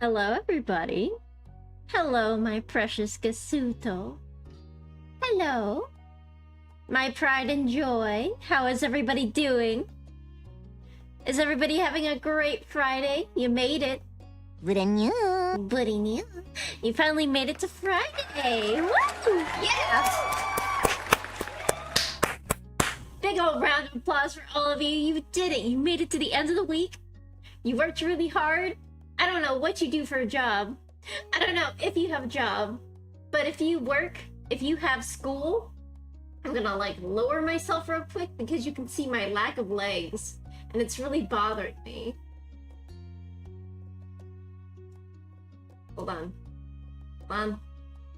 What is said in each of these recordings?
Hello, everybody. Hello, my precious Gasuto. Hello. My pride and joy. How is everybody doing? Is everybody having a great Friday? You made it. Buddy new. You finally made it to Friday. Woo! Yeah! Big old round of applause for all of you. You did it. You made it to the end of the week. You worked really hard. I don't know what you do for a job. I don't know if you have a job. But if you work, if you have school, I'm gonna like lower myself real quick because you can see my lack of legs. And it's really bothering me. Hold on. Hold on.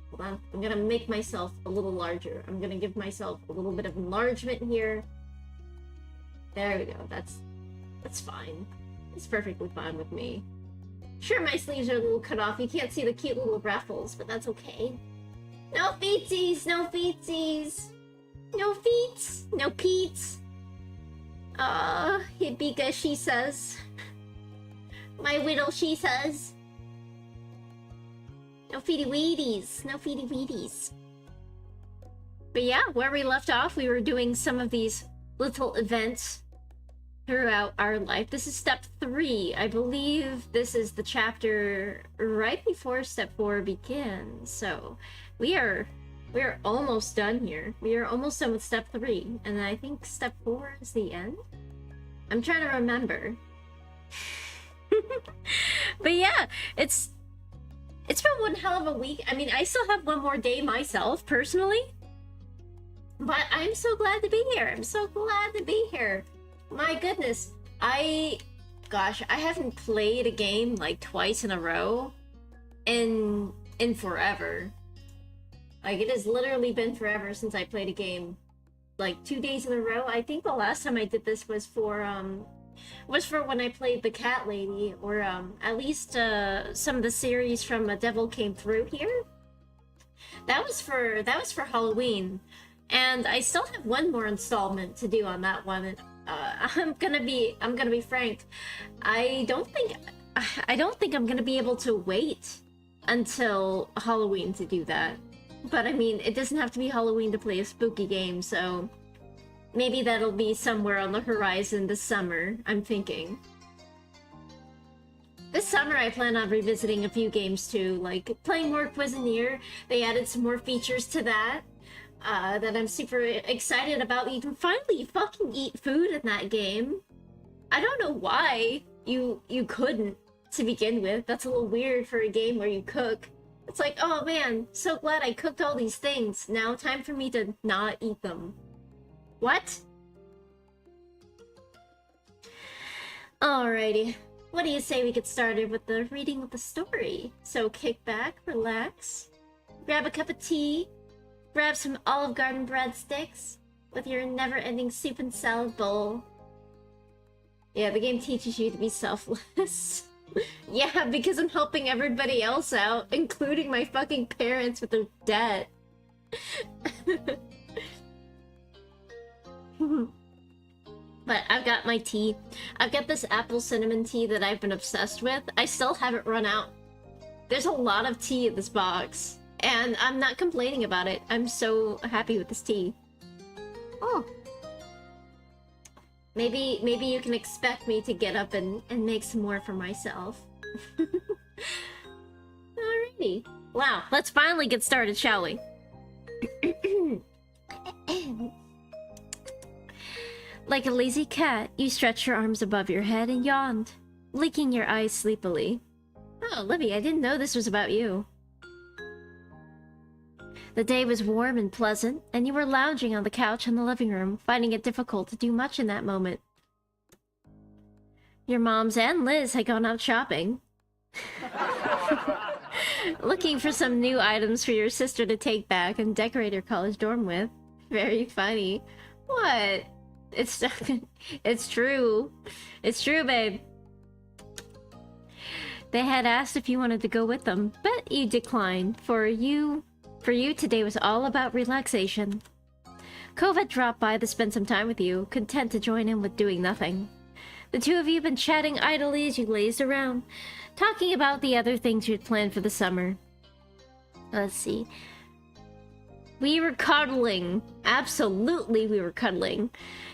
Hold on. I'm gonna make myself a little larger. I'm gonna give myself a little bit of enlargement here. There we go. That's fine. It's perfectly fine with me. Sure, my sleeves are a little cut off. You can't see the cute little ruffles, but that's okay. No feetsies! No feetsies! No feets! No peets! Hibika, she says. My whittle, she says. No feety weeties. No feety weeties. But yeah, where we left off, we were doing some of these little events throughout our life. This is step 3. I believe this is the chapter right before step 4 begins. So we're almost done here. We are almost done with step 3. And I think step 4 is the end. I'm trying to remember. But yeah, it's been one hell of a week. I mean, I still have one more day myself, personally. But I'm so glad to be here. I'm so glad to be here. My goodness, I haven't played a game like twice in a row in forever. Like, it has literally been forever since I played a game like 2 days in a row. I think the last time I did this was for when I played the Cat Lady, or at least some of the series from A Devil Came Through Here. That was for Halloween, and I still have one more installment to do on that one. And I'm gonna be frank. I don't think I'm gonna be able to wait until Halloween to do that. But I mean, it doesn't have to be Halloween to play a spooky game, so maybe that'll be somewhere on the horizon this summer, I'm thinking. This summer I plan on revisiting a few games too, like playing more Cuisinier. They added some more features to that. That I'm super excited about. You can finally fucking eat food in that game. I don't know why you couldn't to begin with. That's a little weird for a game where you cook. It's like, oh man, so glad I cooked all these things. Now time for me to not eat them. What? Alrighty. What do you say we get started with the reading of the story? So kick back, relax, grab a cup of tea, grab some Olive Garden breadsticks with your never-ending soup and salad bowl. Yeah, the game teaches you to be selfless. Yeah, because I'm helping everybody else out, including my fucking parents with their debt. But I've got my tea. I've got this apple cinnamon tea that I've been obsessed with. I still haven't run out. There's a lot of tea in this box. And I'm not complaining about it. I'm so happy with this tea. Oh. Maybe you can expect me to get up and make some more for myself. Alrighty. Wow, let's finally get started, shall we? Like a lazy cat, you stretched your arms above your head and yawned, blinking your eyes sleepily. Oh, Libby, I didn't know this was about you. The day was warm and pleasant, and you were lounging on the couch in the living room, finding it difficult to do much in that moment. Your moms and Liz had gone out shopping, looking for some new items for your sister to take back and decorate her college dorm with. Very funny. What? It's true. It's true, babe. They had asked if you wanted to go with them, but you declined. For you, today was all about relaxation. Cove had dropped by to spend some time with you, content to join in with doing nothing. The two of you have been chatting idly as you lazed around, talking about the other things you'd planned for the summer. Let's see. We were cuddling. Absolutely, we were cuddling.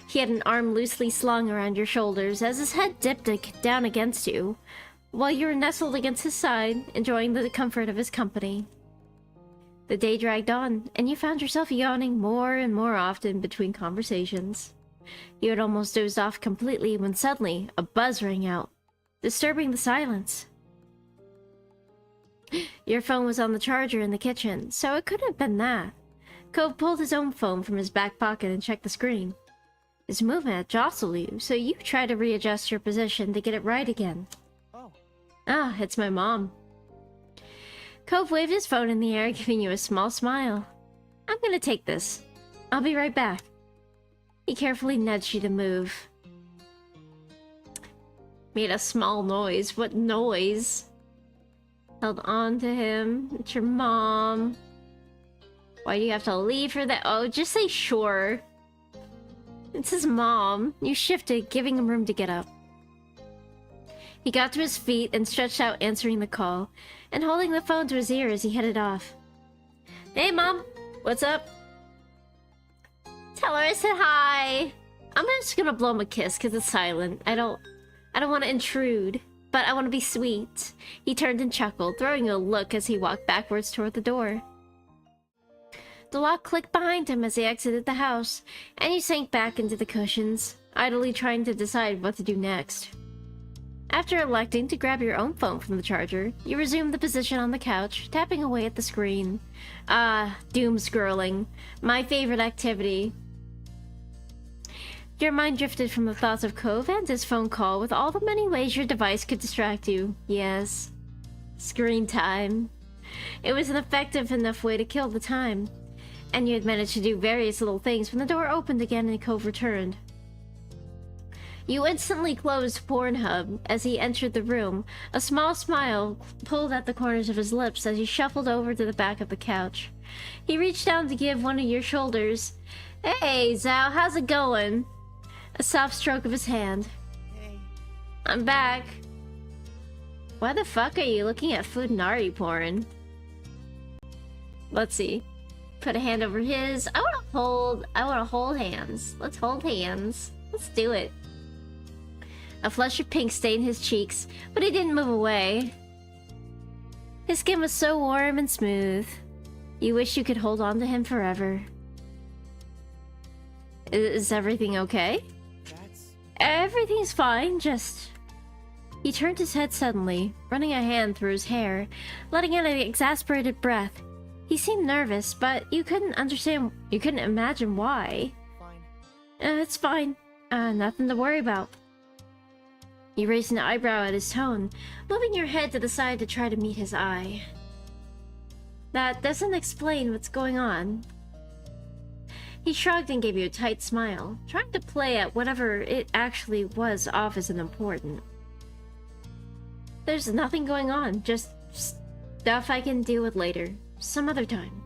He had an arm loosely slung around your shoulders as his head dipped down against you, while you were nestled against his side, enjoying the comfort of his company. The day dragged on, and you found yourself yawning more and more often between conversations. You had almost dozed off completely when suddenly a buzz rang out, disturbing the silence. Your phone was on the charger in the kitchen, so it couldn't have been that. Cove pulled his own phone from his back pocket and checked the screen. His movement had jostled you, so you tried to readjust your position to get it right again. Oh. Ah, it's my mom. Cove waved his phone in the air, giving you a small smile. I'm gonna take this. I'll be right back. He carefully nudged you to move. Made a small noise. What noise? Held on to him. It's your mom. Why do you have to leave her that? Oh, just say sure. It's his mom. You shifted, giving him room to get up. He got to his feet and stretched out, answering the call, and holding the phone to his ear as he headed off. Hey, Mom. What's up? Tell her I said hi. I'm just gonna blow him a kiss because it's silent. I don't want to intrude, but I want to be sweet. He turned and chuckled, throwing you a look as he walked backwards toward the door. The lock clicked behind him as he exited the house, and you sank back into the cushions, idly trying to decide what to do next. After electing to grab your own phone from the charger, you resumed the position on the couch, tapping away at the screen. Ah, doom scrolling. My favorite activity. Your mind drifted from the thoughts of Cove and his phone call with all the many ways your device could distract you. Yes. Screen time. It was an effective enough way to kill the time. And you had managed to do various little things when the door opened again and Cove returned. You instantly closed Pornhub as he entered the room, a small smile pulled at the corners of his lips as he shuffled over to the back of the couch. He reached down to give one of your shoulders. Hey, Zhao, how's it going? A soft stroke of his hand. Hey. I'm back. Why the fuck are you looking at Fudanari porn? Let's see. Put a hand over his. I wanna hold hands. Let's hold hands. Let's do it. A flush of pink stained his cheeks, but he didn't move away. His skin was so warm and smooth. You wish you could hold on to him forever. Is everything okay? Everything's fine, just... He turned his head suddenly, running a hand through his hair, letting out an exasperated breath. He seemed nervous, but you couldn't imagine why. Fine. It's fine. Nothing to worry about. You raised an eyebrow at his tone, moving your head to the side to try to meet his eye. That doesn't explain what's going on. He shrugged and gave you a tight smile, trying to play at whatever it actually was off as unimportant. There's nothing going on, just stuff I can deal with later, some other time.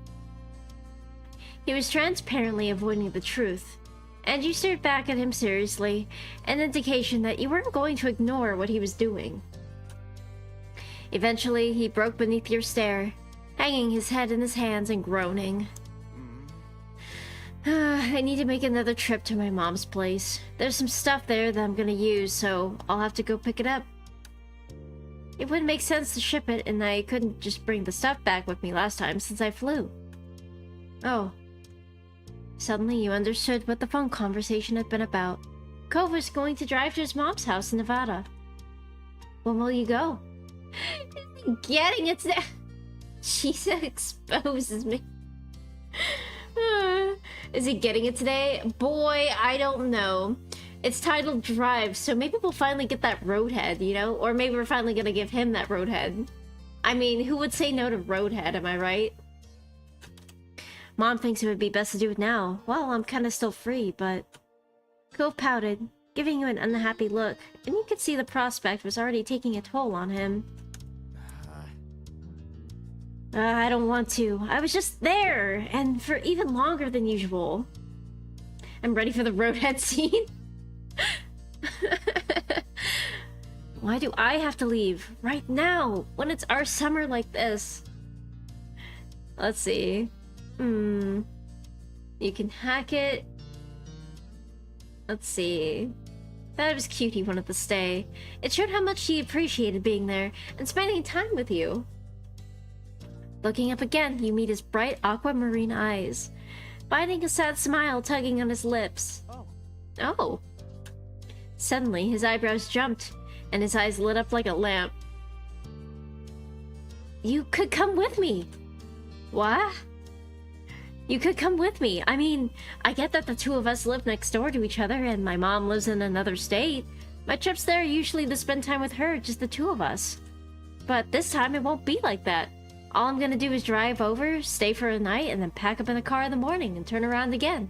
He was transparently avoiding the truth, and you stared back at him seriously, an indication that you weren't going to ignore what he was doing. Eventually, he broke beneath your stare, hanging his head in his hands and groaning. I need to make another trip to my mom's place. There's some stuff there that I'm gonna use, so I'll have to go pick it up. It wouldn't make sense to ship it, and I couldn't just bring the stuff back with me last time since I flew. Oh. Suddenly you understood what the phone conversation had been about. Cove was going to drive to his mom's house in Nevada. When will you go? Getting it today. She exposes me. Is he getting it today? Boy, I don't know. It's titled Drive, so maybe we'll finally get that roadhead, you know? Or maybe we're finally gonna give him that roadhead. I mean, who would say no to roadhead, am I right? Mom thinks it would be best to do it now. Well, I'm kinda still free, but... Cove pouted, giving you an unhappy look, and you could see the prospect was already taking a toll on him. I don't want to. I was just there, and for even longer than usual. I'm ready for the roadhead scene. Why do I have to leave right now when it's our summer like this? Let's see. You can hack it. Let's see. Thought it was cute he wanted to stay. It showed how much he appreciated being there and spending time with you. Looking up again, you meet his bright aquamarine eyes, finding a sad smile tugging on his lips. Oh. Suddenly, his eyebrows jumped, and his eyes lit up like a lamp. You could come with me. What? You could come with me. I mean, I get that the two of us live next door to each other, and my mom lives in another state. My trips there are usually to spend time with her, just the two of us. But this time, it won't be like that. All I'm gonna do is drive over, stay for a night, and then pack up in the car in the morning and turn around again.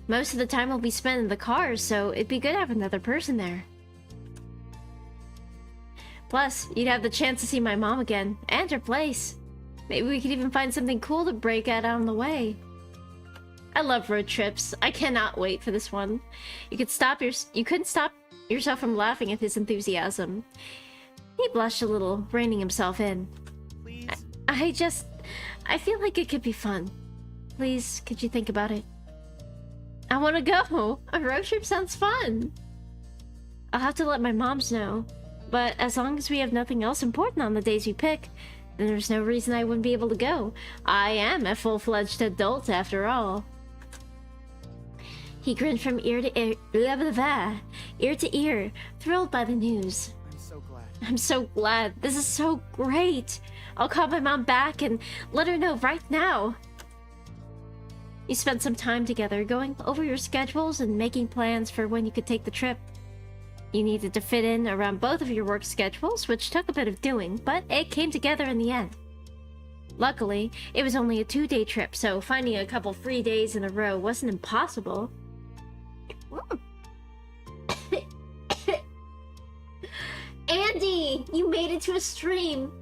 Most of the time will be spent in the car, so it'd be good to have another person there. Plus, you'd have the chance to see my mom again, and her place. Maybe we could even find something cool to break out on the way. I love road trips. I cannot wait for this one. You couldn't stop yourself from laughing at his enthusiasm. He blushed a little, reining himself in. I feel like it could be fun. Please, could you think about it? I want to go. A road trip sounds fun. I'll have to let my moms know. But as long as we have nothing else important on the days we pick, then there's no reason I wouldn't be able to go. I am a full-fledged adult after all. He grinned from ear to ear, ear to ear, thrilled by the news. I'm so glad. This is so great. I'll call my mom back and let her know right now. You spent some time together going over your schedules and making plans for when you could take the trip. You needed to fit in around both of your work schedules, which took a bit of doing, but it came together in the end. Luckily, it was only a 2-day trip, so finding a couple free days in a row wasn't impossible. Andy, you made it to a stream.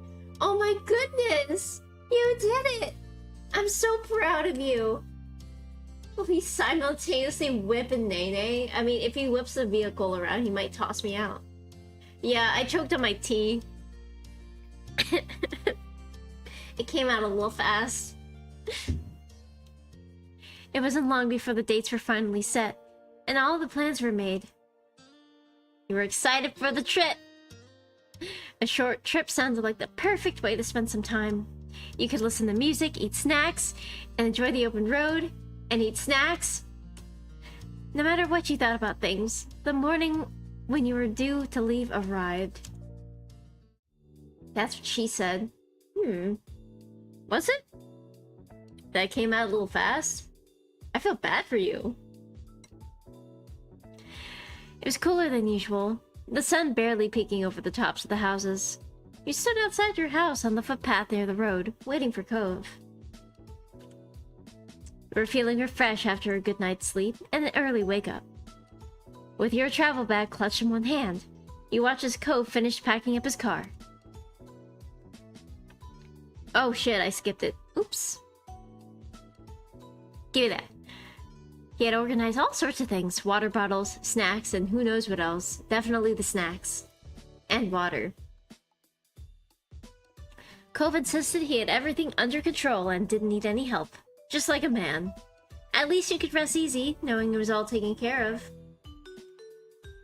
Oh my goodness, you did it. I'm so proud of you. Will he simultaneously whip and nay-nay? I mean, if he whips the vehicle around, he might toss me out. Yeah, I choked on my tea. It came out a little fast. It wasn't long before the dates were finally set, and all the plans were made. You were excited for the trip. A short trip sounded like the perfect way to spend some time. You could listen to music, eat snacks, and enjoy the open road, and eat snacks. No matter what you thought about things, the morning when you were due to leave arrived. That's what she said. Was it? That came out a little fast? I feel bad for you. It was cooler than usual, the sun barely peeking over the tops of the houses. You stood outside your house on the footpath near the road, waiting for Cove. You were feeling refreshed after a good night's sleep and an early wake-up. With your travel bag clutched in one hand, you watch as Cove finished packing up his car. Oh shit, I skipped it. Oops. Give me that. He had organized all sorts of things. Water bottles, snacks, and who knows what else. Definitely the snacks. And water. Cove insisted he had everything under control and didn't need any help. Just like a man. At least you could rest easy, knowing it was all taken care of.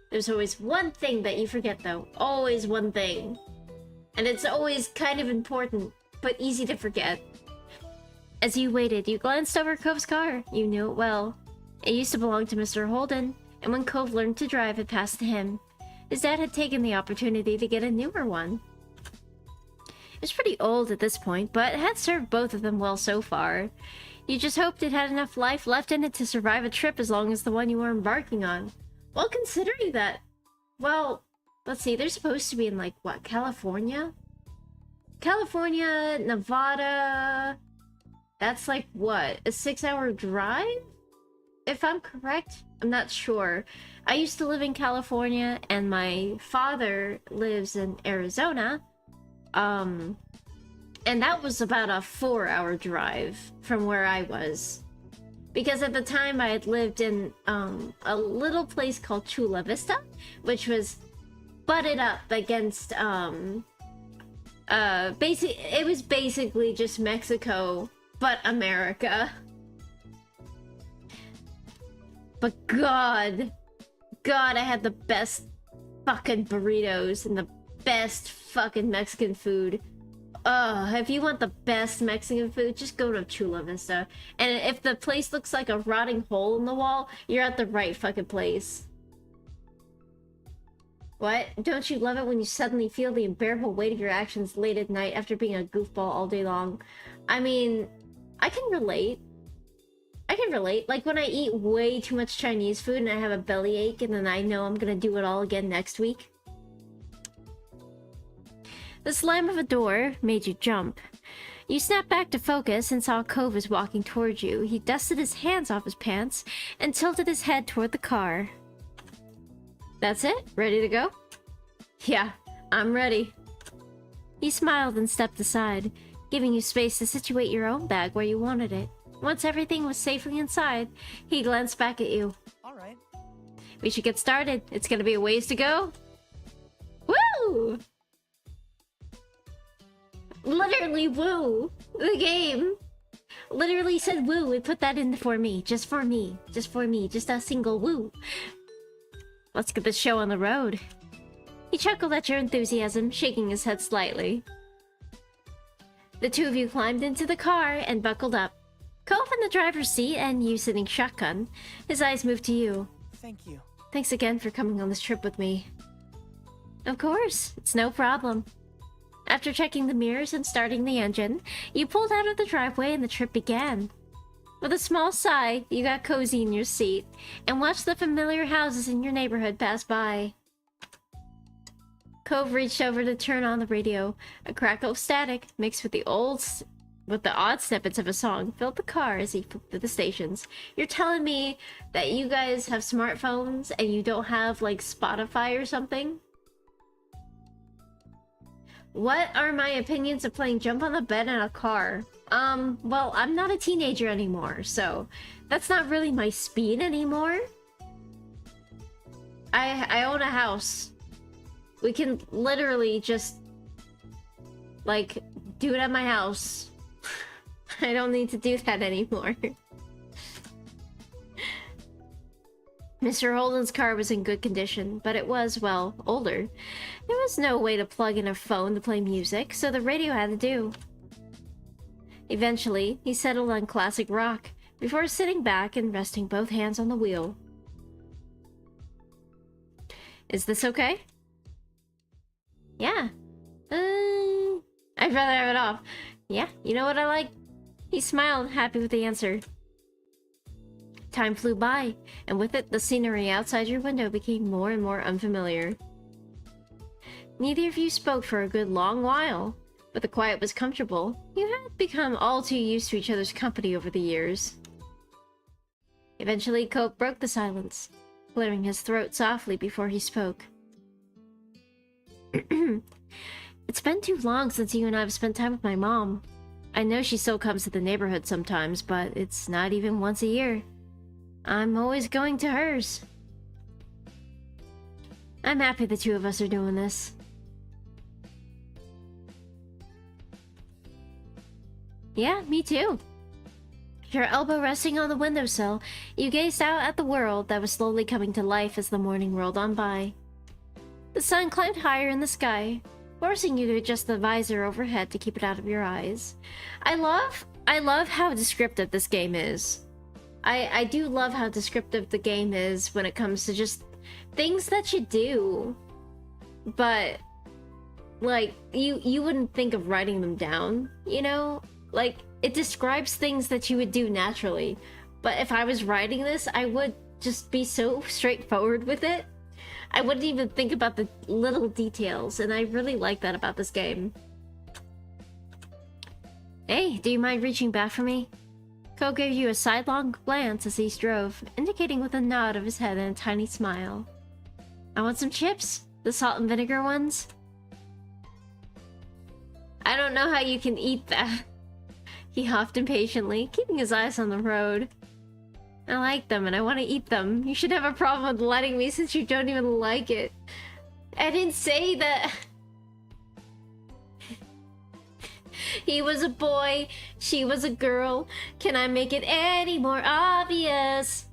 There's always one thing that you forget though. Always one thing. And it's always kind of important, but easy to forget. As you waited, you glanced over Cove's car. You knew it well. It used to belong to Mr. Holden, and when Cove learned to drive, it passed to him. His dad had taken the opportunity to get a newer one. It was pretty old at this point, but it had served both of them well so far. You just hoped it had enough life left in it to survive a trip as long as the one you were embarking on. Well, considering that... Well, let's see, they're supposed to be in, like, what, California? California, Nevada... That's like, what, a 6-hour drive? If I'm correct, I'm not sure. I used to live in California, and my father lives in Arizona. And that was about a 4-hour drive from where I was. Because at the time I had lived in a little place called Chula Vista, which was butted up against it was basically just Mexico but America. But God, I had the best fucking burritos and the best fucking Mexican food. If you want the best Mexican food, just go to Chula Vista. And if the place looks like a rotting hole in the wall, you're at the right fucking place. What? Don't you love it when you suddenly feel the unbearable weight of your actions late at night after being a goofball all day long? I mean, I can relate. Like when I eat way too much Chinese food and I have a bellyache and then I know I'm gonna do it all again next week. The slam of a door made you jump. You snapped back to focus and saw Cove was walking towards you. He dusted his hands off his pants and tilted his head toward the car. That's it? Ready to go? Yeah, I'm ready. He smiled and stepped aside, giving you space to situate your own bag where you wanted it. Once everything was safely inside, he glanced back at you. All right. We should get started. It's gonna be a ways to go. Woo! Literally woo! The game literally said woo and put that in for me. Just for me. Just for me. Just a single woo. Let's get this show on the road. He chuckled at your enthusiasm, shaking his head slightly. The two of you climbed into the car and buckled up. Cove in the driver's seat and you sitting shotgun. His eyes moved to you. Thank you. Thanks again for coming on this trip with me. Of course, it's no problem. After checking the mirrors and starting the engine, you pulled out of the driveway and the trip began. With a small sigh, you got cozy in your seat and watched the familiar houses in your neighborhood pass by. Cove reached over to turn on the radio. A crackle of static mixed with the odd snippets of a song filled the car as he flipped through the stations. You're telling me that you guys have smartphones and you don't have, like, Spotify or something? What are my opinions of playing jump on the bed in a car? Well, I'm not a teenager anymore, so that's not really my speed anymore. I own a house. We can literally just, like, do it at my house. I don't need to do that anymore. Mr. Holden's car was in good condition, but it was, well, older. There was no way to plug in a phone to play music, so the radio had to do. Eventually, he settled on classic rock, before sitting back and resting both hands on the wheel. Is this okay? Yeah. I'd rather have it off. Yeah, you know what I like? He smiled, happy with the answer. Time flew by, and with it, the scenery outside your window became more and more unfamiliar. Neither of you spoke for a good long while, but the quiet was comfortable. You had become all too used to each other's company over the years. Eventually, Cope broke the silence, clearing his throat softly before he spoke. It's been too long since you and I have spent time with my mom. I know she still comes to the neighborhood sometimes, but it's not even once a year. I'm always going to hers. I'm happy the two of us are doing this. Yeah, me too. Your elbow resting on the windowsill, you gazed out at the world that was slowly coming to life as the morning rolled on by. The sun climbed higher in the sky, forcing you to adjust the visor overhead to keep it out of your eyes. I love how descriptive this game is. I do love how descriptive the game is when it comes to just things that you do. But, like, you wouldn't think of writing them down, you know? Like, it describes things that you would do naturally. But if I was writing this, I would just be so straightforward with it. I wouldn't even think about the little details, and I really like that about this game. Hey, do you mind reaching back for me? Ko gave you a sidelong glance as he drove, indicating with a nod of his head and a tiny smile. I want some chips? The salt and vinegar ones? I don't know how you can eat that. He huffed impatiently, keeping his eyes on the road. I like them and I want to eat them. You should have a problem with letting me since you don't even like it. I didn't say that. He was a boy, she was a girl. Can I make it any more obvious?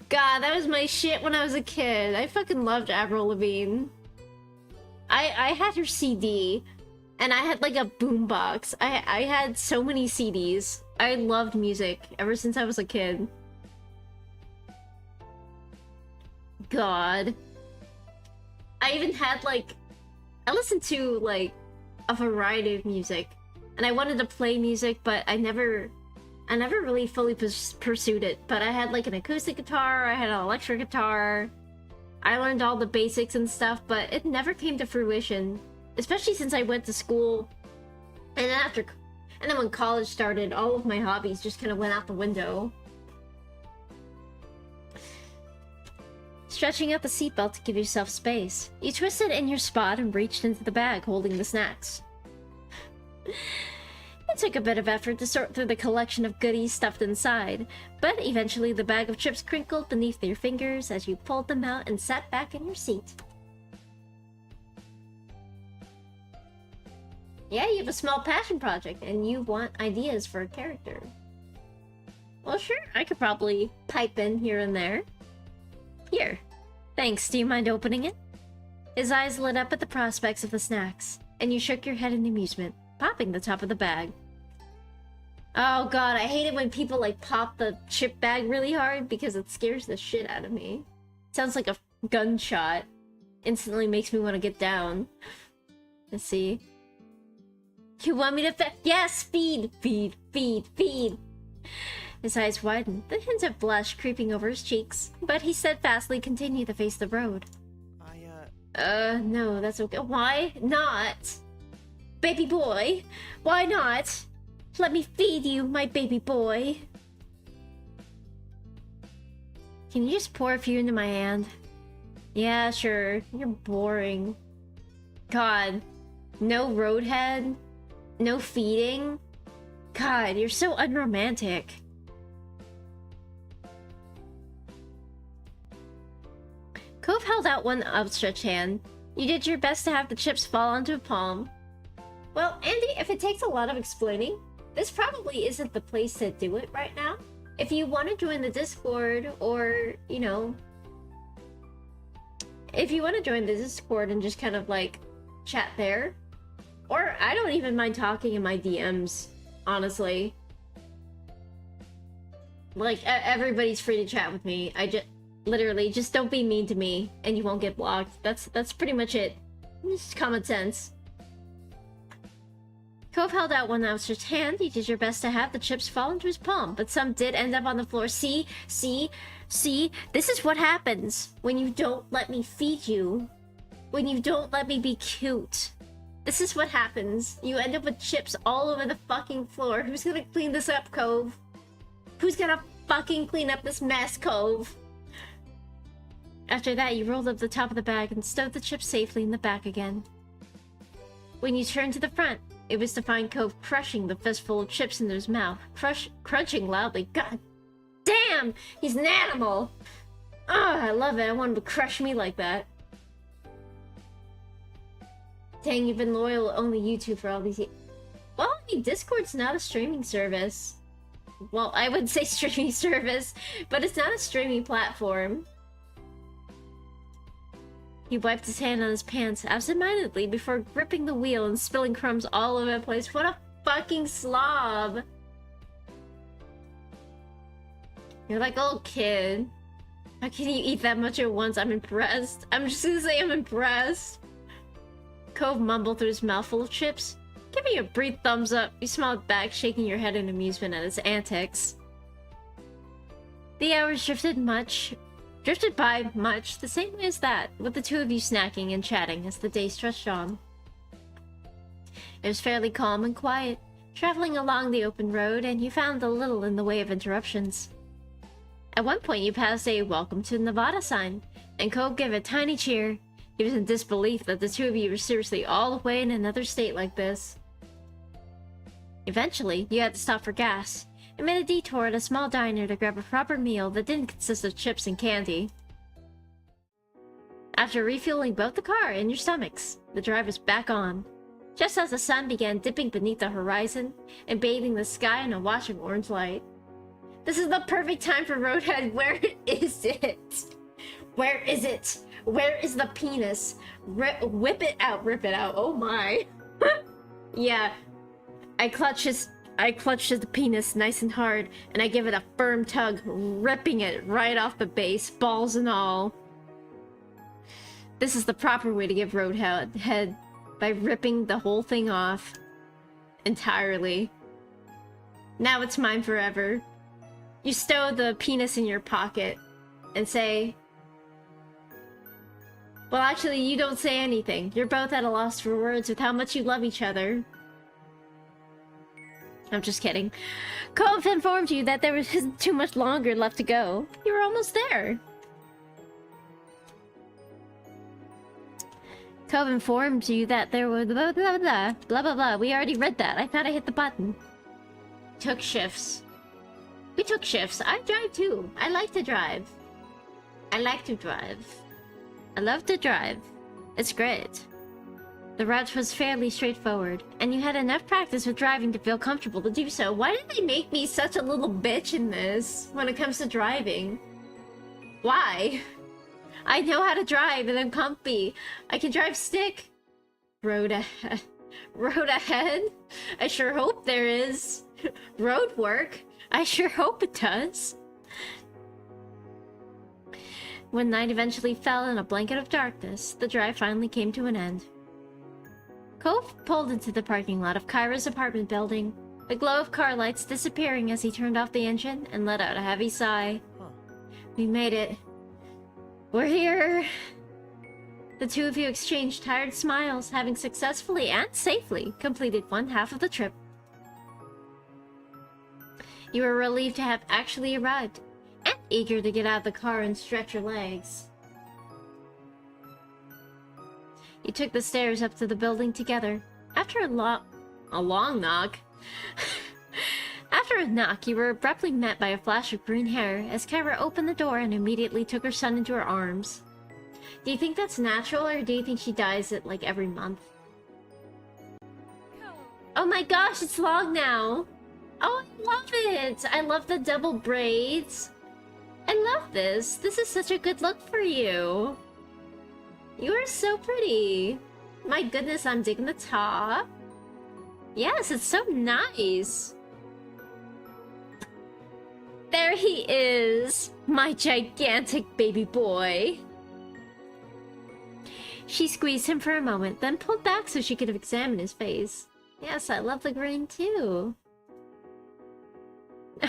God, that was my shit when I was a kid. I fucking loved Avril Lavigne. I had her CD, and I had like a boombox. I had so many CDs. I loved music ever since I was a kid. God. I even had like... I listened to like a variety of music, and I wanted to play music, but I never really fully pursued it. But I had like an acoustic guitar, I had an electric guitar. I learned all the basics and stuff, but it never came to fruition. Especially since I went to school. And then when college started, all of my hobbies just kind of went out the window. Stretching out the seatbelt to give yourself space. You twisted in your spot and reached into the bag holding the snacks. It took a bit of effort to sort through the collection of goodies stuffed inside, but eventually the bag of chips crinkled beneath your fingers as you pulled them out and sat back in your seat. Yeah, you have a small passion project, and you want ideas for a character. Well, sure, I could probably pipe in here and there. Here. Thanks, do you mind opening it? His eyes lit up at the prospects of the snacks, and you shook your head in amusement, popping the top of the bag. Oh god, I hate it when people like pop the chip bag really hard because it scares the shit out of me. Sounds like a gunshot. Instantly makes me want to get down. Let's see. You want me to yes, feed, feed, feed, feed. His eyes widened, the hint of blush creeping over his cheeks, but he steadfastly continued to face the road. No, that's okay. Why not? Baby boy, why not? Let me feed you, my baby boy. Can you just pour a few into my hand? Yeah, sure. You're boring. God. No roadhead? No feeding? God, you're so unromantic. Cove held out one outstretched hand. You did your best to have the chips fall onto a palm. Well, Andy, if it takes a lot of explaining, this probably isn't the place to do it right now. If you want to join the Discord, or, you know... If you want to join the Discord and just kind of, like, chat there. Or, I don't even mind talking in my DMs, honestly. Like, everybody's free to chat with me. Literally, just don't be mean to me, and you won't get blocked. That's pretty much it. Just common sense. Cove held out one outstretched hand. He did your best to have the chips fall into his palm, but some did end up on the floor. See? This is what happens when you don't let me feed you. When you don't let me be cute. This is what happens. You end up with chips all over the fucking floor. Who's gonna clean this up, Cove? Who's gonna fucking clean up this mess, Cove? After that, you rolled up the top of the bag and stowed the chips safely in the back again. When you turned to the front, it was to find Cove crushing the fistful of chips into his mouth, crunching loudly. God damn! He's an animal! Oh, I love it. I want him to crush me like that. Dang, you've been loyal to only you two for all these years. Well, I mean, Discord's not a streaming service. Well, I would say streaming service, but it's not a streaming platform. He wiped his hand on his pants absentmindedly before gripping the wheel and spilling crumbs all over the place. What a fucking slob! You're like a little kid. How can you eat that much at once? I'm impressed. I'm just gonna say I'm impressed. Cove mumbled through his mouthful of chips. Give me a brief thumbs up. You smiled back, shaking your head in amusement at his antics. The hours drifted by much the same way as that, with the two of you snacking and chatting as the day stretched on. It was fairly calm and quiet, traveling along the open road, and you found a little in the way of interruptions. At one point you passed a "Welcome to Nevada" sign, and Cove gave a tiny cheer. He was in disbelief that the two of you were seriously all the way in another state like this. Eventually, you had to stop for gas, and made a detour at a small diner to grab a proper meal that didn't consist of chips and candy. After refueling both the car and your stomachs, the drive was back on. Just as the sun began dipping beneath the horizon and bathing the sky in a wash of orange light. This is the perfect time for Roadhead. Where is it? Where is it? Where is the penis? Whip it out, rip it out. Oh my. Yeah. I clutch his penis nice and hard, and I give it a firm tug, ripping it right off the base, balls and all. This is the proper way to give Roadhead head, by ripping the whole thing off. Entirely. Now it's mine forever. You stow the penis in your pocket, and say... Well, actually, you don't say anything. You're both at a loss for words with how much you love each other. I'm just kidding. Cove informed you that there isn't too much longer left to go. You were almost there. Cove informed you that there was blah blah blah blah blah blah. We already read that. I thought I hit the button. Took shifts. We took shifts. I drive too. I like to drive. I like to drive. I love to drive. It's great. The route was fairly straightforward, and you had enough practice with driving to feel comfortable to do so. Why did they make me such a little bitch in this when it comes to driving? Why? I know how to drive and I'm comfy. I can drive stick. Road ahead. Road ahead? I sure hope there is. Road work? I sure hope it does. When night eventually fell in a blanket of darkness, the drive finally came to an end. Cove pulled into the parking lot of Kyra's apartment building, the glow of car lights disappearing as he turned off the engine and let out a heavy sigh. We made it. We're here! The two of you exchanged tired smiles, having successfully and safely completed one half of the trip. You were relieved to have actually arrived, and eager to get out of the car and stretch your legs. You took the stairs up to the building together. After a long knock. After a knock, you were abruptly met by a flash of green hair as Kyra opened the door and immediately took her son into her arms. Do you think that's natural, or do you think she dyes it like every month? Oh my gosh, it's long now! Oh, I love it! I love the double braids. I love this. This is such a good look for you. You are so pretty. My goodness, I'm digging the top. Yes, it's so nice. There he is, my gigantic baby boy. She squeezed him for a moment, then pulled back so she could examine his face. Yes, I love the green too.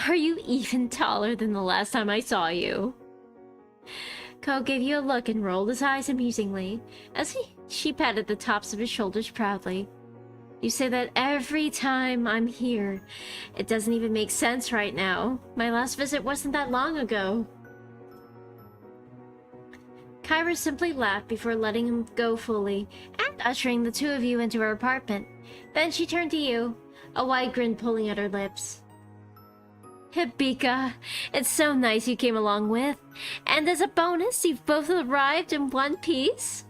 Are you even taller than the last time I saw you? Ko gave you a look and rolled his eyes amusingly, as she patted the tops of his shoulders proudly. You say that every time I'm here. It doesn't even make sense right now. My last visit wasn't that long ago. Kyra simply laughed before letting him go fully, and ushering the two of you into her apartment. Then she turned to you, a wide grin pulling at her lips. Hibika, it's so nice you came along with. And as a bonus, you've both arrived in one piece?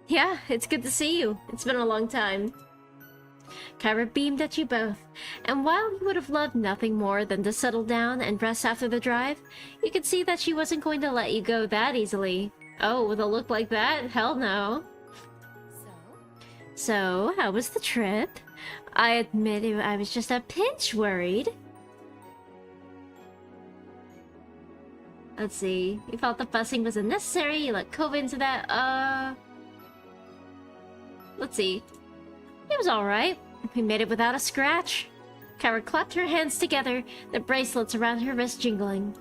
Yeah, it's good to see you. It's been a long time. Kyra beamed at you both, and while you would have loved nothing more than to settle down and rest after the drive, you could see that she wasn't going to let you go that easily. Oh, with a look like that? Hell no. So, how was the trip? I admit I was just a pinch worried. Let's see. You felt the fussing was unnecessary, you let Kova into that, Let's see. It was alright. We made it without a scratch. Kyra clapped her hands together, the bracelets around her wrist jingling.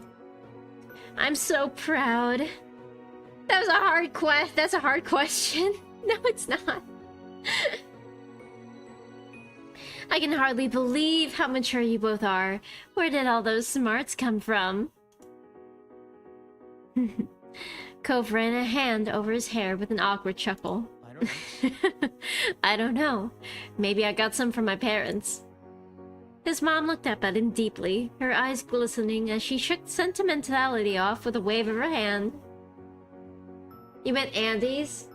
I'm so proud. That's a hard question. No, it's not. I can hardly believe how mature you both are. Where did all those smarts come from? Cove ran a hand over his hair with an awkward chuckle. I don't know. Maybe I got some from my parents. His mom looked up at him deeply, her eyes glistening as she shook sentimentality off with a wave of her hand. You meant Andy's?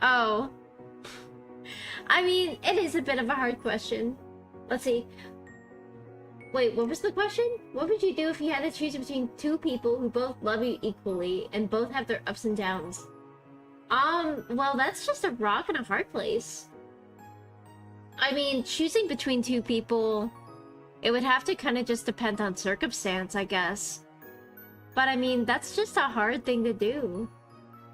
Oh. I mean, it is a bit of a hard question. Let's see. Wait, what was the question? What would you do if you had to choose between two people who both love you equally and both have their ups and downs? Well, that's just a rock and a hard place. I mean, choosing between two people, it would have to kind of just depend on circumstance, I guess. But I mean, that's just a hard thing to do.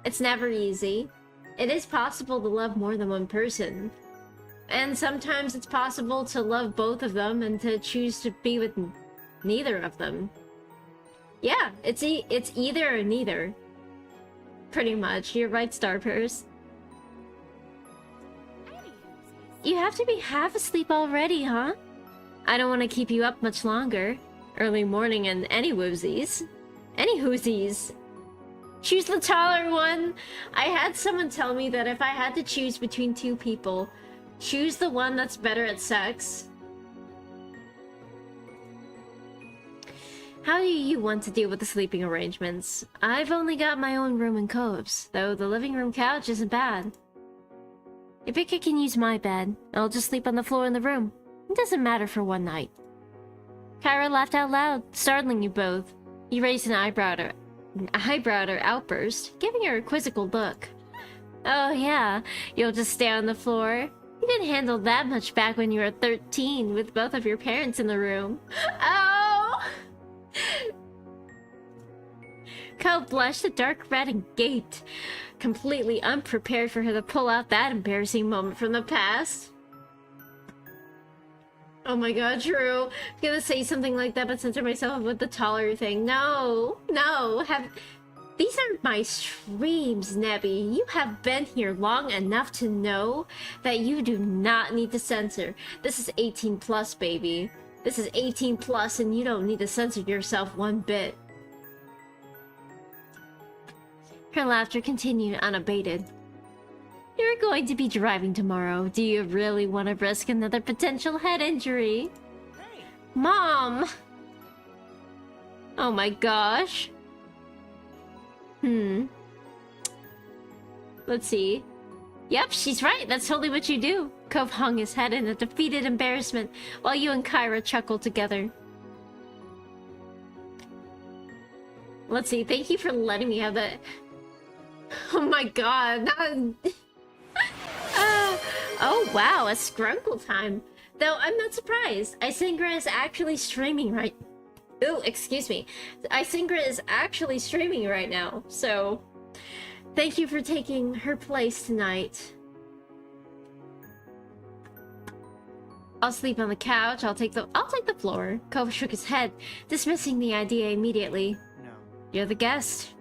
It's never easy. It is possible to love more than one person. And sometimes it's possible to love both of them and to choose to be with neither of them. Yeah, it's either or neither. Pretty much. You're right, Starpurse. You have to be half asleep already, huh? I don't want to keep you up much longer. Early morning and any whoosies. Any whoosies. Choose the taller one. I had someone tell me that if I had to choose between two people, choose the one that's better at sex. How do you want to deal with the sleeping arrangements? I've only got my own room in Coves, though the living room couch isn't bad. If Ika can use my bed, I'll just sleep on the floor in the room. It doesn't matter for one night. Kyra laughed out loud, startling you both. You raised an eyebrow at her outburst, giving her a quizzical look. Oh yeah, you'll just stay on the floor? You didn't handle that much back when you were 13 with both of your parents in the room. Oh! Kyle blushed a dark red and gaped, completely unprepared for her to pull out that embarrassing moment from the past. Oh my god, Drew. I'm gonna say something like that but censor myself with the taller thing. No, no, these are my streams, Nebby. You have been here long enough to know that you do not need to censor. This is 18 plus, baby. This is 18 plus and you don't need to censor yourself one bit. Her laughter continued unabated. You're going to be driving tomorrow. Do you really want to risk another potential head injury? Hey. Mom! Oh my gosh. Let's see. Yep, she's right. That's totally what you do. Cove hung his head in a defeated embarrassment while you and Kyra chuckled together. Let's see. Thank you for letting me have that. Oh my god. Oh wow, a scrunkle time. Though I'm not surprised. Isingra is actually streaming right... Ooh, excuse me. Isingra is actually streaming right now, so... Thank you for taking her place tonight. I'll sleep on the couch, I'll take the floor. Cove shook his head, dismissing the idea immediately. No. You're the guest.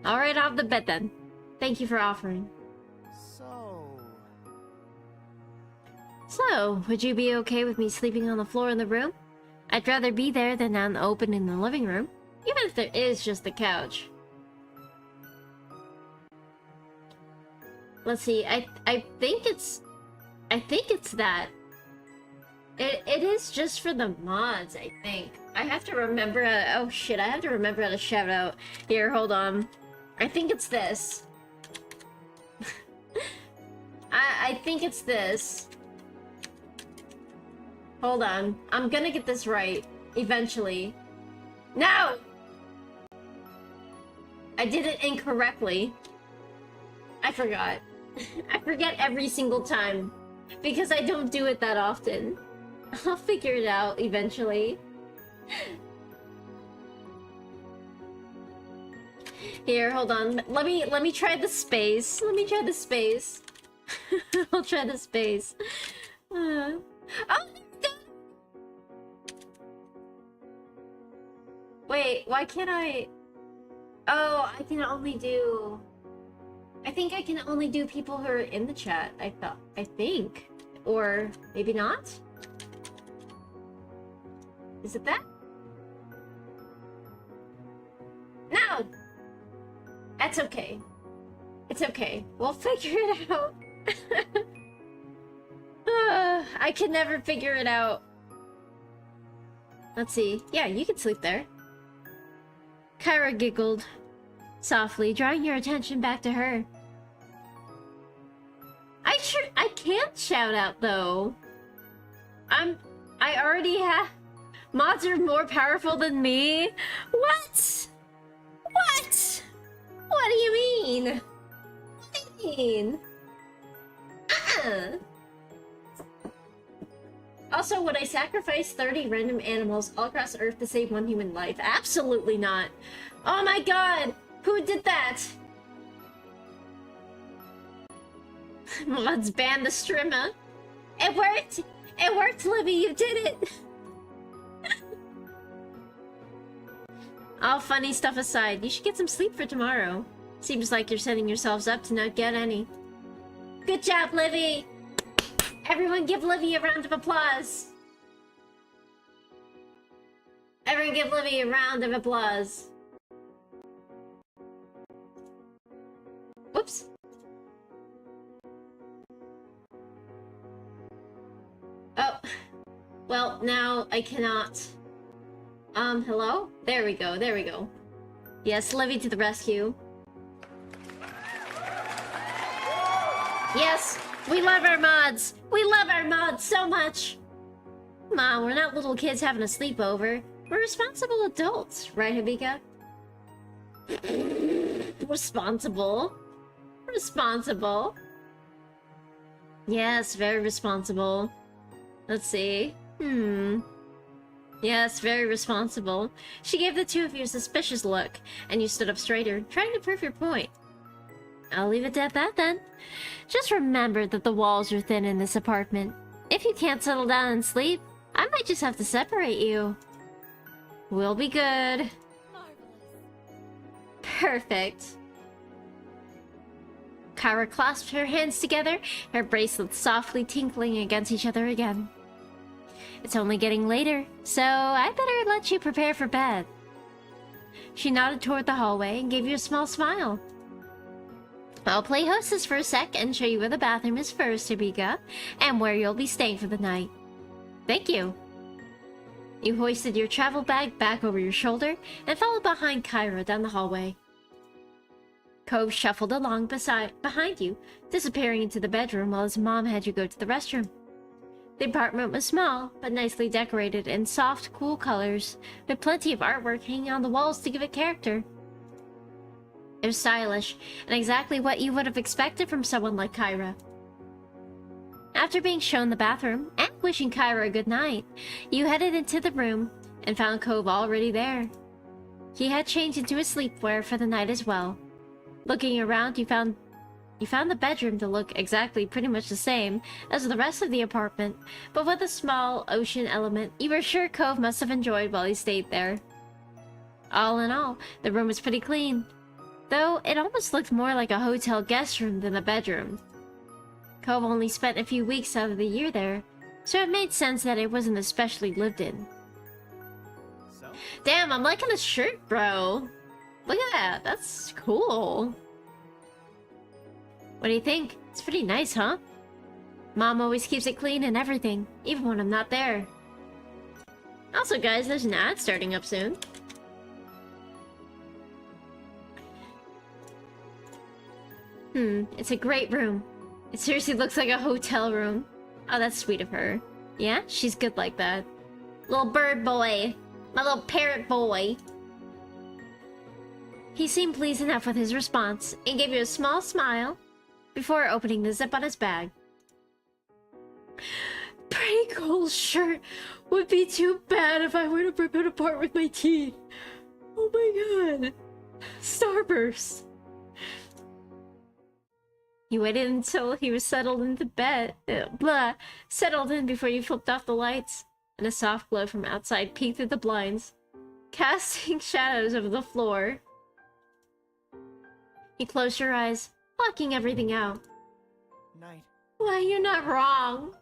Alright, off the bed then. Thank you for offering. So, would you be okay with me sleeping on the floor in the room? I'd rather be there than out in the open in the living room, even if there is just the couch. Let's see, I think it's that. It is just for the mods, I think. I have to remember oh shit, I have to remember how to shout out. Here, hold on. I think it's this. I think it's this. Hold on. I'm gonna get this right. Eventually. No! I did it incorrectly. I forgot. I forget every single time. Because I don't do it that often. I'll figure it out eventually. Here, hold on. Let me try the space. Let me try the space. I'll try the space. Oh! Wait, why can't I... Oh, I can only do... I think I can only do people who are in the chat, I think. Or maybe not? Is it that? No! That's okay. It's okay. We'll figure it out. I can never figure it out. Let's see. Yeah, you can sleep there. Kyra giggled. softly, drawing your attention back to her. I can't shout out though. I already have mods are more powerful than me. What? What? What do you mean? What do you mean? Also, would I sacrifice 30 random animals all across Earth to save one human life? Absolutely not. Oh my god! Who did that? Mods banned the streamer. It worked! It worked, Libby! You did it! All funny stuff aside, you should get some sleep for tomorrow. Seems like you're setting yourselves up to not get any. Good job, Livy! Everyone give Livy a round of applause! Everyone give Livy a round of applause. Whoops. Oh. Well, now I cannot. Hello? There we go, there we go. Yes, Livy to the rescue. Yes, we love our mods! We love our mods so much! Mom, we're not little kids having a sleepover. We're responsible adults, right, Hibika? Responsible? Responsible? Yes, very responsible. Let's see. Yes, very responsible. She gave the two of you a suspicious look, and you stood up straighter, trying to prove your point. I'll leave it at that then. Just remember that the walls are thin in this apartment. If you can't settle down and sleep, I might just have to separate you. We'll be good. Perfect. Kyra clasped her hands together, her bracelets softly tinkling against each other again. It's only getting later, so I better let you prepare for bed. She nodded toward the hallway and gave you a small smile. I'll play hostess for a sec and show you where the bathroom is first, Hibika, and where you'll be staying for the night. Thank you. You hoisted your travel bag back over your shoulder and followed behind Kyra down the hallway. Cove shuffled along behind you, disappearing into the bedroom while his mom had you go to the restroom. The apartment was small, but nicely decorated in soft, cool colors, with plenty of artwork hanging on the walls to give it character. It was stylish, and exactly what you would have expected from someone like Kyra. After being shown the bathroom, and wishing Kyra a good night, you headed into the room, and found Cove already there. He had changed into his sleepwear for the night as well. Looking around, you found the bedroom to look exactly pretty much the same as the rest of the apartment, but with a small ocean element you were sure Cove must have enjoyed while he stayed there. All in all, the room was pretty clean, though it almost looked more like a hotel guest room than a bedroom. Cove only spent a few weeks out of the year there, so it made sense that it wasn't especially lived in. Damn, I'm liking this shirt, bro. Look at that, that's cool. What do you think? It's pretty nice, huh? Mom always keeps it clean and everything, even when I'm not there. Also, guys, there's an ad starting up soon. It's a great room. It seriously looks like a hotel room. Oh, that's sweet of her. Yeah, she's good like that. Little bird boy. My little parrot boy. He seemed pleased enough with his response, and gave you a small smile before opening the zip on his bag. Pretty cool shirt. Would be too bad if I were to rip it apart with my teeth. Oh my god. Starburst. You waited until he was settled into bed. Settled in before you flipped off the lights, and a soft glow from outside peeked through the blinds, casting shadows over the floor. You closed your eyes, blocking everything out. Night. Why, you're not wrong.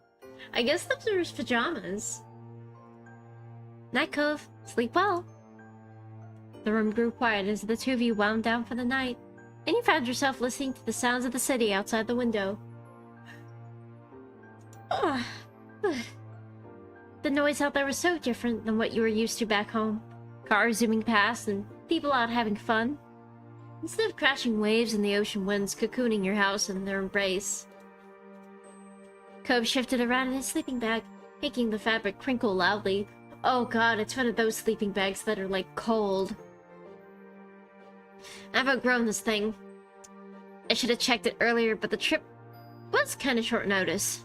I guess those are his pajamas. Night, Cove. Sleep well. The room grew quiet as the two of you wound down for the night, and you found yourself listening to the sounds of the city outside the window. The noise out there was so different than what you were used to back home. Cars zooming past and people out having fun. Instead of crashing waves and the ocean winds cocooning your house in their embrace. Cove shifted around in his sleeping bag, making the fabric crinkle loudly. Oh god, it's one of those sleeping bags that are like cold. I've outgrown this thing. I should have checked it earlier, but the trip was kind of short notice.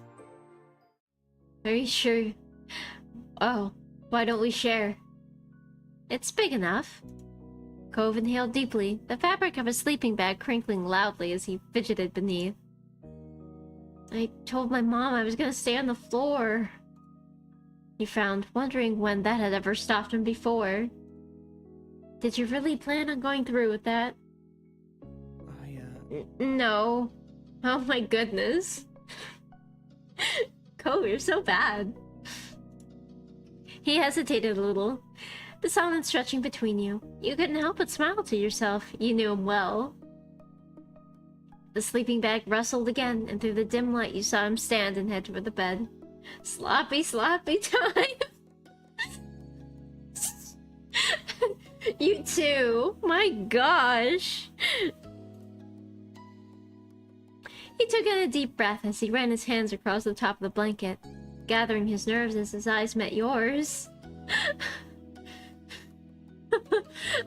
Are you sure? Oh, why don't we share? It's big enough. Cove inhaled deeply, the fabric of his sleeping bag crinkling loudly as he fidgeted beneath. I told my mom I was gonna stay on the floor. He frowned, wondering when that had ever stopped him before. Did you really plan on going through with that? No. Oh my goodness. Cove, you're so bad. He hesitated a little, the silence stretching between you. You couldn't help but smile to yourself. You knew him well. The sleeping bag rustled again, and through the dim light you saw him stand and head toward the bed. Sloppy, sloppy time! You too! My gosh! He took in a deep breath as he ran his hands across the top of the blanket, gathering his nerves as his eyes met yours.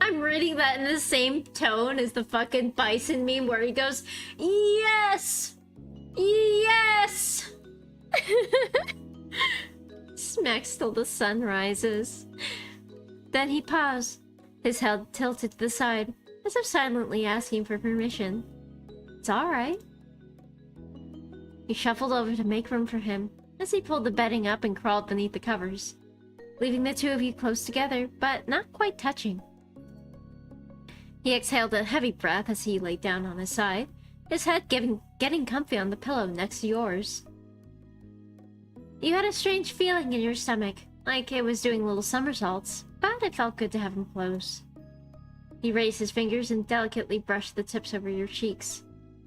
I'm reading that in the same tone as the fucking bison meme where he goes, yes! Yes! Smacks till the sun rises. Then he paused, his head tilted to the side, as if silently asking for permission. It's alright. He shuffled over to make room for him, as he pulled the bedding up and crawled beneath the covers, leaving the two of you close together, but not quite touching. He exhaled a heavy breath as he laid down on his side, his head getting comfy on the pillow next to yours. You had a strange feeling in your stomach, like it was doing little somersaults, but it felt good to have him close. He raised his fingers and delicately brushed the tips over your cheeks,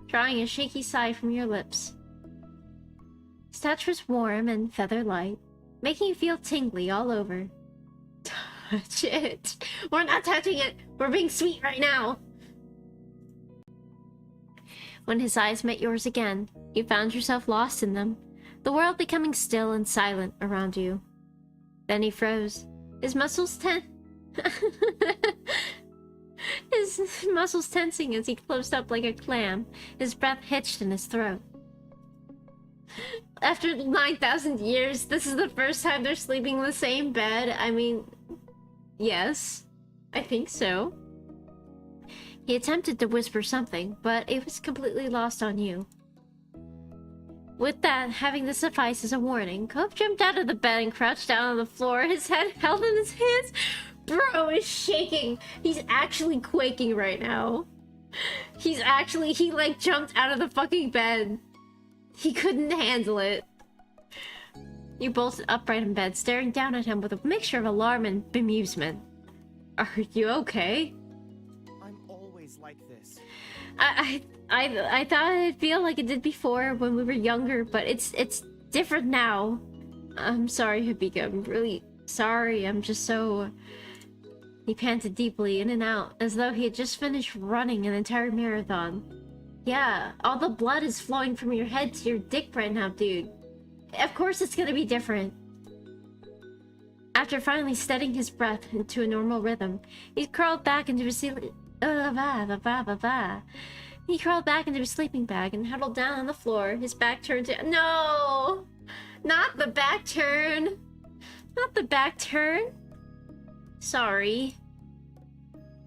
drawing a shaky sigh from your lips. His touch was warm and feather-light, making you feel tingly all over. Touch it! We're not touching it! We're being sweet right now! When his eyes met yours again, you found yourself lost in them, the world becoming still and silent around you. Then he froze, his muscles his muscles tensing as he closed up like a clam, his breath hitched in his throat. After 9,000 years, this is the first time they're sleeping in the same bed. I mean, yes, I think so. He attempted to whisper something, but it was completely lost on you. With that, having to suffice as a warning, Cove jumped out of the bed and crouched down on the floor, his head held in his hands. Bro is shaking. He's actually quaking right now. He like jumped out of the fucking bed. He couldn't handle it. You bolted upright in bed, staring down at him with a mixture of alarm and bemusement. Are you okay? I'm always like this. I thought it'd feel like it did before when we were younger, but it's different now. I'm sorry, Hibika. I'm really sorry. I'm just so... He panted deeply in and out, as though he had just finished running an entire marathon. Yeah, all the blood is flowing from your head to your dick right now, dude. Of course it's gonna be different. After finally steadying his breath into a normal rhythm, he crawled back into his He crawled back into his sleeping bag and huddled down on the floor, his back turned to— No! Not the back turn! Not the back turn! Sorry.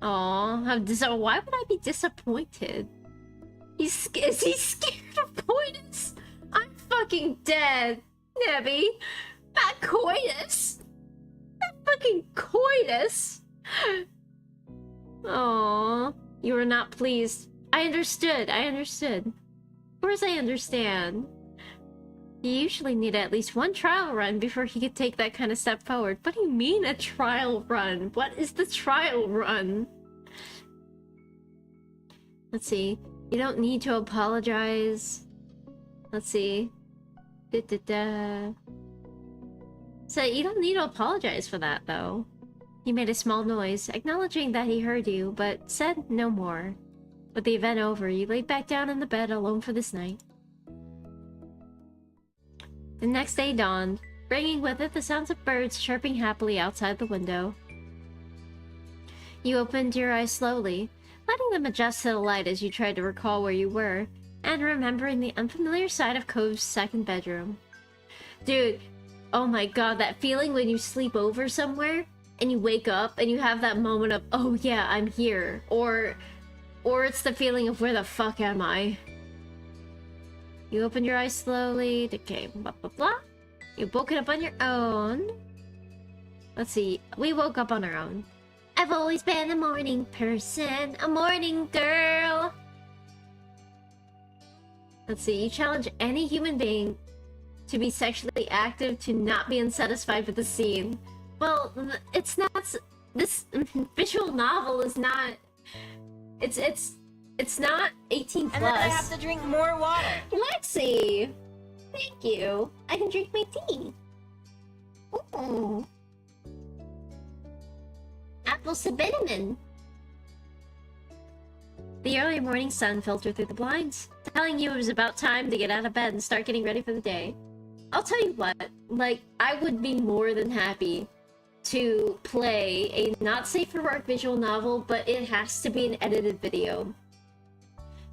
Aw, so why would I be disappointed? Is he scared of coitus? I'm fucking dead, Nebby. That coitus? That fucking coitus? Aw, you were not pleased. I understood. Of course I understand. You usually need at least one trial run before he could take that kind of step forward. What do you mean a trial run? What is the trial run? Let's see. You don't need to apologize. Let's see. So you don't need to apologize for that, though. He made a small noise, acknowledging that he heard you, but said no more. With the event over, you laid back down in the bed alone for this night. The next day dawned, bringing with it the sounds of birds chirping happily outside the window. You opened your eyes slowly, letting them adjust to the light as you tried to recall where you were, and remembering the unfamiliar sight of Cove's second bedroom. Dude, oh my god, that feeling when you sleep over somewhere, and you wake up, and you have that moment of, oh yeah, I'm here, or it's the feeling of, where the fuck am I? You opened your eyes slowly, okay, blah blah blah. You woke up on your own. Let's see, we woke up on our own. I've always been a morning person, a morning girl. Let's see, you challenge any human being to be sexually active to not be unsatisfied with the scene. Well, it's not... This visual novel is not... It's not 18 plus. And then I have to drink more water. Lexi! Thank you. I can drink my tea. Ooh. Apple cinnamon. The early morning sun filtered through the blinds, telling you it was about time to get out of bed and start getting ready for the day. I'll tell you what, like, I would be more than happy to play a not safe for work visual novel, but it has to be an edited video.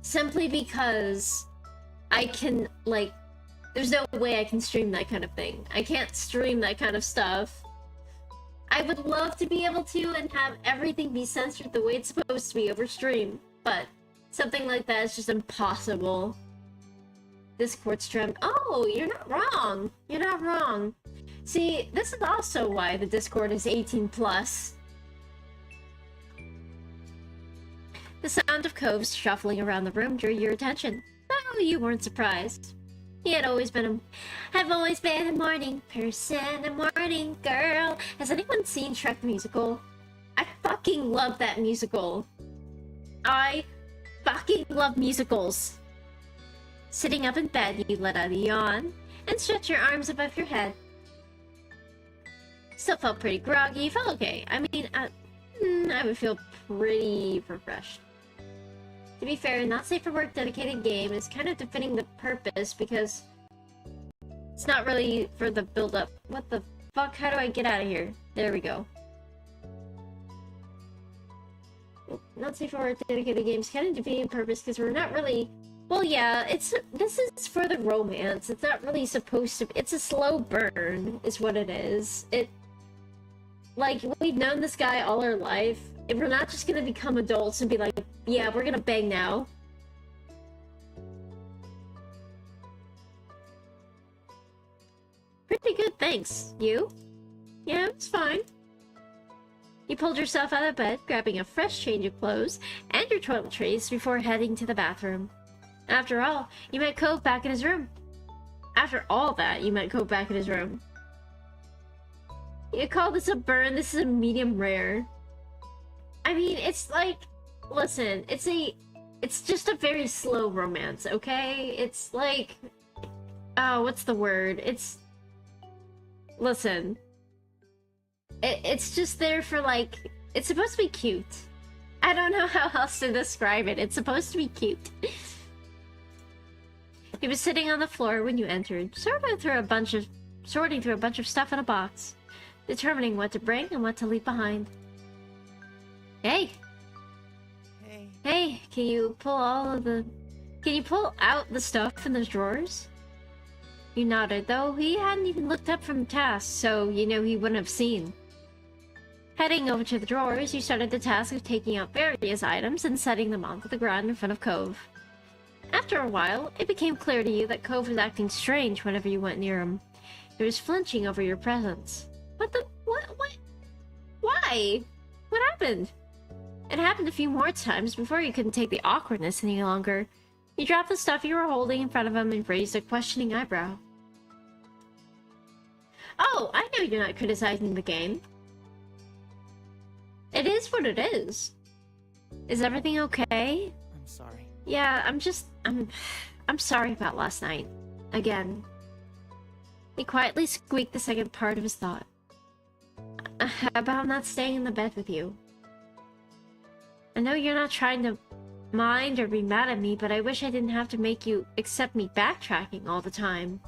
Simply because I can, like, there's no way I can stream that kind of thing. I can't stream that kind of stuff. I would love to be able to and have everything be censored the way it's supposed to be over stream, but something like that is just impossible. Discord stream. Oh, you're not wrong. You're not wrong. See, this is also why the Discord is 18 plus. The sound of Coves shuffling around the room drew your attention. Oh, you weren't surprised. I've always been a morning person, a morning girl. Has anyone seen Shrek the Musical? I fucking love that musical. I fucking love musicals. Sitting up in bed, you let out a yawn and stretch your arms above your head. Still felt pretty groggy, felt okay. I mean, I would feel pretty refreshed. To be fair, not safe for work dedicated game is kind of defeating the purpose because it's not really for the build-up. What the fuck? How do I get out of here? There we go. Not safe for work dedicated games kind of defeating purpose because we're not really... Well, yeah, this is for the romance. It's not really supposed to... It's a slow burn, is what it is. Like, we've known this guy all our life, and we're not just gonna become adults and be like, yeah, we're gonna bang now. Pretty good, thanks. You? Yeah, it's fine. You pulled yourself out of bed, grabbing a fresh change of clothes and your toiletries before heading to the bathroom. After all, you met Cove back in his room. After all that, you met Cove back in his room. You call this a burn? This is a medium rare. I mean, it's like... Listen, it's just a very slow romance, okay? It's like... Oh, what's the word? It's... Listen. It's just there for, like... It's supposed to be cute. I don't know how else to describe it. It's supposed to be cute. He was sitting on the floor when you entered, sorting through a bunch of stuff in a box, determining what to bring and what to leave behind. Hey! Hey, can you pull out the stuff in those drawers? You nodded, though he hadn't even looked up from the task, so you know he wouldn't have seen. Heading over to the drawers, you started the task of taking out various items and setting them onto the ground in front of Cove. After a while, it became clear to you that Cove was acting strange whenever you went near him. He was flinching over your presence. What? Why? What happened? It happened a few more times before you couldn't take the awkwardness any longer. You dropped the stuff you were holding in front of him and raised a questioning eyebrow. Oh, I know you're not criticizing the game. It is what it is. Is everything okay? I'm sorry. Yeah, I'm sorry about last night. Again. He quietly squeaked the second part of his thought. About not staying in the bed with you. I know you're not trying to mind or be mad at me, but I wish I didn't have to make you accept me backtracking all the time.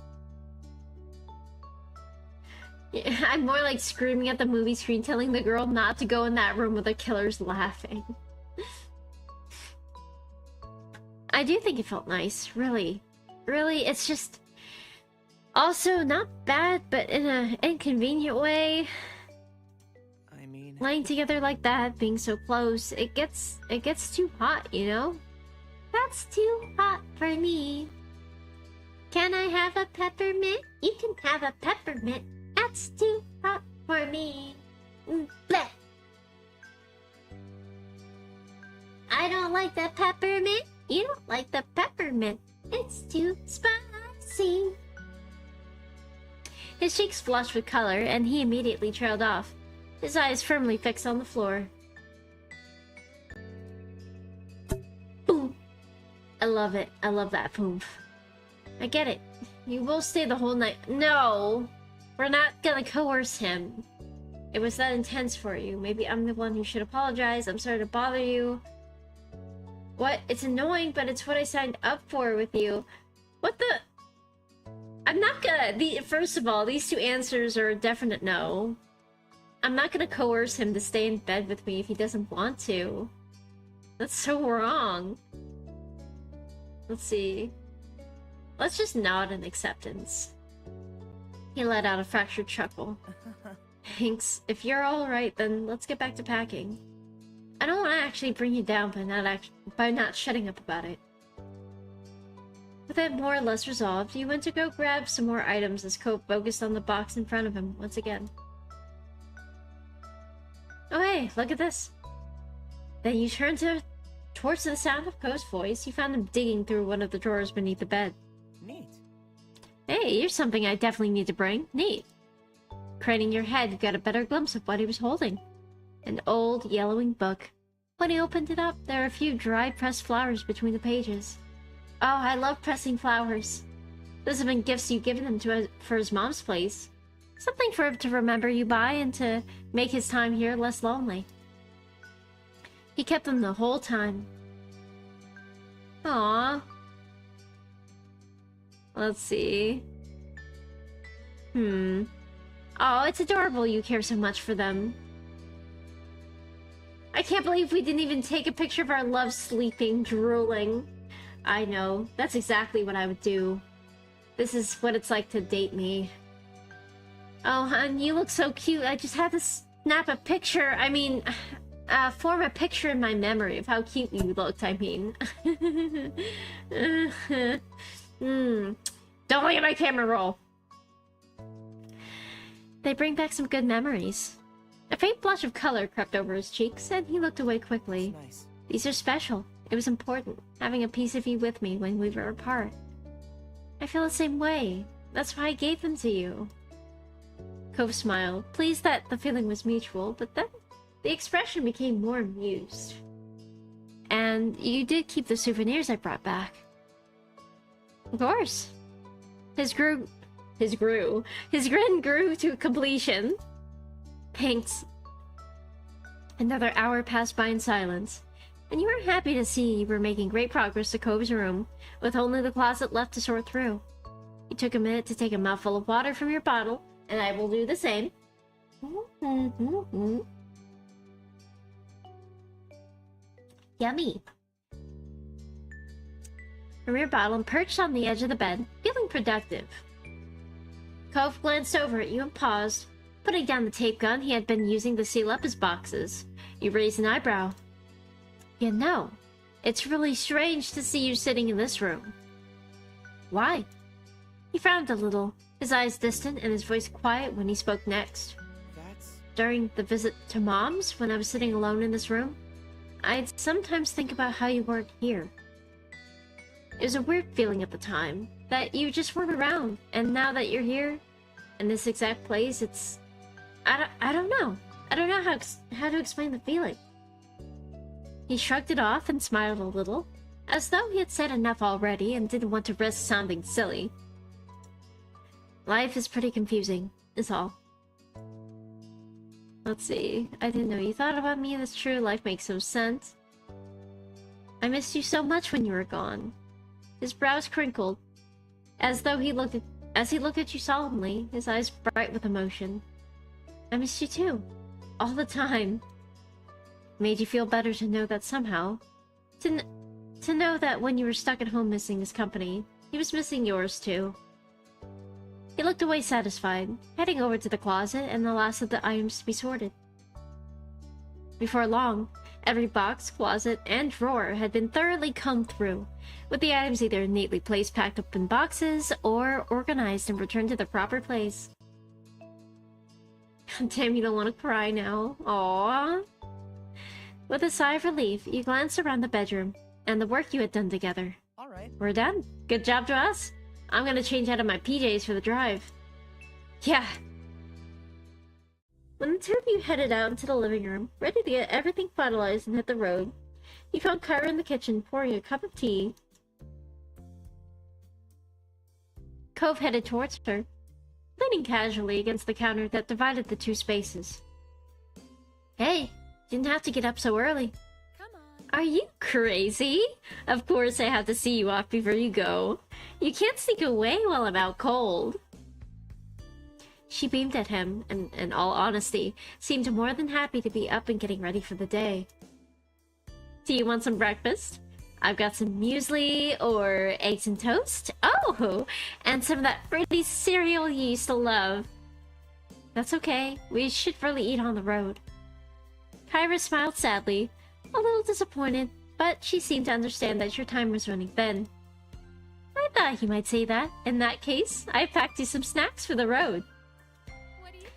Yeah, I'm more like screaming at the movie screen, telling the girl not to go in that room with the killers laughing. I do think it felt nice, really. Really, it's just... also not bad, but in an inconvenient way. I mean... Lying together like that, being so close, it gets too hot, you know? That's too hot for me. Can I have a peppermint? You can have a peppermint. That's too hot for me. Blech. I don't like the peppermint. You don't like the peppermint. It's too spicy. His cheeks flushed with color, and he immediately trailed off, his eyes firmly fixed on the floor. Boom. I love it. I love that boom. I get it. You will stay the whole night. No! We're not gonna coerce him. It was that intense for you. Maybe I'm the one who should apologize. I'm sorry to bother you. What? It's annoying, but it's what I signed up for with you. What the? I'm not gonna... First of all, these two answers are a definite no. I'm not gonna coerce him to stay in bed with me if he doesn't want to. That's so wrong. Let's see. Let's just nod in acceptance. He let out a fractured chuckle. Thanks. If you're alright, then let's get back to packing. I don't want to actually bring you down by not shutting up about it. With it more or less resolved, you went to go grab some more items as Cope focused on the box in front of him once again. Oh hey, look at this. Then you turned towards the sound of Cope's voice. You found him digging through one of the drawers beneath the bed. Neat. Hey, here's something I definitely need to bring. Neat. Craning your head, you got a better glimpse of what he was holding. An old, yellowing book. When he opened it up, there were a few dry, pressed flowers between the pages. Oh, I love pressing flowers. Those have been gifts you've given him for his mom's place. Something for him to remember you by and to make his time here less lonely. He kept them the whole time. Aww. Let's see. Oh, it's adorable you care so much for them. I can't believe we didn't even take a picture of our love sleeping, drooling. I know. That's exactly what I would do. This is what it's like to date me. Oh, hon, you look so cute. I just had to snap a picture. I mean, form a picture in my memory of how cute you looked, I mean. Don't look at my camera roll. They bring back some good memories. A faint blush of color crept over his cheeks, and he looked away quickly. Nice. These are special. It was important, having a piece of you with me when we were apart. I feel the same way. That's why I gave them to you. Cove smiled, pleased that the feeling was mutual, but then the expression became more amused. And you did keep the souvenirs I brought back. Of course. His grin grew to completion. Thanks. Another hour passed by in silence, and you were happy to see you were making great progress to Cove's room, with only the closet left to sort through. You took a minute to take a mouthful of water from your bottle, and I will do the same. Yummy. From your bottle and perched on the edge of the bed, feeling productive. Cove glanced over at you and paused, putting down the tape gun he had been using to seal up his boxes. You raised an eyebrow. You know, it's really strange to see you sitting in this room. Why? He frowned a little, his eyes distant and his voice quiet when he spoke next. That's... During the visit to Mom's, when I was sitting alone in this room, I'd sometimes think about how you weren't here. It was a weird feeling at the time, that you just weren't around, and now that you're here, in this exact place, it's... I don't know. I don't know how to explain the feeling. He shrugged it off and smiled a little, as though he had said enough already and didn't want to risk sounding silly. Life is pretty confusing, is all. Let's see. I didn't know you thought about me. That's true. Life makes some sense. I missed you so much when you were gone. His brows crinkled, as he looked at you solemnly, his eyes bright with emotion. I missed you too. All the time. Made you feel better to know that somehow. To know that when you were stuck at home missing his company, he was missing yours too. He looked away satisfied, heading over to the closet and the last of the items to be sorted. Before long, every box, closet, and drawer had been thoroughly combed through, with the items either neatly placed packed up in boxes or organized and returned to the proper place. Damn, you don't want to cry now. Aww. With a sigh of relief, you glanced around the bedroom and the work you had done together. All right. We're done. Good job to us. I'm gonna change out of my PJs for the drive. Yeah. When the two of you headed out into the living room, ready to get everything finalized and hit the road, you found Kyra in the kitchen pouring a cup of tea. Cove headed towards her, leaning casually against the counter that divided the two spaces. Hey, didn't have to get up so early. Come on. Are you crazy? Of course I have to see you off before you go. You can't sneak away while I'm out cold. She beamed at him, and in all honesty, seemed more than happy to be up and getting ready for the day. Do you want some breakfast? I've got some muesli or eggs and toast. Oh, and some of that fruity cereal you used to love. That's okay. We should really eat on the road. Kyra smiled sadly, a little disappointed, but she seemed to understand that your time was running thin. I thought you might say that. In that case, I packed you some snacks for the road. What do you think?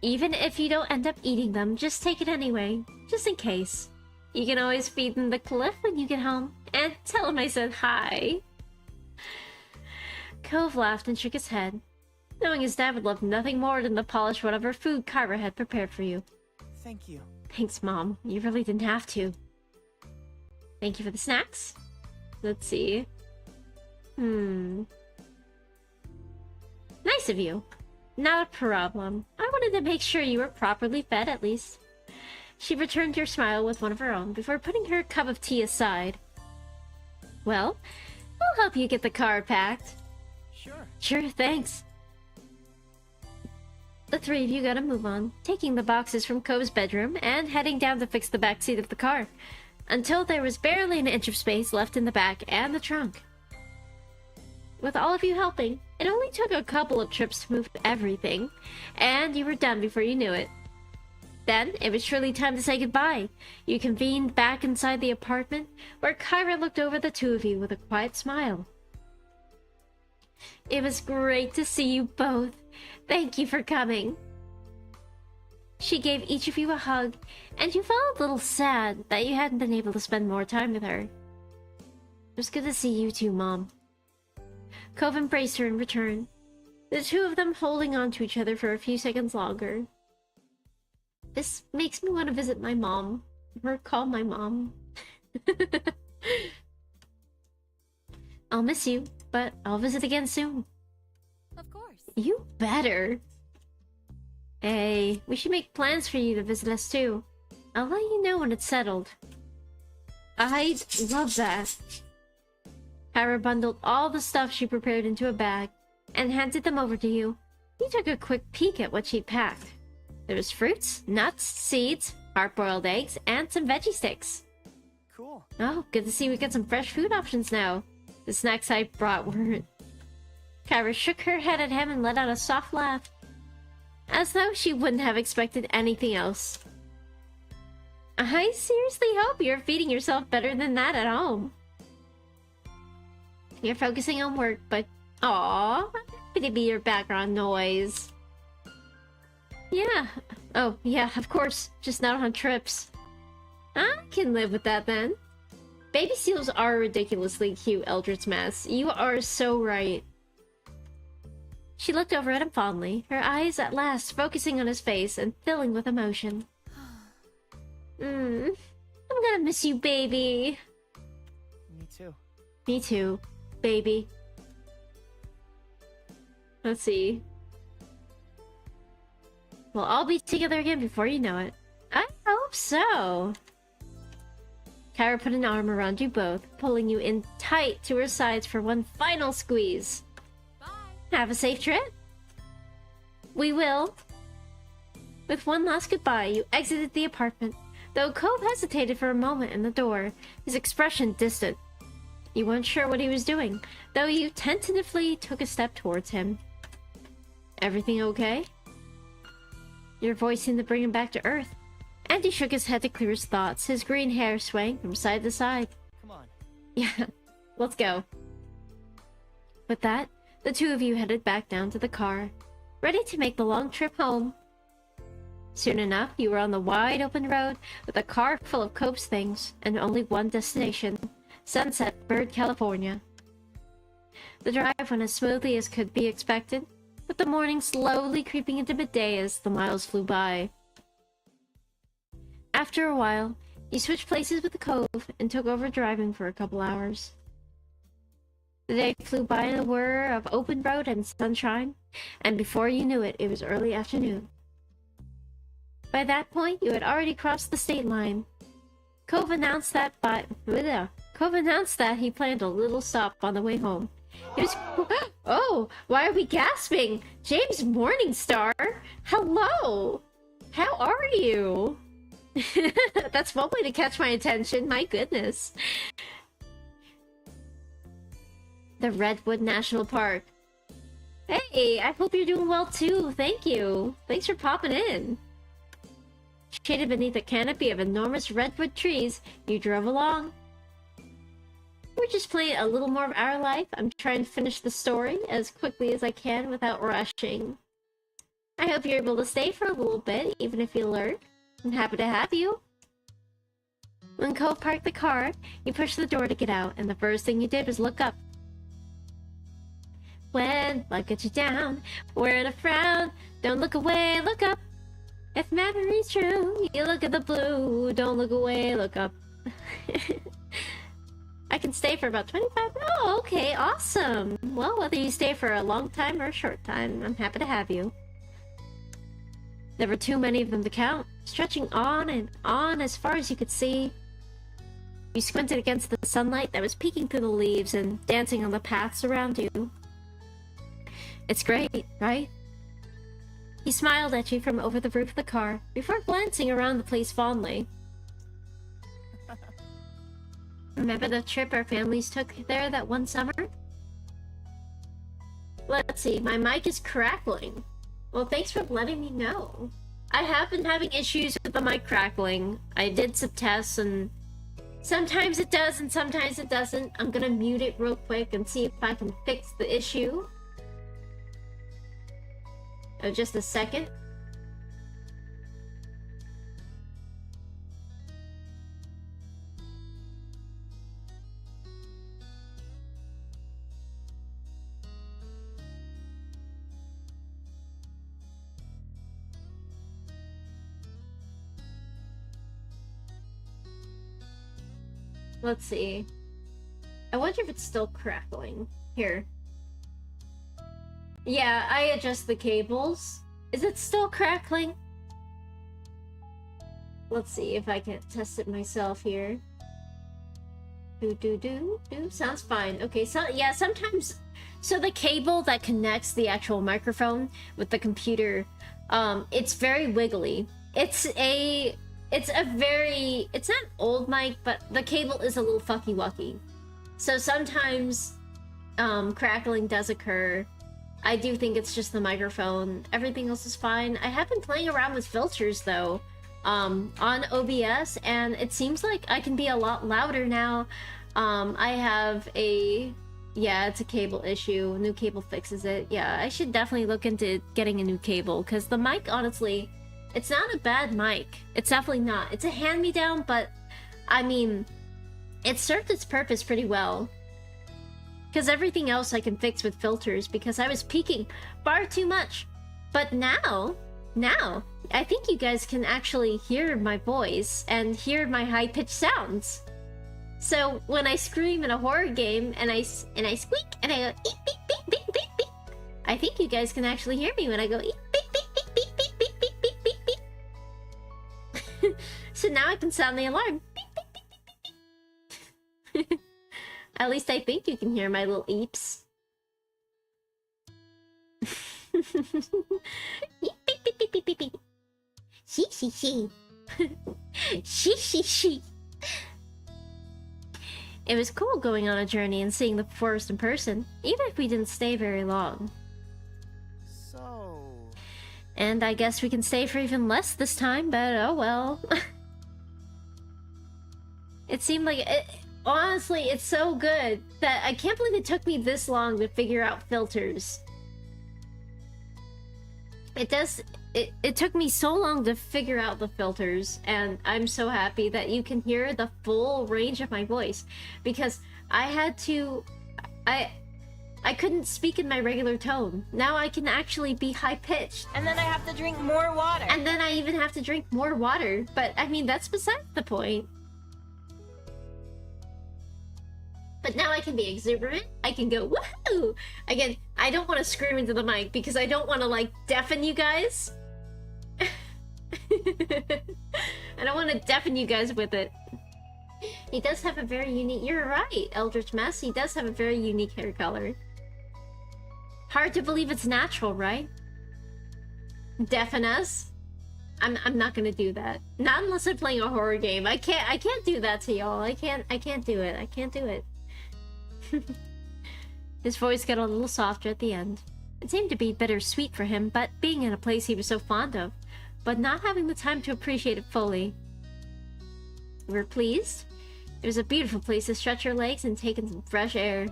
Even if you don't end up eating them, just take it anyway, just in case. You can always feed them the Cliff when you get home, and tell him I said hi. Cove laughed and shook his head, knowing his dad would love nothing more than to polish whatever food Kyra had prepared for you. Thank you. Thanks, Mom. You really didn't have to. Thank you for the snacks. Let's see. Nice of you. Not a problem. I wanted to make sure you were properly fed, at least. She returned your smile with one of her own before putting her cup of tea aside. Well, I'll help you get the car packed. Sure. Sure, thanks. The three of you got a move on, taking the boxes from Cove's bedroom and heading down to fix the back seat of the car, until there was barely an inch of space left in the back and the trunk. With all of you helping, it only took a couple of trips to move everything, and you were done before you knew it. Then, it was surely time to say goodbye. You convened back inside the apartment, where Kyra looked over the two of you with a quiet smile. It was great to see you both. Thank you for coming. She gave each of you a hug, and you felt a little sad that you hadn't been able to spend more time with her. It was good to see you too, Mom. Cove embraced her in return, the two of them holding on to each other for a few seconds longer. This makes me want to visit my mom, or call my mom. I'll miss you, but I'll visit again soon. Of course. You better. Hey, we should make plans for you to visit us too. I'll let you know when it's settled. I'd love that. Kyra bundled all the stuff she prepared into a bag and handed them over to you. You took a quick peek at what she'd packed. There was fruits, nuts, seeds, hard-boiled eggs, and some veggie sticks. Cool. Oh, good to see we got some fresh food options now. The snacks I brought were... Kyra shook her head at him and let out a soft laugh, as though she wouldn't have expected anything else. I seriously hope you're feeding yourself better than that at home. You're focusing on work, but... Aww, I'm happy to be your background noise. Yeah. Oh, yeah, of course. Just not on trips. I can live with that then. Baby seals are a ridiculously cute Eldritch mess. You are so right. She looked over at him fondly, her eyes at last focusing on his face and filling with emotion. I'm gonna miss you, baby. Me too. Me too, baby. Let's see. We'll all be together again before you know it. I hope so. Kyra put an arm around you both, pulling you in tight to her sides for one final squeeze. Bye. Have a safe trip? We will. With one last goodbye, you exited the apartment, though Cove hesitated for a moment in the door, his expression distant. You weren't sure what he was doing, though you tentatively took a step towards him. Everything okay? Your voice seemed to bring him back to earth. Andy shook his head to clear his thoughts, his green hair swaying from side to side. Come on. Yeah, let's go. With that, the two of you headed back down to the car, ready to make the long trip home. Soon enough, you were on the wide open road with a car full of Cope's things and only one destination, Sunset Bird, California. The drive went as smoothly as could be expected, with the morning slowly creeping into midday as the miles flew by. After a while, you switched places with the Cove and took over driving for a couple hours. The day flew by in a whir of open road and sunshine, and before you knew it, it was early afternoon. By that point, you had already crossed the state line. Cove announced that he planned a little stop on the way home. It was... Oh, why are we gasping? James Morningstar! Hello! How are you? That's one way to catch my attention, my goodness. The Redwood National Park. Hey, I hope you're doing well too, thank you. Thanks for popping in. Shaded beneath a canopy of enormous redwood trees, you drove along. We're just playing a little more of our life. I'm trying to finish the story as quickly as I can without rushing. I hope you're able to stay for a little bit, even if you lurk. I'm happy to have you. When Cole parked the car, you pushed the door to get out, and the first thing you did was look up. When life gets you down, we're in a frown. Don't look away, look up. If memory's true, you look at the blue. Don't look away, look up. I can stay for about 25 minutes. Oh, okay, awesome. Well, whether you stay for a long time or a short time, I'm happy to have you. There were too many of them to count, stretching on and on as far as you could see. You squinted against the sunlight that was peeking through the leaves and dancing on the paths around you. It's great, right? He smiled at you from over the roof of the car before glancing around the place fondly. Remember the trip our families took there that one summer? Let's see, my mic is crackling. Well, thanks for letting me know. I have been having issues with the mic crackling. I did some tests and sometimes it does and sometimes it doesn't. I'm gonna mute it real quick and see if I can fix the issue. Oh, just a second. Let's see. I wonder if it's still crackling. Here. Yeah, I adjust the cables. Is it still crackling? Let's see if I can test it myself here. Do. Sounds fine. Okay, so yeah, sometimes... So the cable that connects the actual microphone with the computer, it's very wiggly. It's not an old mic, but the cable is a little fucky-wucky. So sometimes crackling does occur. I do think it's just the microphone. Everything else is fine. I have been playing around with filters though on OBS, and it seems like I can be a lot louder now. I have a... Yeah, it's a cable issue. New cable fixes it. Yeah, I should definitely look into getting a new cable, because the mic, honestly... It's not a bad mic. It's definitely not. It's a hand-me-down, but, I mean, it served its purpose pretty well. Because everything else I can fix with filters, because I was peaking far too much. But now, I think you guys can actually hear my voice and hear my high-pitched sounds. So, when I scream in a horror game, and I squeak, and I go, eep, beep, beep, beep, beep, beep, I think you guys can actually hear me when I go, eep, beep, beep, beep, beep, beep, beep, beep, beep, beep, beep. So now I can sound the alarm. Beep, beep, beep, beep, beep, At least I think you can hear my little eeps. She, she, she. She, she, she. It was cool going on a journey and seeing the forest in person, even if we didn't stay very long. So... And I guess we can stay for even less this time, but oh well. It seemed like it, honestly, it's so good that I can't believe it took me this long to figure out filters. It took me so long to figure out the filters, and I'm so happy that you can hear the full range of my voice, because I couldn't speak in my regular tone. Now I can actually be high-pitched. And then I have to drink more water. And then I even have to drink more water. But, I mean, that's besides the point. But now I can be exuberant. I can go, woohoo! Again, I don't want to scream into the mic because I don't want to, like, deafen you guys. I don't want to deafen you guys with it. He does have a very unique... You're right, Eldritch Mess. He does have a very unique hair color. Hard to believe it's natural, right? Deafen us? I'm not gonna do that. Not unless I'm playing a horror game. I can't do that to y'all. I can't do it. I can't do it. His voice got a little softer at the end. It seemed to be bittersweet for him, but being in a place he was so fond of, but not having the time to appreciate it fully. We were pleased. It was a beautiful place to stretch your legs and take in some fresh air.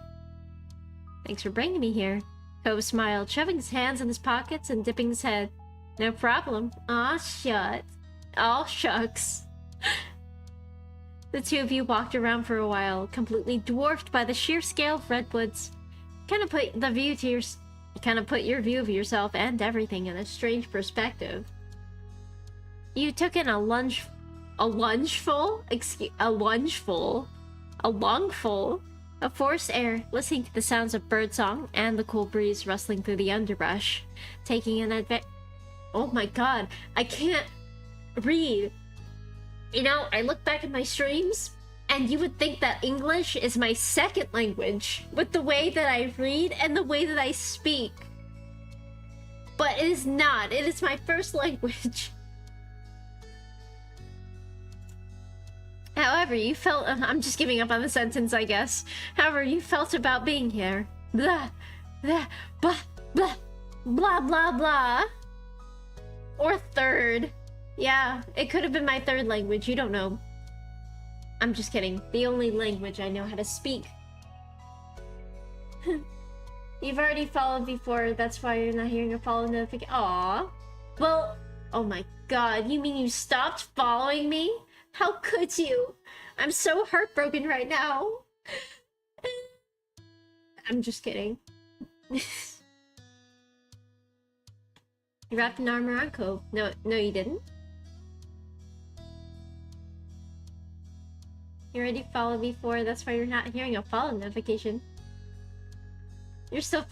Thanks for bringing me here. Cove smiled, shoving his hands in his pockets and dipping his head. No problem. Aw, shucks. The two of you walked around for a while, completely dwarfed by the sheer scale of redwoods. Kind of put your view of yourself and everything in a strange perspective. You took in a lungful of forest air, listening to the sounds of birdsong and the cool breeze rustling through the underbrush, taking an oh my god, I can't read. You know, I look back at my streams, and you would think that English is my second language, with the way that I read and the way that I speak. But it is not. It is my first language. However, you felt... I'm just giving up on the sentence, I guess. However, you felt about being here. Blah, blah, blah, blah, blah, blah, blah. Or third. Yeah, it could have been my third language. You don't know. I'm just kidding. The only language I know how to speak. You've already followed before. That's why you're not hearing a follow notification. Aww. Well, oh my god. You mean you stopped following me? How could you? I'm so heartbroken right now. I'm just kidding. You wrapped an arm around Cove. No, you didn't. You already followed before. That's why you're not hearing a follow notification. You're still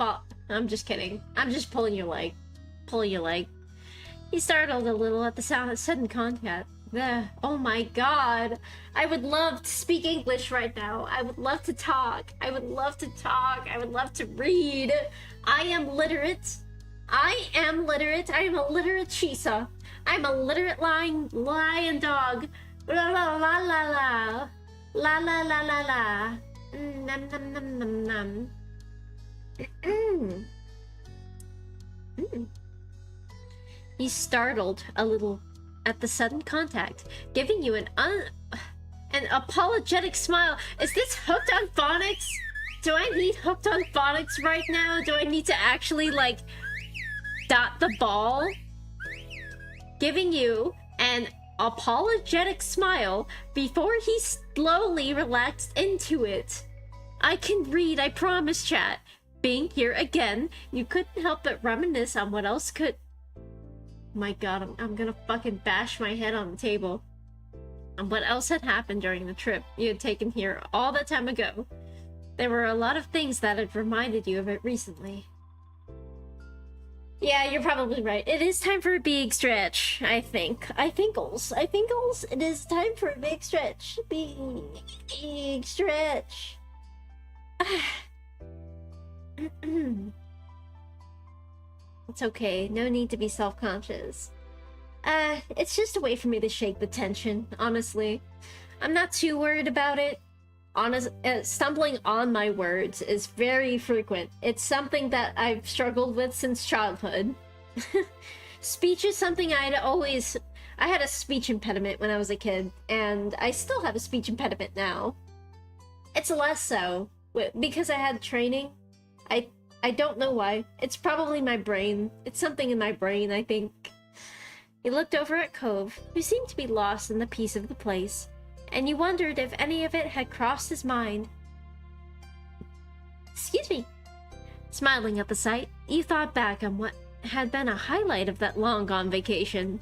I'm just kidding. I'm just pulling your leg. Pull your leg. He startled a little at the sound of sudden contact. Oh my god. I would love to speak English right now. I would love to talk. I would love to talk. I would love to read. I am literate. I am literate. I am a literate Chisa. I'm a literate lion dog. La la la la la. La la la la la. Num num num num num. He's startled a little at the sudden contact, giving you an apologetic smile. Is this hooked on phonics? Do I need hooked on phonics right now? Do I need to actually, like, dot the ball? Giving you an apologetic smile before he slowly relaxed into it. I can read, I promise, chat. Being here again, you couldn't help but reminisce on what else could... My god, I'm gonna fucking bash my head on the table. And what else had happened during the trip you had taken here all that time ago. There were a lot of things that had reminded you of it recently. Yeah, you're probably right. It is time for a big stretch, I think. I thinkles. It is time for a big stretch. Big stretch. It's okay. No need to be self-conscious. It's just a way for me to shake the tension, honestly. I'm not too worried about it. Stumbling on my words is very frequent. It's something that I've struggled with since childhood. Speech is something I had a speech impediment when I was a kid, and I still have a speech impediment now. It's less so, because I had training. I don't know why. It's probably my brain. It's something in my brain, I think. You looked over at Cove, who seemed to be lost in the peace of the place, and you wondered if any of it had crossed his mind. Excuse me. Smiling at the sight, you thought back on what had been a highlight of that long-gone vacation.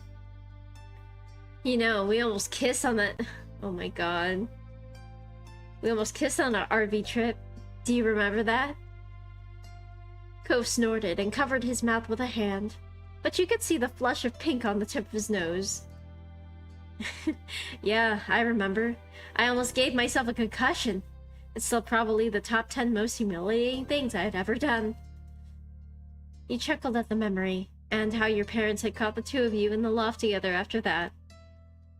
You know, we almost kissed on that... Oh my god. We almost kissed on our RV trip. Do you remember that? Cove snorted and covered his mouth with a hand, but you could see the flush of pink on the tip of his nose. Yeah, I remember. I almost gave myself a concussion. It's still probably the top 10 most humiliating things I had ever done. You chuckled at the memory, and how your parents had caught the two of you in the loft together after that.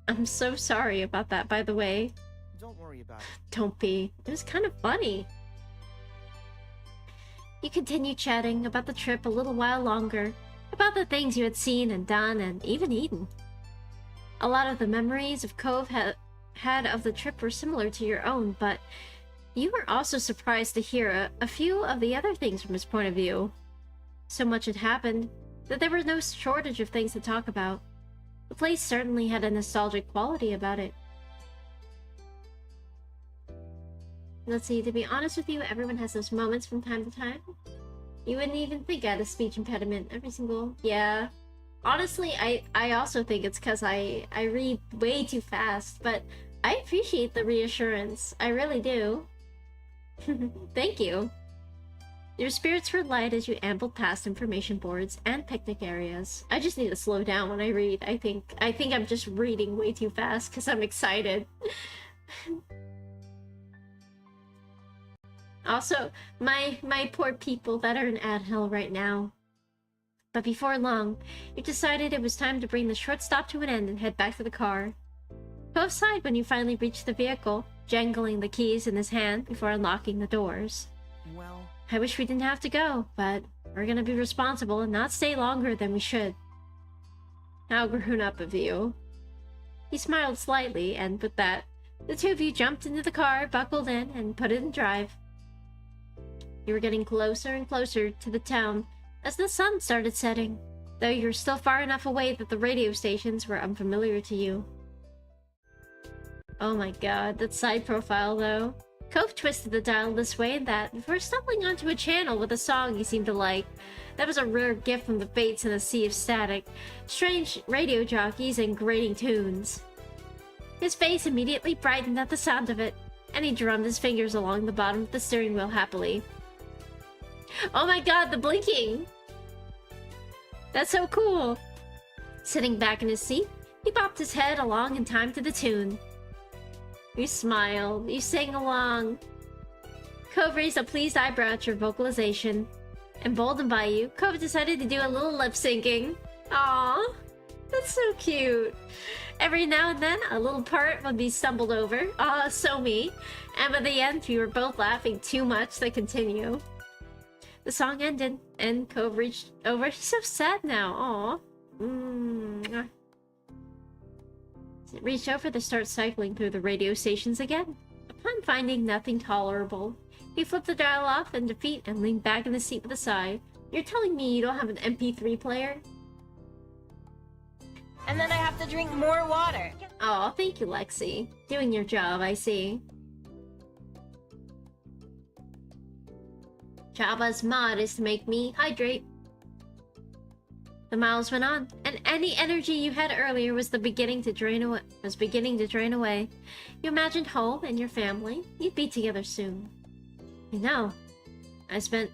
I'm so sorry about that, by the way. Don't worry about it. Don't be. It was kind of funny. You continued chatting about the trip a little while longer, about the things you had seen and done and even eaten. A lot of the memories of Cove had of the trip were similar to your own, but you were also surprised to hear a few of the other things from his point of view. So much had happened that there was no shortage of things to talk about. The place certainly had a nostalgic quality about it. Let's see, to be honest with you, everyone has those moments from time to time. You wouldn't even think I had a speech impediment. Every single... Yeah. Honestly, I also think it's because I read way too fast, but I appreciate the reassurance. I really do. Thank you. Your spirits were light as you ambled past information boards and picnic areas. I just need to slow down when I read. I think I'm just reading way too fast because I'm excited. Also, my poor people that are in Adhill right now. But before long, you decided it was time to bring the short stop to an end and head back to the car. Cove sighed when you finally reached the vehicle, jangling the keys in his hand before unlocking the doors. Well, I wish we didn't have to go, but we're gonna be responsible and not stay longer than we should. How grown up of you. He smiled slightly, and with that, the two of you jumped into the car, buckled in, and put it in drive. You were getting closer and closer to the town as the sun started setting, though you were still far enough away that the radio stations were unfamiliar to you. Oh my god, that side profile though. Cove twisted the dial this way and that before stumbling onto a channel with a song he seemed to like. That was a rare gift from the fates in a sea of static, strange radio jockeys, and grating tunes. His face immediately brightened at the sound of it, and he drummed his fingers along the bottom of the steering wheel happily. Oh my god, the blinking! That's so cool! Sitting back in his seat, he bopped his head along in time to the tune. You smiled, you sang along. Cove raised a pleased eyebrow at your vocalization. Emboldened by you, Cove decided to do a little lip syncing. Aww, that's so cute. Every now and then, a little part would be stumbled over. So me. And by the end, we were both laughing too much to continue. The song ended, and Cove reached over. He's so sad now. Aww. Reached over to start cycling through the radio stations again. Upon finding nothing tolerable, he flipped the dial off in defeat and leaned back in the seat with a sigh. You're telling me you don't have an MP3 player? And then I have to drink more water. Aw, thank you, Lexi. Doing your job, I see. Jabba's mod is to make me hydrate. The miles went on, and any energy you had earlier was beginning to drain away. You imagined home and your family. You'd be together soon. You know, I spent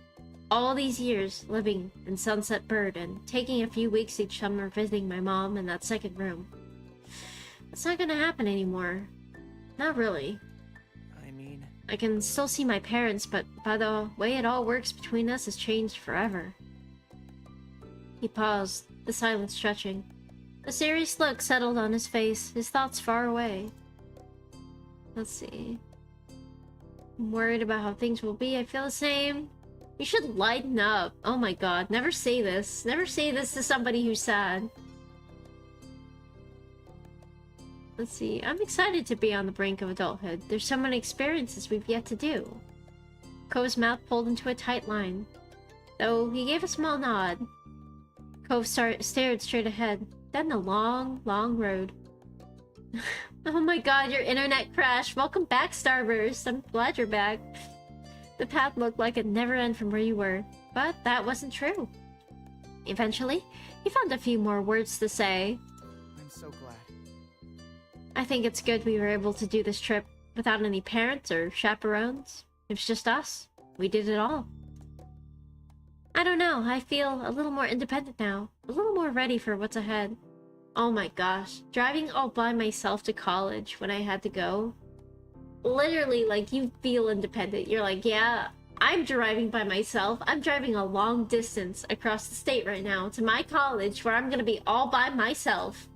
All these years living in Sunset Bird and taking a few weeks each summer visiting my mom in that second room. It's not gonna happen anymore. Not really. I mean... I can still see my parents, but by the way it all works between us has changed forever. He paused, the silence stretching. A serious look settled on his face, his thoughts far away. Let's see. I'm worried about how things will be. I feel the same. You should lighten up. Oh my god, never say this. Never say this to somebody who's sad. Let's see. I'm excited to be on the brink of adulthood. There's so many experiences we've yet to do. Kove's mouth pulled into a tight line, though he gave a small nod. Kove stared straight ahead, then a long, long road. Oh my god, your internet crashed. Welcome back, Starburst. I'm glad you're back. The path looked like it never ended from where you were, but that wasn't true. Eventually, he found a few more words to say. I'm so glad. I think it's good we were able to do this trip without any parents or chaperones. It was just us. We did it all. I don't know, I feel a little more independent now. A little more ready for what's ahead. Oh my gosh, driving all by myself to college when I had to go. Literally, like, you feel independent. You're like, yeah, I'm driving by myself. I'm driving a long distance across the state right now to my college where I'm gonna be all by myself.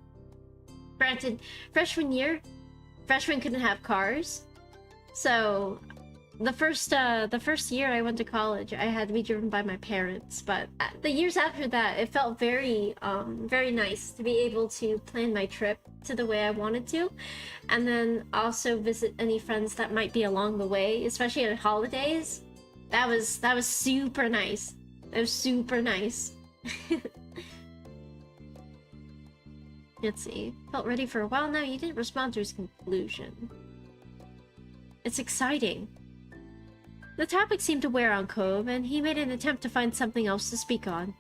Granted, freshman year, freshmen couldn't have cars. So, the first year I went to college, I had to be driven by my parents. But the years after that, it felt very, very nice to be able to plan my trip to the way I wanted to, and then also visit any friends that might be along the way, especially at holidays. That was super nice. It was super nice. Let's see. Felt ready for a while now. You didn't respond to his conclusion. It's exciting. The topic seemed to wear on Kove, and he made an attempt to find something else to speak on.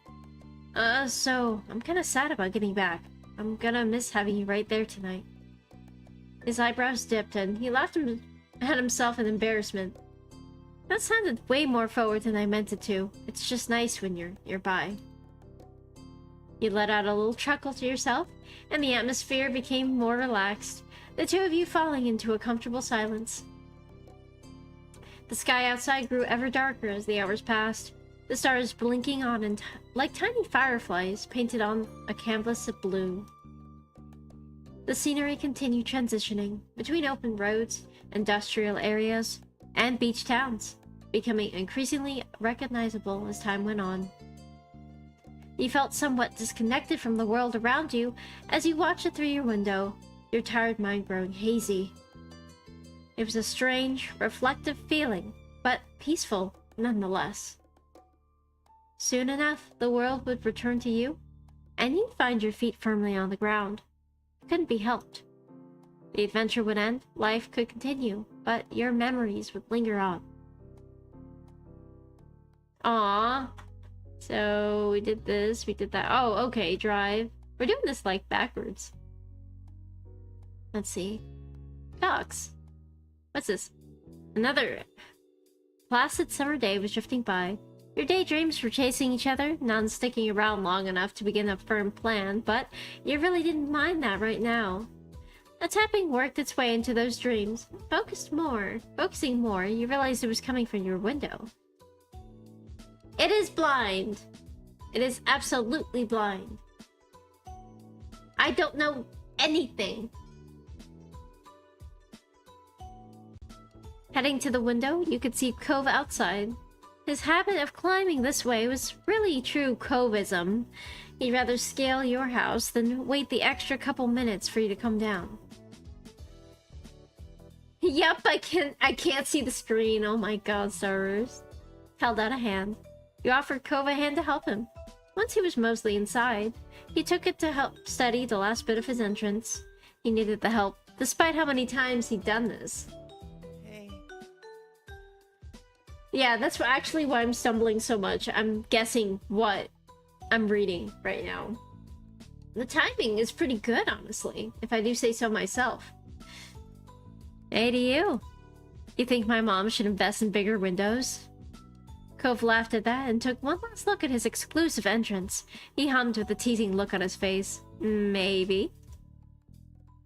So, I'm kinda sad about getting back. I'm gonna miss having you right there tonight. His eyebrows dipped, and he laughed at himself in embarrassment. That sounded way more forward than I meant it to. It's just nice when you're by. You let out a little chuckle to yourself, and the atmosphere became more relaxed, the two of you falling into a comfortable silence. The sky outside grew ever darker as the hours passed, the stars blinking on and like tiny fireflies painted on a canvas of blue. The scenery continued transitioning between open roads, industrial areas, and beach towns, becoming increasingly recognizable as time went on. You felt somewhat disconnected from the world around you as you watched it through your window, your tired mind growing hazy. It was a strange, reflective feeling, but peaceful nonetheless. Soon enough, the world would return to you, and you'd find your feet firmly on the ground. It couldn't be helped. The adventure would end, life could continue, but your memories would linger on. Aww. So, we did this, we did that. Oh, okay, drive. We're doing this, like, backwards. Let's see. Dogs. What's this? Another placid summer day was drifting by. Your daydreams were chasing each other, none sticking around long enough to begin a firm plan, but you really didn't mind that right now. A tapping worked its way into those dreams. Focusing more, you realized it was coming from your window. It is blind. It is absolutely blind. I don't know anything. Heading to the window, you could see Kove outside. His habit of climbing this way was really true Kovism. He'd rather scale your house than wait the extra couple minutes for you to come down. Yep, I can't see the screen. Oh my god, Starburst. Held out a hand. You offered Kove a hand to help him. Once he was mostly inside, he took it to help steady the last bit of his entrance. He needed the help, despite how many times he'd done this. Hey. Yeah, that's actually why I'm stumbling so much. I'm guessing what I'm reading right now. The timing is pretty good, honestly, if I do say so myself. Hey to you. You think my mom should invest in bigger windows? Cove laughed at that and took one last look at his exclusive entrance. He hummed with a teasing look on his face. Maybe.